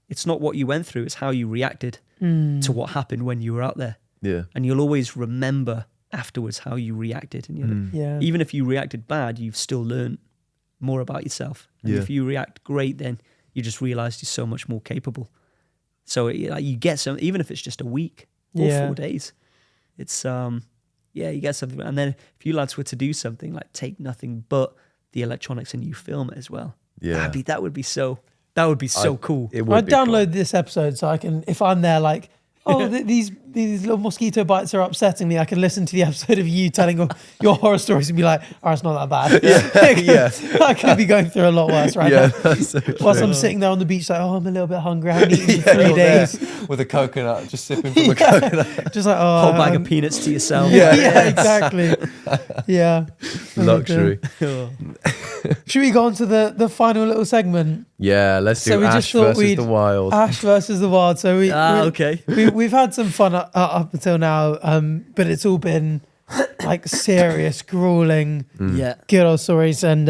it's not what you went through; it's how you reacted to what happened when you were out there. Yeah. And you'll always remember afterwards how you reacted. And Yeah. even if you reacted bad, you've still learned more about yourself. And Yeah. if you react great, then you just realised you're so much more capable. So you get some, even if it's just a week or 4 days, it's you get something. And then if you lads were to do something like take nothing but the electronics and you film it as well, Yeah. that would be so cool. It would I'd be cool. download this episode so I can, if I'm there like, oh, these little mosquito bites are upsetting me, I can listen to the episode of you telling your horror stories and be like, oh, it's not that bad. Yeah. I could be going through a lot worse right Yeah. now. That's so Whilst true. I'm sitting there on the beach like, oh, I'm a little bit hungry. I haven't eaten for 3 you're days. there with a coconut, just sipping from a coconut. Just like, oh. Whole bag of peanuts to yourself. Yeah, exactly. Yeah. Luxury. Should we go on to the final little segment? Yeah, let's do So we just Ash thought versus we'd- the Wild. Ash versus the Wild. So Okay. we've had some fun up until now, but it's all been like serious, grueling, Yeah. good old stories, and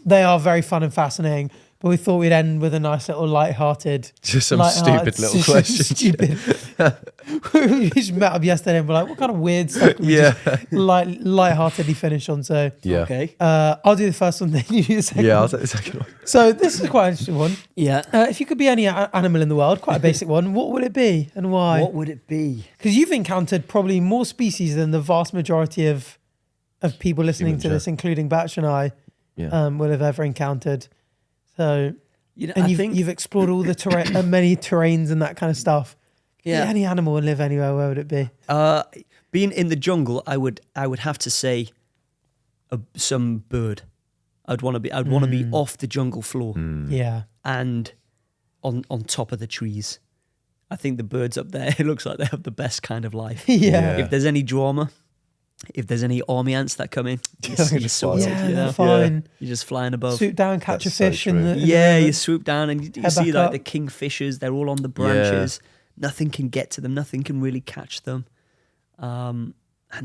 they are very fun and fascinating. But we thought we'd end with a nice little light-hearted, Just some light-hearted- stupid little questions. Stupid. We just met up yesterday and we're like, what kind of weird stuff can we Yeah. just light-heartedly finish on? So Yeah. Okay. I'll do the first one, then you do the second. Yeah, one. I'll take the second one. So this is quite an interesting one. Yeah. If you could be any animal in the world, quite a basic one, what would it be and why? What would it be? Because you've encountered probably more species than the vast majority of people listening to this, including Batch and I, Yeah. will have ever encountered. So, You know, and I you've, think you've explored all the many terrains and that kind of stuff. Yeah. Any animal and live anywhere, where would it be? being in the jungle, I would have to say some bird. I'd want to be off the jungle floor Yeah. and on top of the trees. I think the birds up there, it looks like they have the best kind of life. Yeah. If there's any drama, if there's any army ants that come in, you're sorted. Yeah, You they're know? fine. You're just flying above. Swoop down, catch That's a so fish. in true. the, in Yeah, the, you swoop down and you Head see back like up. the kingfishers. They're all on the branches. Nothing can get to them. Nothing can really catch them. And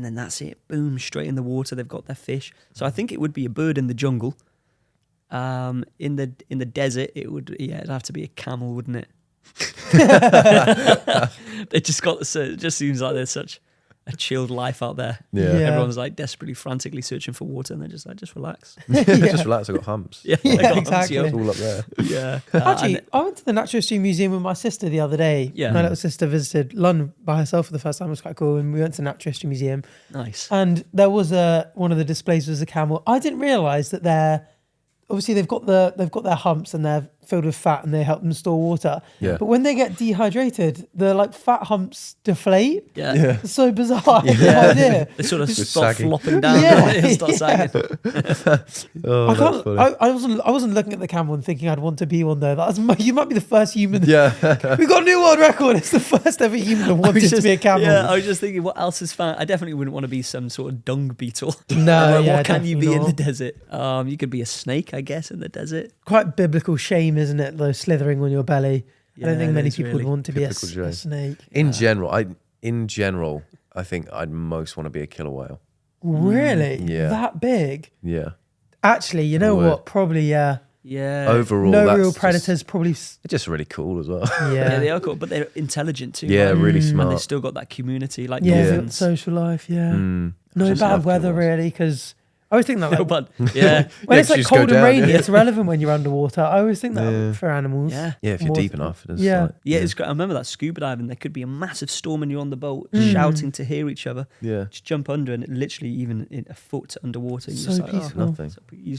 then that's it. Boom, straight in the water. They've got their fish. So I think it would be a bird in the jungle. In the desert, it'd have to be a camel, wouldn't it? They just got it just seems like there's such a chilled life out there. Yeah. Yeah. Everyone's like desperately, frantically searching for water, and they're just like, just relax. Just relax, I've got humps. Yeah, Yeah, they got exactly. humps, It's yo. all up there. Yeah. Actually, and- I went to the Natural History Museum with my sister the other day. Yeah. My little sister visited London by herself for the first time. It was quite cool. And we went to the Natural History Museum. nice. And there was one of the displays was a camel. I didn't realise that obviously they've got their humps and they're filled with fat and they help them store water. Yeah. But when they get dehydrated, the like fat humps deflate. Yeah. Yeah. It's so bizarre. I had no idea. They sort of Just start sagging. flopping down Yeah, and start sagging. Oh, I that's can't. funny. I wasn't looking at the camel and thinking I'd want to be one though. You might be the first human. Yeah. We got a new world record. It's the first ever human that wanted to be a camel. Yeah, I was just thinking, what else is found? I definitely wouldn't want to be some sort of dung beetle. No, Like, yeah, what can you be definitely in the desert? You could be a snake, I guess, in the desert. Quite biblical shame, isn't it? Though slithering on your belly. I don't Yeah, think it many is people would really. want to be a Typical shame. snake. In general, I think I'd most want to be a killer whale. Really? Yeah. That big? Yeah. Actually, you know would. what? Probably, yeah. Yeah. Overall, No that's real just- predators. Probably. It's just really cool as well. Yeah, Yeah. they are cool, but they're intelligent too. Yeah, right? really And they smart. still got that community, like Yeah. dolphins. Social life. Yeah. Mm. No Just bad love weather killer whales. really, because I always think that. No, Like, but yeah, when Yeah, it's 'cause like you just go cold and down, rainy, yeah. it's relevant when you're underwater. I always think that Yeah. for animals. yeah. Yeah, if you're More- deep enough. It's Yeah. like- Yeah, it's great. I remember that scuba diving. There could be a massive storm and you're on the boat, Mm. shouting to hear each other. Yeah. Just jump under and it literally even in a foot underwater. You're So just like, peaceful. Nothing. You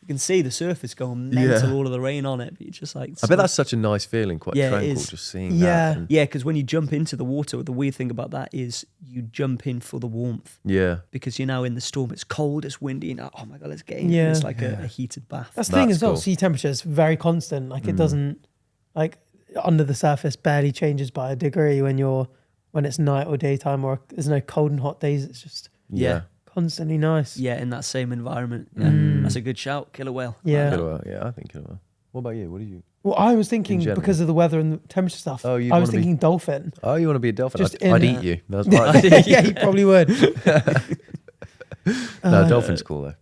can see the surface going mental, Yeah. all of the rain on it. But you're just like, I bet that's such a nice feeling, quite Yeah, it tranquil, is. just seeing Yeah. that. and- yeah, because when you jump into the water, the weird thing about that is you jump in for the warmth Yeah. because you're now in the storm. It's cold, it's windy, and oh my god, let's get in. Yeah. It's like a heated bath. That's the thing That's as well. cool. Sea temperature is very constant. Like it doesn't, like under the surface, barely changes by a degree when you're when it's night or daytime, or there's no cold and hot days. It's just Yeah. constantly nice. Yeah, in that same environment. Yeah. That's a good shout. Killer whale. Yeah. Killer whale. Yeah, I think killer whale. What about you? What do you? Well, I was thinking general. because of the weather and the temperature stuff. Oh, you'd I was wanna be- thinking dolphin. Oh, you want to be a dolphin? Just I'd in- eat you. That's right. Yeah, you probably would. No, dolphin's cool though.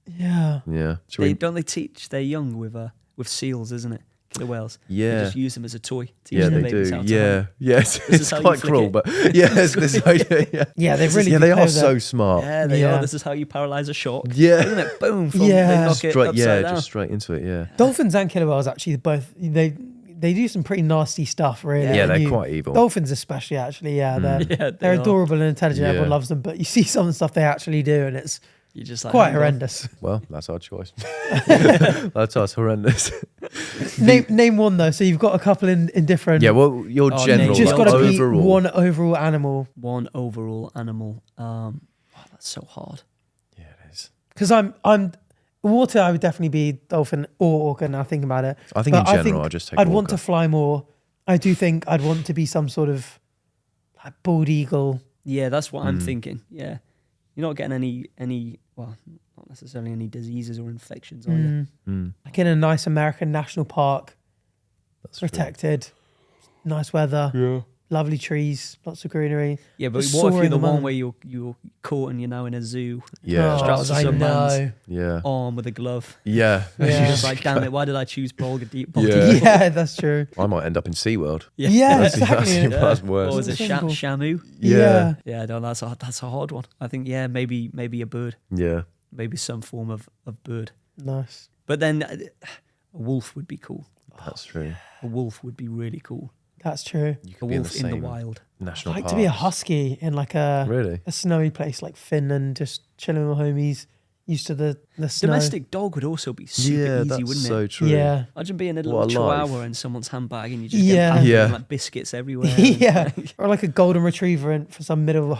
Yeah. Yeah. Should we? Don't they teach their young with seals, isn't it? Killer whales. Yeah. They just use them as a toy. Teach Yeah, the they babies do. how to Yeah. hunt. Yes. This is It's how you quite flick cruel, it. but yes, this is how you, yeah. Yeah, they really Yeah, do they play are with so it. smart. Yeah, they Yeah. are. This is how you paralyze a shark. Yeah. Isn't it? Boom. From, Yeah. They knock it Straight, upside yeah, down. just straight into it. Yeah. Dolphins and killer whales actually both they do some pretty nasty stuff, really. Yeah, And they're quite evil. Dolphins especially, actually. Yeah, Yeah, they're they are. adorable and intelligent. Yeah. Everyone loves them, but you see some of the stuff they actually do, and it's You're just like quite hang on. horrendous. Well, that's our choice. That's us horrendous. Name one though. So you've got a couple in different. Yeah. Well, your Oh, general. You've just Well, got to be overall. one overall animal. One overall animal. Wow, that's so hard. Yeah, it is. Because I'm water. I would definitely be dolphin or orca. Now thinking about it, I think But in general, I'll just take. I'd want to orca. fly more. I do think I'd want to be some sort of like bald eagle. Yeah, that's what I'm thinking. Yeah, you're not getting any. Well, not necessarily any diseases or infections, are you? Like in a nice American national park, That's true. protected, nice weather, lovely trees, lots of greenery. Yeah, but Just what if you're soaring the them one on. where you're caught and you're now in a zoo, Yeah. Oh, strapped to I some man's know. Yeah. arm with a glove? Yeah. Yeah. It's like, damn it, why did I choose bald deep? Yeah. Yeah, that's true. I might end up in SeaWorld. Yeah, That's, exactly. that's worse. Or was it Simple. Shamu? Yeah. Yeah, no, that's a hard one. I think maybe a bird, Yeah. maybe some form of bird. Nice. But then a wolf would be cool. That's true. A wolf would be really cool. That's true. You A could be in the wolf in the same wild. national I'd like park. to be a husky in like Really? a snowy place like Finland, just chilling with homies, used to the snow. Domestic dog would also be super Yeah, easy, that's wouldn't so it? true. Yeah. Imagine being a little What a life. chihuahua in someone's handbag and you just Yeah. get pampered Yeah. and, like biscuits everywhere. Yeah, or like a golden retriever for some middle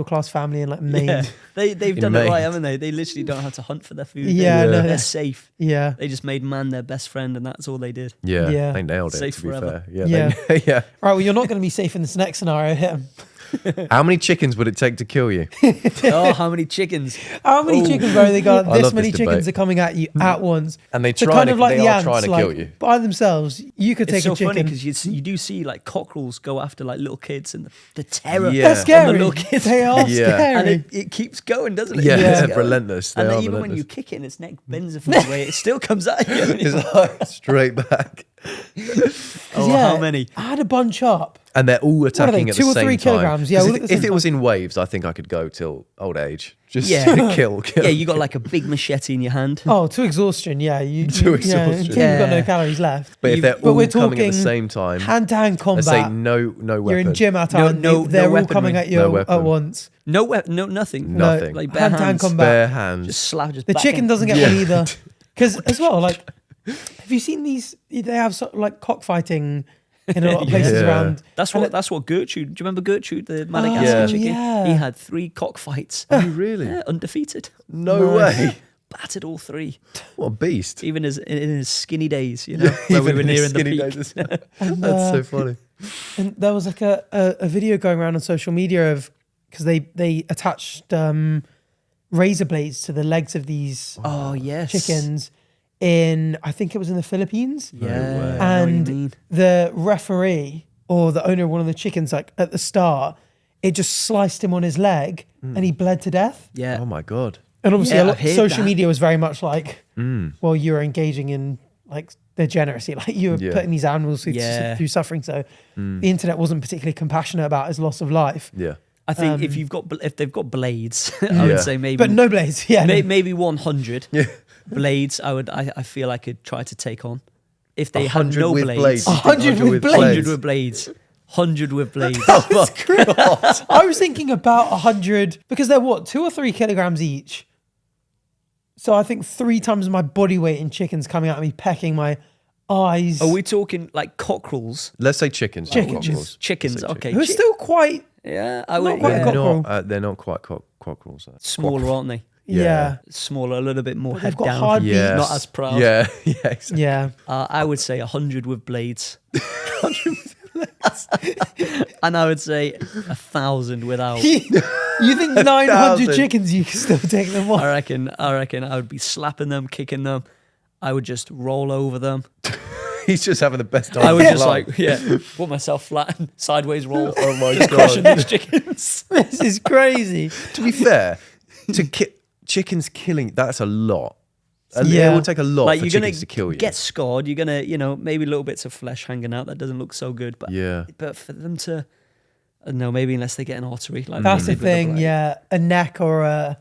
class family in like Maine. Yeah. They've done Maine. it right, haven't they? They literally don't have to hunt for their food. Yeah, they're, no, they're safe. Yeah. They just made man their best friend, and that's all they did. Yeah. Yeah. They nailed it, Safe to be forever. fair. Yeah. Yeah. Yeah. Right. Well, you're not going to be safe in this next scenario. Hit 'em. How many chickens would it take to kill you? Oh, how many chickens? How many chickens, bro? They got I this love many this chickens debate. are coming at you at once. And they So try kind to, of like they the are ants, trying to like kill you. by themselves. You could It's take so a chicken. funny because you do see like cockerels go after like little kids and the terror Yeah. They're on scary. the little kids. They are Yeah. scary. And it keeps going, doesn't it? Yeah, It keeps they're going. relentless. They And then are even when relentless. you kick it and its neck bends a funny way, it still comes at you. It's like straight back. Oh, Yeah, how many? I had a bunch up. And they're all attacking at the 2 or same 3 time. kilograms? Yeah, 'Cause all at the if same it was time. in waves, I think I could go till old age. Just Yeah. kill. Yeah, you got like a big machete in your hand. Oh, to exhaustion. Yeah, you To you- exhaustion. Yeah, until you've got no Yeah. calories left. But if they're But all we're coming at talking the same time, Hand-to-hand let's say combat. no weapon. You're in gym at No- and no they're all weaponry. coming at you No at weapon. once. No, nothing. No, Nothing. Like bare hand-to-hand hands. combat. Bare hands. Just slap. Just The back chicken in. doesn't get Yeah. one either. Because as well, like, have you seen these? They have sort of like cockfighting in a lot of places Yeah. around. That's And what. it- That's what Gertrude. Do you remember Gertrude, the Madagascar Yeah. chicken? yeah. He had 3 cockfights. Oh, really? Yeah, undefeated. No Nice. way. Battered all 3, What a beast. even in his skinny days. You know, where we Even were in his nearing the skinny peak. days. And, That's so funny. And there was like a video going around on social media of because they attached razor blades to the legs of these Oh yes, chickens in I think it was in the Philippines. Yeah, way. I know what you And mean. the referee or the owner of one of the chickens, like at the start, it just sliced him on his leg and he bled to death. Yeah. Oh my god. And obviously, Yeah, I've heard social that. media was very much like, Mm. well, you were engaging in like degeneracy, like you were Yeah. putting these animals Yeah. through suffering. So the internet wasn't particularly compassionate about his loss of life. Yeah. I think if they've got blades, I would Yeah. say maybe. But no blades, yeah. maybe 100 Yeah. blades. I feel I could try to take on if they had 100 no with blades. blades. You think 100 with blades? 100 with blades. 100 with blades. I was thinking about 100 because they're what, 2 or 3 kilograms each. So I think 3 times my body weight in chickens coming at me, pecking my eyes. Are we talking like cockerels? Let's say chickens. not Chickens. cockerels. Chickens, Let's say okay. Who are still quite, Yeah, I Not would. quite a Yeah. cockerel. They're not quite cockerels. Smaller, aren't they? yeah. Smaller, a little bit more But head they've got down. hard Yeah. beaks. Not as proud. Yeah. Yeah. Exactly. Yeah. I would say 100 with blades. And I would say 1,000 without. You think 900 chickens you can still take them on? I reckon I would be slapping them, kicking them. I would just roll over them. He's just having the best time. I would of his just life. put myself flat and sideways roll. Oh my just God. crushing these chickens. This is crazy. To be fair, chickens killing, that's a lot. And Yeah. it will take a lot Like for you're chickens gonna to kill you. get scarred. You're gonna, maybe little bits of flesh hanging out that doesn't look so good. But Yeah. but for them to, I don't know, maybe unless they get an artery, like That's they the did with thing, blade. yeah. A neck or a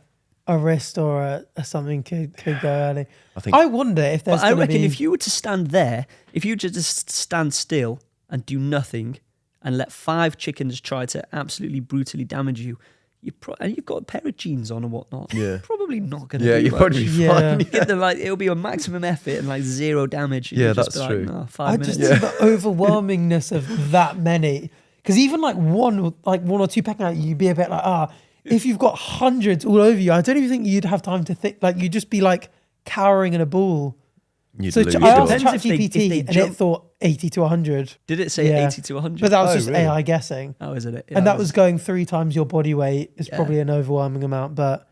wrist or a something could go early. I think I wonder if there's But I going to reckon be... if you were to stand there, if you just stand still and do nothing and let 5 chickens try to absolutely brutally damage you, and you've got a pair of jeans on and whatnot, Yeah. you're probably not going to yeah, do you'd much. probably be Yeah. fine. Get them, like, it'll be a maximum effort and like 0 damage. And Yeah, you'll just that's be like, true. No, 5 I minutes. just think the overwhelmingness of that many, because even like one or two pecking at you, you'd be a bit like, if you've got hundreds all over you, I don't even think you'd have time to think. Like you'd just be like cowering in a ball. You'd So lose I your- asked Depends if ChatGPT they and it jump- thought 80 to 100. Did it say Yeah. 80 to 100? But that was Oh, just really? AI guessing. Oh, isn't it? And that was going 3 times your body weight is Yeah. probably an overwhelming amount, but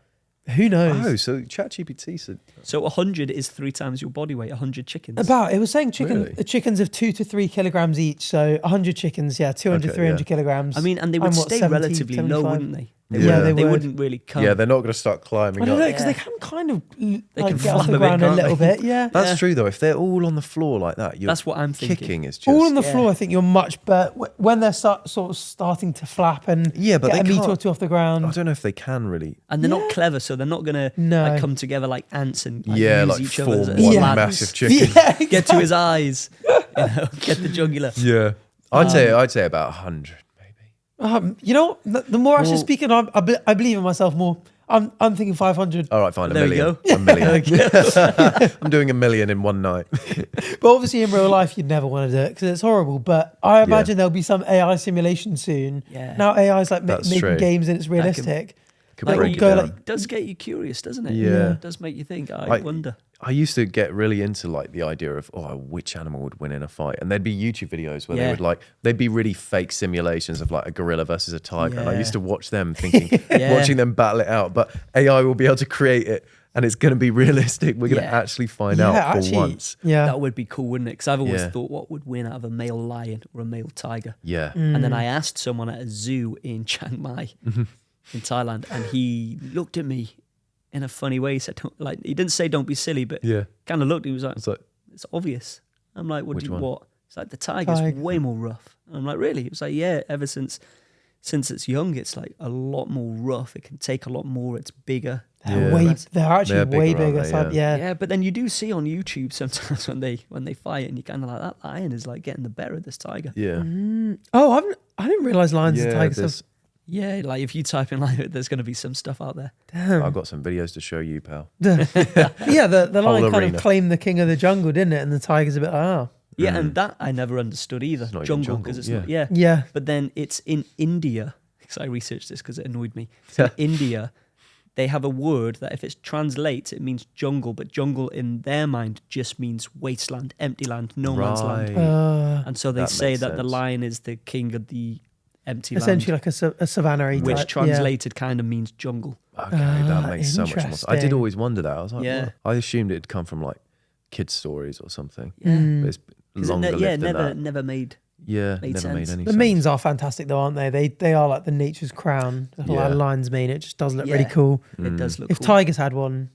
who knows? Oh, so ChatGPT said, So 100 is 3 times your body weight, 100 chickens. It was saying Really? chickens of 2 to 3 kilograms each. So 100 chickens, 200, Okay, 300 yeah. kilograms. I mean, and they would I'm what, stay 70, relatively low, 75? wouldn't they? Yeah, they would. wouldn't really come. yeah, they're not going to start climbing I don't know, up. because Yeah. they can kind of can get off flap the a bit, ground a can't little they? bit. Yeah. That's Yeah. true, though. If they're all on the floor like that, That's what I'm thinking. kicking is just... All on the Yeah. floor, I think you're much better when they're sort of starting to flap and Yeah, but get a they meter can't- or two off the ground. I don't know if they can really... And they're not clever, so they're not going to No. come together like ants and Yeah, use like each form other's one Yeah. massive chicken. Yeah, Get to his eyes, get the jugular. Yeah. I'd say about 100, maybe. you know, the more Ash is Well- speaking, I believe in myself more. I'm thinking 500. All right, fine, a There you million. go. A million. I'm doing 1 million in one night. But obviously, in real life, you'd never want to do it because it's horrible. But I imagine there'll be some AI simulation soon. Yeah. Now AI is like That's making true. games and it's realistic. Could Like, break you it go down. like- It does get you curious, doesn't it? Yeah. It does make you think. I wonder. I used to get really into like the idea of which animal would win in a fight, and there'd be YouTube videos where Yeah. they'd be really fake simulations of like a gorilla versus a tiger, and I Yeah. used to watch them, thinking, Yeah. watching them battle it out. But AI will be able to create it, and it's going to be realistic. We're going to Yeah. actually find out for once. Yeah. That would be cool, wouldn't it? Because I've always Yeah. thought, what would win out of a male lion or a male tiger? Yeah, And then I asked someone at a zoo in Chiang Mai, Mm-hmm. in Thailand, and he looked at me in a funny way. He said, he didn't say "Don't be silly," but yeah. kind of looked. He was like, It's like "It's obvious." I'm like, Which one? what?" It's like the tiger's Tiger. way more rough. And I'm like, really? It was like, yeah. Ever since it's young, it's like a lot more rough. It can take a lot more. It's bigger. They're Yeah. they're actually They're way bigger, aren't bigger. they? So, Yeah. yeah. Yeah, but then you do see on YouTube sometimes when they fight, and you kind of like, that lion is like getting the better of this tiger. yeah, Oh, I didn't realize lions and yeah. tigers there's- have. Yeah, like if you type in like, there's going to be some stuff out there. Damn. I've got some videos to show you, pal. Yeah, the Whole lion kind arena. of claimed the king of the jungle, didn't it? And the tiger's a bit like, oh. Yeah, and that I never understood either. It's not even Jungle, jungle, because it's yeah. not. Yeah. Yeah. But then it's in India, because I researched this because it annoyed me. So in India, they have a word that if it translates, it means jungle, but jungle in their mind just means wasteland, empty land, no man's land. Right. And so they That say makes that the sense. lion is the king of the empty Essentially land, like a savannah which type. translated kind of means jungle. Okay, that makes so much more sense. I did interesting. always wonder that. I was like, Yeah. what? I assumed it'd come from like kids' stories or something. Yeah. Mm. But it's 'Cause longer lived than never that. never made. Yeah, made never made sense. any The sense. manes are fantastic though, aren't they? They are like the nature's crown. Like Yeah. a lion's mane. It just does look really Yeah. cool. It does look If cool. tigers had one,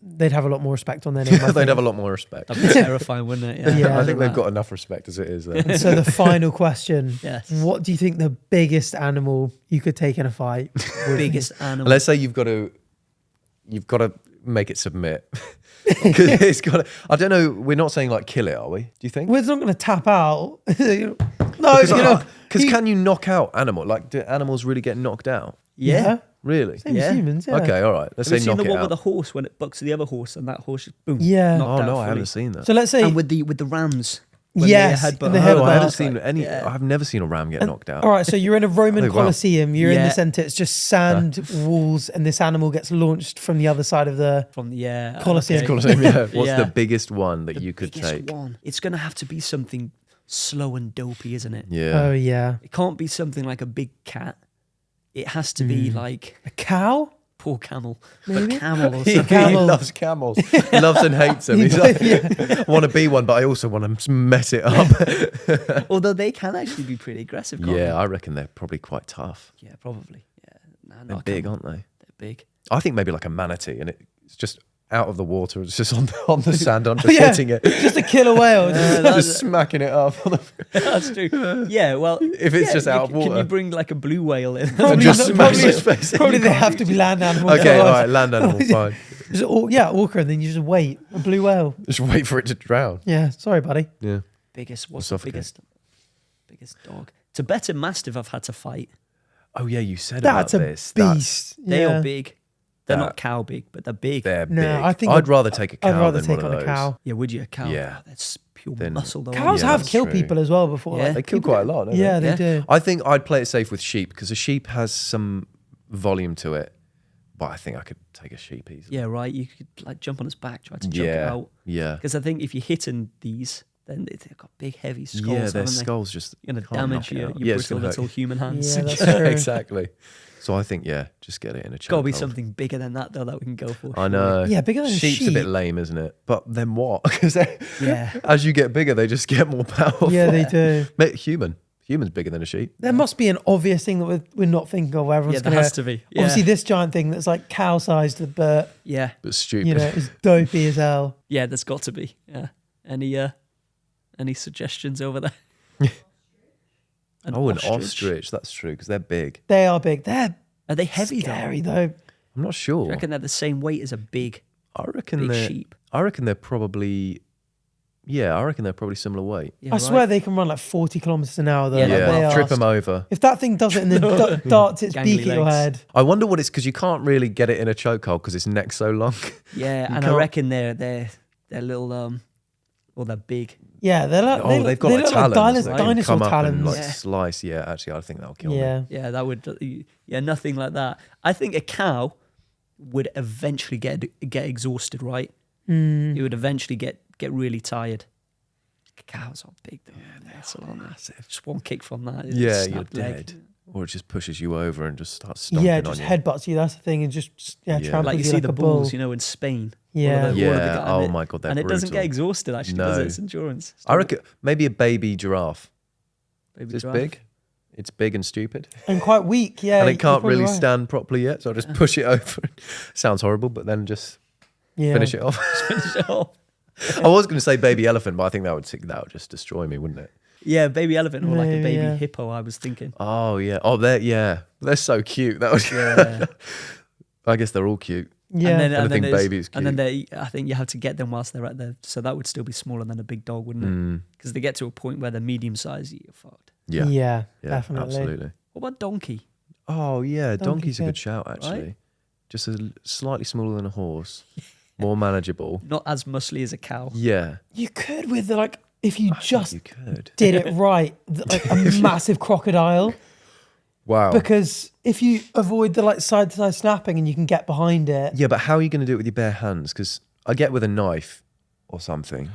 they'd have a lot more respect on their name. I They'd think. have a lot more respect. That'd be terrifying, wouldn't it? Yeah. I think they've That. got enough respect as it is. There. And so the final question: Yes. what do you think the biggest animal you could take in a fight? would be? biggest animal. Let's say you've got to make it submit. Because it's got. I don't know. We're not saying like kill it, are we? Do you think? Well, it's not going to tap out. No, Because he- can you knock out animal? Like, do animals really get knocked out? yeah. Really? Same Yeah. as humans. Yeah. Okay, all right. Let's Have you say seen knock the it one with out. the horse when it bucks the other horse and that horse just boom? Yeah. knocked Oh out no, I fully? haven't seen that. So let's say. And with the rams. when Yes, they headbutt. and they Oh, headbutt. I haven't It's seen any. yeah. I've never seen a ram get knocked out. All right, so you're in a Roman Oh, wow. Colosseum. You're in Yeah. the center. It's just sand walls, and this animal gets launched from the other side of the. From the Colosseum. okay. Colosseum, yeah. What's Yeah. the biggest one that you could Biggest take? one. It's going to have to be something slow and dopey, isn't it? Yeah. Oh yeah. It can't be something like a big cat. It has to be like A cow? poor camel, Maybe? a camel or He something. camel. loves camels. He loves and hates them. He's like, I want to be one, but I also want to mess it up. Although they can actually be pretty aggressive, can't Yeah, I reckon they're probably quite tough. they? Yeah, probably. Yeah, nah, They're not a big, camel. aren't they? They're big. I think maybe like a manatee, and it's just out of the water. It's just on the sand. I'm just Yeah. hitting it, Just a killer whale. just smacking it up. That's true. Yeah, well, If it's just out of can you water. bring like a blue whale in? And just not- smash his face. Probably they have to be land animals. Okay, all otherwise- right, land animal, fine. Just orca, and then you just wait. A blue whale. Just wait for it to drown. Yeah, sorry, buddy. Yeah. Biggest, what's Suffocate. the biggest dog? Tibetan Mastiff I've had to fight. Oh yeah, you said That's about a this. beast. They yeah. are big. They're That- not cow big, but they're big. They're No, big. I think I'd rather take a cow I'd rather than take one on of a those. cow. Yeah, would you? A cow? Yeah. Oh, that's pure Then- muscle though. Cows Yeah, have that's killed true. people as well before. Yeah. They kill quite a lot, don't Yeah, they? they do. I think I'd play it safe with sheep because a sheep has some volume to it. But I think I could take a sheep easily. Yeah, right. You could like jump on its back, try to choke it Yeah. out. Yeah. Because I think if you're hitting these, then they've got big, heavy skulls. Yeah, their haven't they? skulls just You're gonna can't damage knock it your out. Yeah, it's brittle gonna hurt little you. human hands. Yeah, that's true. Exactly. So I think, yeah, just get it in a chokehold. Got to be something bigger than that though that we can go for. I know. Yeah, bigger than a Sheep's sheep. a bit lame, isn't it? But then what? Because Yeah. as you get bigger, they just get more powerful. Yeah, they do. Mate, human's bigger than a sheep. There must be an obvious thing that we're not thinking of. Where everyone's Yeah, there going has to be. Yeah. Obviously, this giant thing that's like cow-sized, but Yeah. But stupid. you know, is dopey as hell. Yeah, there's got to be. Yeah. Any suggestions over there? An an ostrich. That's true, because they're big. They are big. They're Are they heavy scary though? though. I'm not sure. I reckon they're the same weight as a big I reckon big they're. sheep. I reckon they're probably. Yeah, I reckon they're probably similar weight. Yeah, I swear they can run like 40 kilometers an hour though. Yeah, Like, they Yeah, are- trip them over. If that thing does it and then darts its Gangly beak at your legs. head. I wonder what it's because you can't really get it in a chokehold because its neck's so long. Yeah, and I can't- reckon they're little well they're big. Yeah, they're like They've got they like look talons. like They can dinosaur come up talons. and like Yeah. slice. Yeah, actually, I think that'll kill me. Yeah. Yeah, that would. Yeah, nothing like that. I think a cow would eventually get exhausted, right? It would eventually get really tired. Cows are big though. They're massive. Just one kick from that. it's Yeah, snapped you're leg. dead. Or it just pushes you over and just starts stomping Yeah, on just you. headbutts you. That's the thing, and just Yeah. tramples Like you you see like the a bull. bulls, you know, in Spain. Yeah. One of the Yeah, guys- oh and my God, they're and it doesn't get brutal. exhausted actually, does No. it? It's endurance. I reckon maybe a baby giraffe. Baby It's giraffe. big. It's big and stupid. And quite weak. Yeah, and you're it can't probably really right. stand properly yet. So I just push it over. Sounds horrible, but then just Yeah. finish it off. So, I was going to say baby elephant, but I think that would just destroy me, wouldn't it? yeah, baby elephant or like a Maybe, baby yeah. hippo. I was thinking. Oh yeah. Oh, they're so cute. That was. Yeah. I guess they're all cute. Yeah. And then, Anything there's- baby is And then cute. I think you have to get them whilst they're at so that would still be smaller than a big dog, wouldn't it? Mm, Because they get to a point where they're medium sized, you're fucked. yeah. yeah, Yeah, definitely. absolutely. What about donkey? Oh yeah, donkey's a good. good shout actually. Right? Just slightly smaller than a horse, more manageable. Not as muscly as a cow. Yeah, You could with like if you I think just you could. did it right, like a massive crocodile. Wow. Because if you avoid the like side to side snapping and you can get behind it, Yeah, but how are you going to do it with your bare hands? Because I get with a knife or something.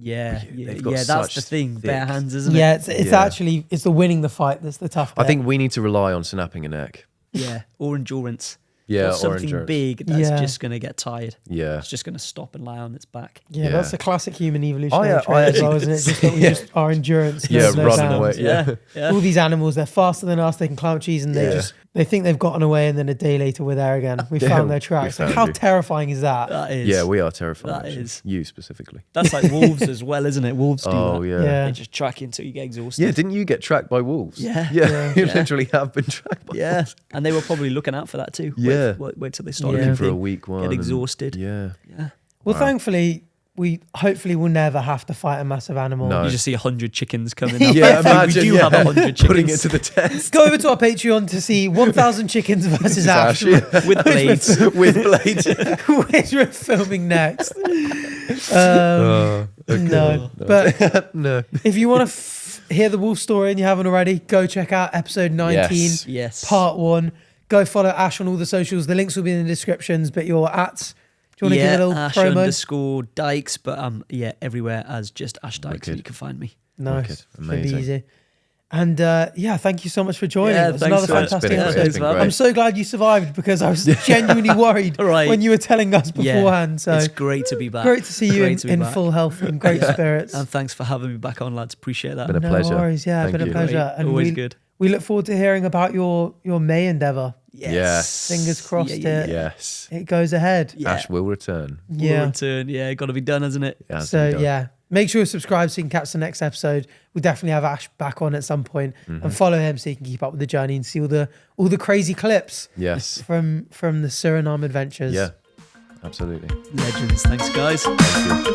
Yeah, They've got that's such the thing. thick- Bare hands, isn't yeah, it? it's Yeah. actually it's the winning the fight that's the tough bit. I think we need to rely on snapping a neck. Yeah, or endurance. Yeah, Or or something endurance. big that's Yeah. just going to get tired. Yeah. It's just going to stop and lie on its back. yeah, that's Yeah. a classic human evolutionary I trait as well, actually- isn't it? Just that we Yeah. just our endurance. Yeah, knows no running bounds. away. Yeah. yeah. All these animals, they're faster than us. They can climb trees, and Yeah. they think they've gotten away, and then a day later we're there again. We Yeah, found their we tracks. Like, found how you. terrifying is that? That is. Yeah, we are terrified. That actually. is. You specifically. That's like wolves as well, isn't it? Wolves do Oh that. yeah. Yeah. They just track you until you get exhausted. Yeah, didn't you get tracked by wolves? Yeah. Yeah, you Yeah. literally have been tracked by Yeah, and they were probably looking out for that too. Yeah. Wait till they start Yeah. looking for a limping, weak one. get and- exhausted. Yeah. Yeah. Well, Wow. thankfully, we hopefully will never have to fight a massive animal. No. You just see 100 chickens coming Yeah, up. Yeah, Thankfully, imagine we do have 100 chickens. putting it to the test. Go over to our Patreon to see 1,000 chickens versus Ash, with blades. with blades. which we're filming next. Okay. No, but No. if you want to hear the wolf story and you haven't already, go check out episode 19, Yes. Yes. part 1. Go follow Ash on all the socials. The links will be in the descriptions, but you're at... Do you want to give it a little Ash promo? _Dykes, but yeah, everywhere as just Ash Dykes, Wicked. you can find me. Nice. Amazing. Should be easy. And thank you so much for joining. Yeah, It was thanks another for- fantastic It's been great. episode. It's been great. I'm so glad you survived because I was genuinely worried Right. when you were telling us beforehand. So it's great to be back. great to see you Great to be in back. full health and great spirits. And thanks for having me back on, lads. Appreciate that. Been a No pleasure. worries. Yeah, Thank been a you. pleasure. Great. Always we, good. We look forward to hearing about your May endeavor. Yes. Fingers crossed Yes. it goes ahead. Yeah. Ash will return. Yeah. We'll return. Yeah, got to be done, hasn't it? It has to So be done. yeah, make sure you subscribe so you can catch the next episode. We'll definitely have Ash back on at some point and follow him so you can keep up with the journey and see all the crazy clips Yes. from the Suriname adventures. Yeah. Absolutely. Legends. Thanks, guys. Thank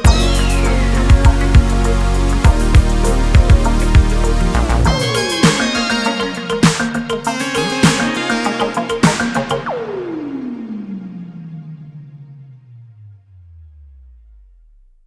you.